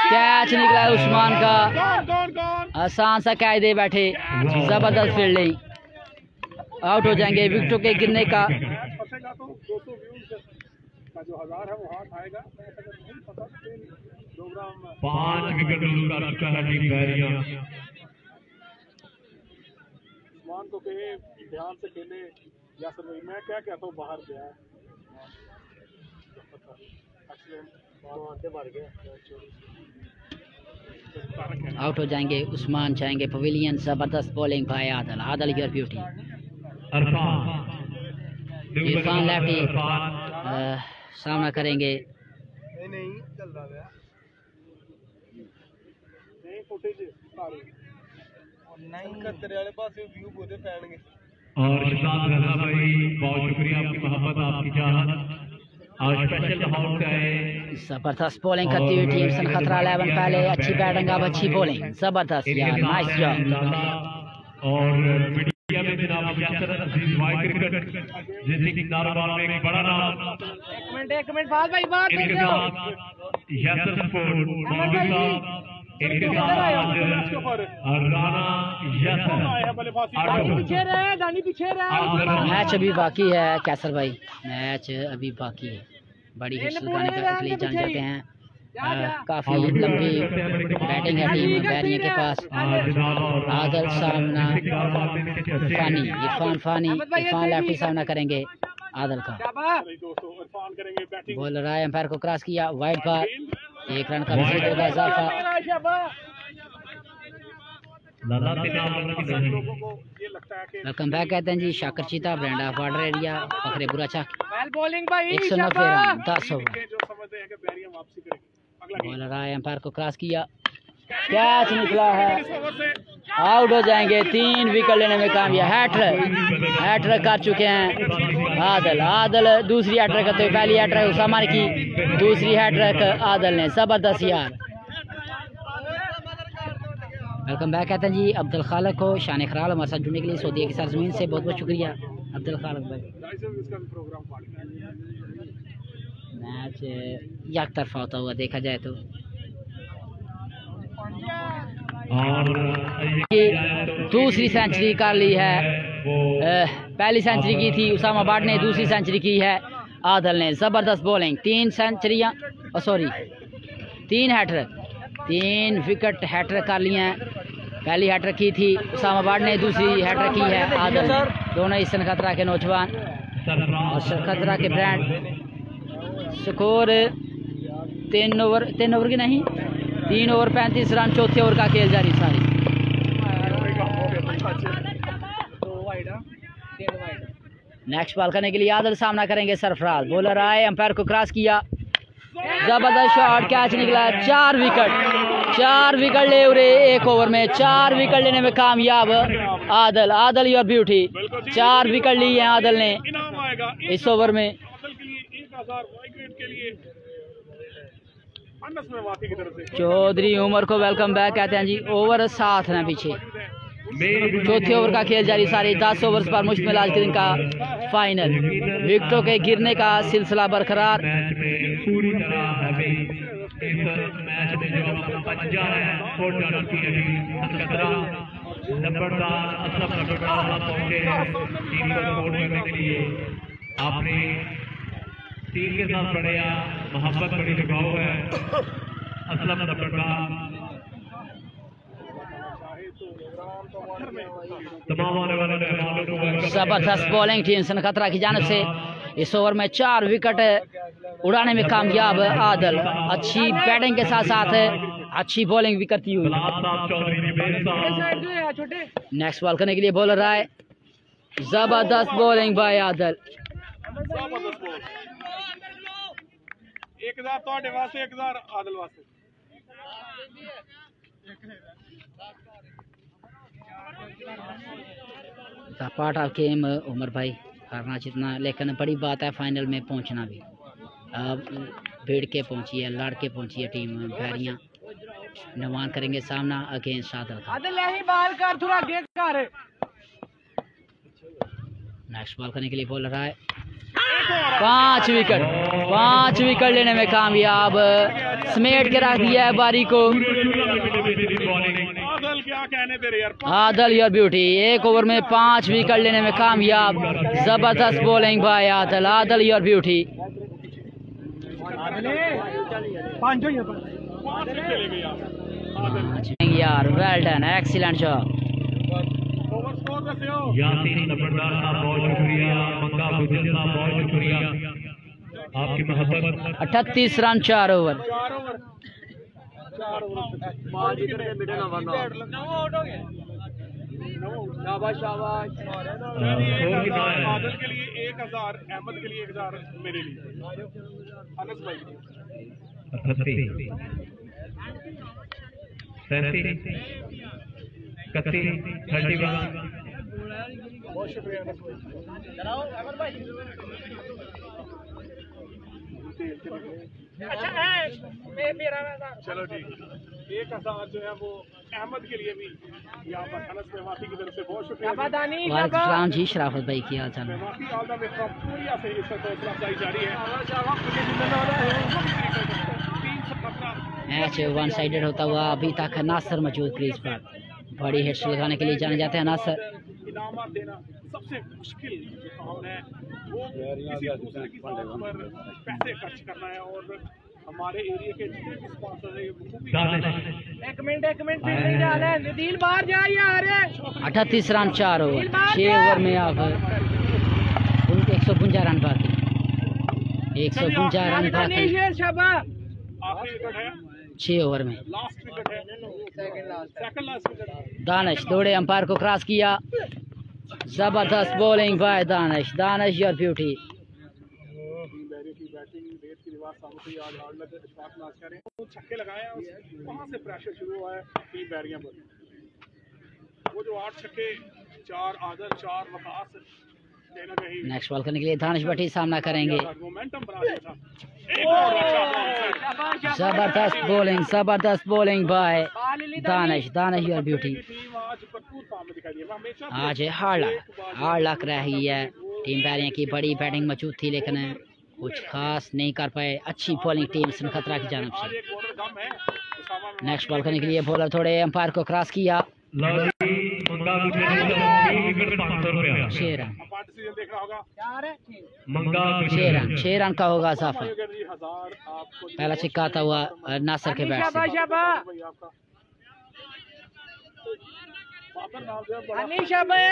कैच निकला है उस्मान का, आसान सा कैच दे बैठे, जबरदस्त फील्डिंग, आउट हो जाएंगे। विकेटों के गिरने का जो 1000 है वो हाथ आएगा। 5 विकेट लूज कर चुका है टीम बहरिया। उस्मान को कहे ध्यान से खेले यासर भाई, मैं क्या कहता हूँ बाहर गया आउट हो जाएंगे उस्मान, जाएंगे पवेलियन। जबरदस्त बॉलिंग भाई आदल, Adal your beauty. Irfan lefty सामना करेंगे। और शाद रजा भाई बहुत शुक्रिया, आपकी मोहब्बत, आपकी चाहत और स्पेशल अमाउंट का है। जबरदस्त बॉलिंग करती हुई टीम सन खतरा 11 पहले अच्छी बैटिंग, अब अच्छी बॉलिंग। जबरदस्त यार, नाइस जॉब। और मीडिया में जनाब यासर अजीज वाई क्रिकेट जैसे कि नारोबार में एक बड़ा नाम, एक मिनट फाज भाई बात इनके साथ यासर स्पोर्ट मौलवी साहब, इनके साथ राना यासर। मैच अभी बाकी है कैसर भाई, मैच अभी बाकी है। बड़ी हिस्सा लगाने के लिए जान जाते हैं। काफी लंबी बैटिंग है टीम बहरिया के पास। आदल सामना फानी, इरफान फानी, इरफान लेफ्टी सामना करेंगे आदल का। बॉलर आए, एम्पायर को क्रॉस किया, वाइड बार, 1 रन का विकेट होगा इजाफा। वेलकम बैक कहते हैं जी शाकर चीता, brand of water area, Fakhre बुरा चाक। 190 रन 10 ओवर। बॉलर आए, एम्पायर को क्रॉस किया, कैच निकला है, आउट हो जाएंगे। 3 विकेट लेने में कामयाब। हैट्रिक कर चुके हैं आदल। आदल दूसरी हैट्रिक करते हुए, पहली हैट्रिक उसामा ने की, दूसरी हैट्रिक आदल ने। जबरदस्त यार। वेलकम बैक कहते हैं जी अब्दुल खालिक को, शान खराल हमारे साथ जुड़ने के लिए सऊदीया की सरजमीन से बहुत बहुत शुक्रिया अब्दुल खालिक भाई। मैच एक तरफा होता हुआ देखा जाए तो। और दूसरी सेंचुरी कर ली है, पहली सेंचुरी की थी उसामा बाट ने, दूसरी सेंचुरी की है आदल ने। जबरदस्त बॉलिंग, 3 सेंचुरियाँ, सॉरी 3 हैट्रिक, 3 विकेट हैट्रिक कर लिए हैं। पहली हैट्रिक की थी उसामा बाट ने, दूसरी हैट्रिक की है आदल। दोनों ही सन खतरा के नौजवान और सन खतरा के ब्रांड। स्कोर 3 ओवर की नहीं, 3 ओवर 35 रन, चौथे ओवर का खेल जारी सारी। नेक्स्ट बॉल करने के लिए आदल सामना करेंगे सरफराज। बॉलर आए, एम्पायर को क्रॉस किया, जबरदस्त शॉट, कैच निकला। 4 विकेट ले उरे 1 ओवर में, 4 विकेट लेने में कामयाब आदल। आदल योर ब्यूटी, 4 विकेट लिए हैं आदल ने इस ओवर में। चौधरी उमर को वेलकम बैक कहते हैं जी। ओवर 7 है पीछे, चौथे ओवर का खेल जारी सारी। 10 ओवर पर मुश्तमिल आज के दिन का फाइनल। विकेटों के गिरने का सिलसिला बरकरार। पूरी तरह इस मैच में जो पंजा है नंबरदार असलम नंबरदार पहुंचे हैं टीम को सपोर्ट करने के लिए। आपने टीम के साथ बड़े मोहब्बत, बड़ी लगाव है। असलम नंबरदार तमाम आने वाले मेहमानों को जबरदस्त बॉलिंग टीम सन खतरा की जानिब से। इस ओवर में 4 विकेट उड़ाने में कामयाब आदल। अच्छी बैटिंग के साथ साथ अच्छी बॉलिंग भी करती हुई। नेक्स्ट बॉल करने के लिए बॉलर आए, जबरदस्त bowling by Adal. Part of game Umar भाई, हारना जीतना, लेकिन बड़ी बात है फाइनल में पहुंचना भी। अब भिड़ के पहुंची है, लड़ के पहुंची है टीम बहरिया। नवान करेंगे सामना अगेंस्ट आदल का। नेक्स्ट बॉल करने के लिए बॉलर आए, 5 विकेट लेने में कामयाब। समेट के रख दिया है बारी को आदल योर ब्यूटी। 1 ओवर में 5 विकेट लेने में कामयाब। जबरदस्त bowling by Adal. Adal your beauty. पांच चले गए यार। Well done, excellent shot. Over score दस्यो यासीन नंबरदार साहब बहुत शुक्रिया, मंगा गुजर साहब बहुत शुक्रिया आपकी मोहब्बत। 38 run 4 over. 4 over middle over 9 out हो गए। शाबाश शाबाश। बादल के लिए 1000, अहमद के लिए 1000, मेरे लिए अनस भाई 31 बहुत शुक्रिया अनस भाई। अच्छा है मेरा चलो ठीक है। 1000 जो है वो अहमद के लिए भी यहाँ पर अनस मेवाती की तरफ से बहुत शुक्रिया। वालेकुम जी शराफत भाई की हाल चाल है। Mewati all the way from Puriya से इस वक्त हौसला अफजाई जारी है। मैच वन साइडेड होता हुआ अभी तक नासर मौजूद क्रीज पर। बड़ी हिट्स लगाने के लिए जाने जाते हैं नासर। इनामात देना सबसे मुश्किल काम है, वो किसी दूसरे की साथ पर पैसे खर्च करना है। और हमारे एरिया के जितने भी स्पॉन्सर है एक मिनट नहीं डाला है नदील बाहर जा यार। 38 रन 4 ओवर। 6 ओवर में अब 152 रन बाकी। 152 रन बाकी। आखिरी विकेट है 6 ओवर में। लास्ट विकेट है, सेकंड लास्ट विकेट। दानिश दौड़े, अंपायर को क्रॉस किया। जबरदस्त bowling bye Danish. Danish your beauty. छक्के लगाए वहाँ से प्रेशर शुरू हुआ है टीम बैरिया पर। वो जो 8 छक्के 4 आदर 4 वकास कहीं कहीं नेक्स्ट बॉल करने के लिए दानिश भट्टी सामना करेंगे। मोमेंटम बना दिया था। एक और अच्छा जबरदस्त bowling bye Danish. Danish your beauty. Team आज भरपूर फॉर्म में दिखाई दी है। हमेशा आज हार्ड लक रही है टीम बैरिया की। बड़ी बैटिंग मौजूद थी लेकिन कुछ खास नहीं कर पाए। अच्छी बॉलिंग टीम सन खतरा की जानब से। नेक्स्ट बॉल करने के लिए बॉलर थोड़े अंपायर को क्रॉस किया। 6 रन का होगा इजाफा। पहला छिक्का आता हुआ नासिर के बैट से।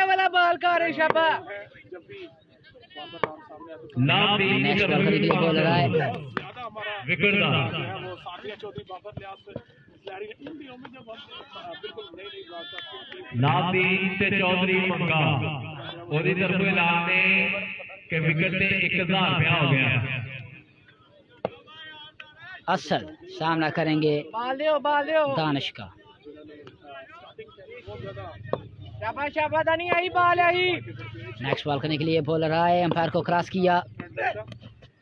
वाला बॉल का नेक्स्ट बॉल करने के लिए बॉलर आए। चौधरी मंगा ओदी तरफ ऐलान ने कि विकेट से 1000 रुपया हो गया। असद सामना करेंगे दानिश का। नेक्स्ट बॉल करने के लिए बॉलर आए, अंपायर को क्रॉस किया।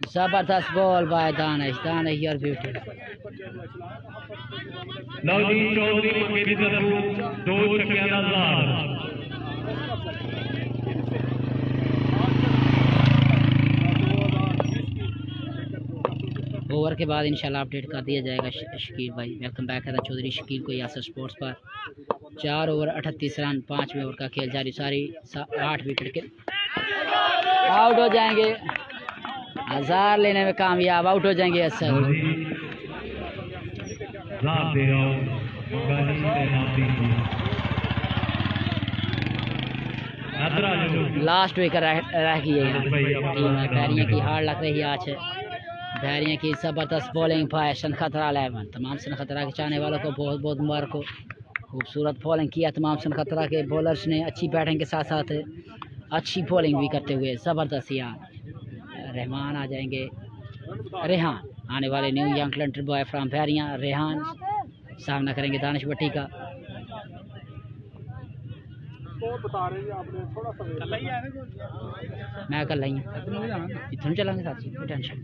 जबरदस्त ball by Danish. Danish your beauty. Navdeep Chaudhary मंगे की तरफ 2 छक्के 1000। ओवर के बाद इंशाल्लाह अपडेट कर दिया जाएगा। शकील भाई वेलकम बैक है चौधरी शकील को यासर स्पोर्ट्स पर। 4 ओवर 38 रन 5वें ओवर का खेल जारी। सारी 8 विकेट के आउट हो जाएंगे। 1000 लेने में कामयाब आउट हो जाएंगे। असर लास्ट विकेट रह गई है टीम बैरिया की। हार लग रही है आज बैरिया की। ज़बरदस्त बॉलिंग पाए सन खतरा 11। तमाम सन खतरा के चाहने वालों को बहुत बहुत मुबारक हो। खूबसूरत बॉलिंग किया तमाम सन खतरा के बॉलर्स ने। अच्छी बैटिंग के साथ साथ अच्छी बॉलिंग भी करते हुए ज़बरदस्त। यार रहमान आ जाएंगे। रेहान आने वाले new young talented boy from Bairiya. Rehan सामना करेंगे दानिश भट्टी का। मैं कल नहीं इतना चलांगे साथ ही टेंशन।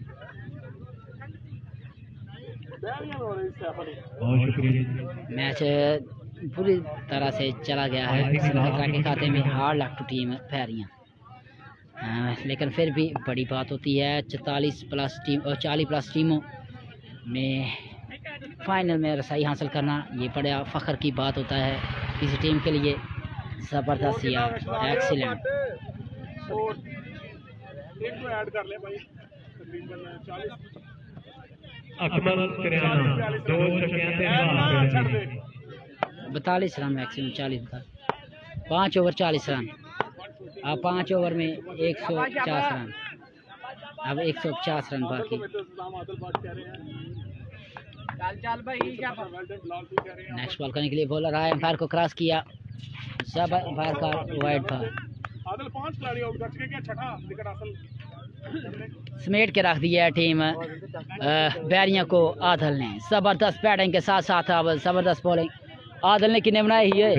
मैच पूरी तरह से चला गया है खतरा के खाते में। Hard luck to team Bairiya. लेकिन फिर भी बड़ी बात होती है 40+ टीमों में फाइनल में रसाई हासिल करना। ये बड़ा फ़ख्र की बात होता है किसी टीम के लिए। ज़बरदस्त यार एक्सीलेंट। अकमल करियाना 2 छक्के ते 42 रन मैक्सिमम 40 था 5 ओवर 40 रन। अब 5 ओवर में 150 रन, अब 150 रन बाकी। नेक्स्ट बॉल करने के लिए बॉलर आया, एम्पायर को क्रॉस किया, सब एम्पायर का वाइड था। समेट के रख दिया है टीम बैरिया को आदल ने। जबरदस्त बैटिंग के साथ साथ अब जबरदस्त बॉलिंग आदल ने किन्ने बनाई है।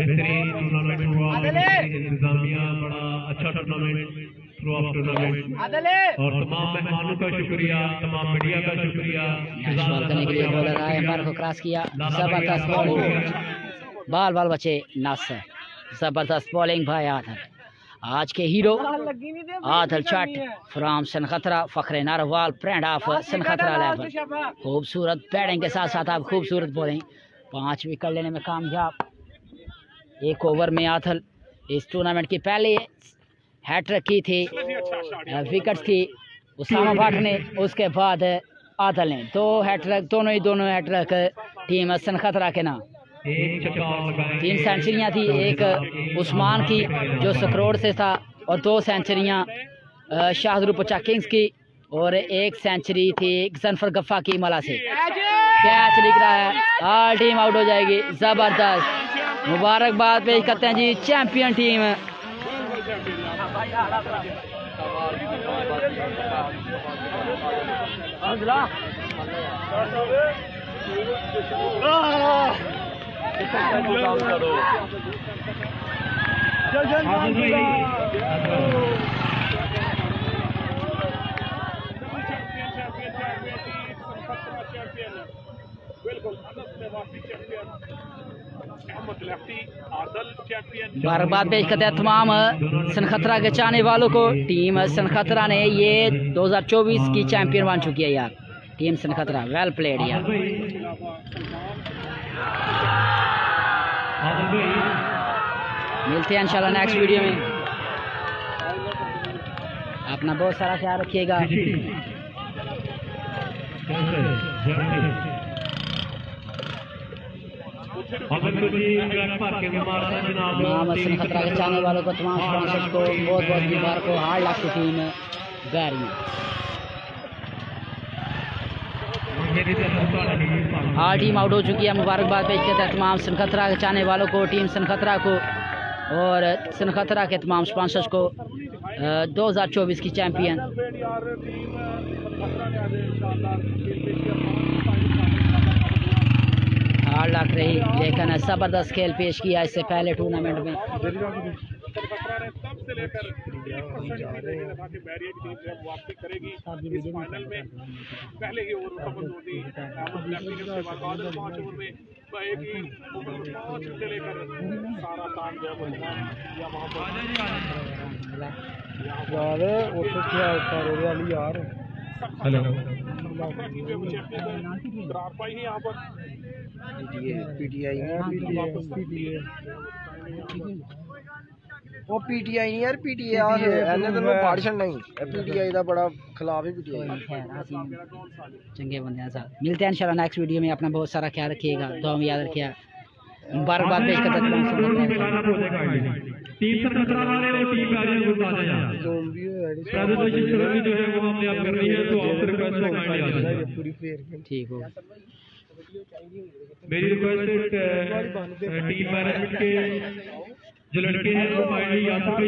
और तमाम मेहमानों का शुक्रिया, तमाम मीडिया का शुक्रिया। करने के लिए बॉलर आया, एम्पायर को क्रॉस किया, जबरदस्त बॉलिंग, बाल बाल बचे नासर, जबरदस्त बॉलिंग भाई आदल। आज के हीरो आदल चट फ्रॉम सनखतरा, फखरे Narwal, friend of Sankhatra level. खूबसूरत बैटिंग के साथ साथ आप खूबसूरत बॉलिंग, 5 विकेट लेने में कामयाब। 1 ओवर में आदल इस टूर्नामेंट की पहले हैट्रिक की थी, विकेट्स की उसामा भट्ट ने, उसके बाद आदल ने 2 हैट्रिक, दोनों हैट्रिक टीम सनखतरा के नाम। 3 सेंचुरियाँ थी, एक उस्मान की जो सकरोड़ से था, और 2 सेंचुरियाँ शाहदरू पचा किंग्स की, और 1 सेंचुरी थी जनफर गफ्फा की मला से। कैच लिख रहा है, ऑल टीम आउट हो जाएगी। जबरदस्त मुबारकबाद पेश करते हैं जी चैंपियन टीम। मुबारकबाद पेश करते हैं तमाम सनखतरा के चाहने वालों को। टीम सनखतरा ने ये 2024 की चैंपियन बन चुकी है यार, टीम सनखतरा। वेल प्लेड यार। मिलते हैं इंशाल्लाह नेक्स्ट वीडियो में। अपना बहुत सारा ख्याल रखिएगा। तमाम सनखतरा के चाहने वालों को, तमाम स्पॉन्सर्स को बहुत बहुत मुबारक हो। हार्ड लक की टीम बैरिया। हार टीम आउट हो चुकी है। मुबारकबाद पेश करते हैं तमाम सनखतरा के चाहने वालों को, टीम सनखतरा को, और सनखतरा के तमाम स्पॉन्सर्स को 2024 की चैंपियन। हार लग रही, लेकिन ज़बरदस्त खेल पेश किया इससे पहले टूर्नामेंट में। हेलो वो पीटीआई नहीं यार, पीटीआई एने तो पाड़ छड़ना ही पीटीआई का बड़ा खिलाफ ही पीटीआई। चंगे बंदे हैं साहब। मिलते हैं इंशाल्लाह नेक्स्ट वीडियो में। अपना बहुत सारा ख्याल रखिएगा, दुआ में याद रखिएगा। मुबारकबाद पेश करते हैं टीम सनखतरा वाले और टीम बैरिया को आ जाए यार। प्रेजेंटेशन जो है वो हमने अब करनी है, तो आपसे रिक्वेस्ट है काइंडली आ जाइए। पूरी फेयर ठीक हो। मेरी रिक्वेस्ट है टीम मैनेजमेंट के जो लड़के हैं वो काइंडली आ सके।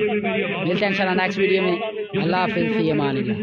मिलते हैं इंशाल्लाह नेक्स्ट वीडियो में। अल्लाह हाफिज़, फी अमान अल्लाह।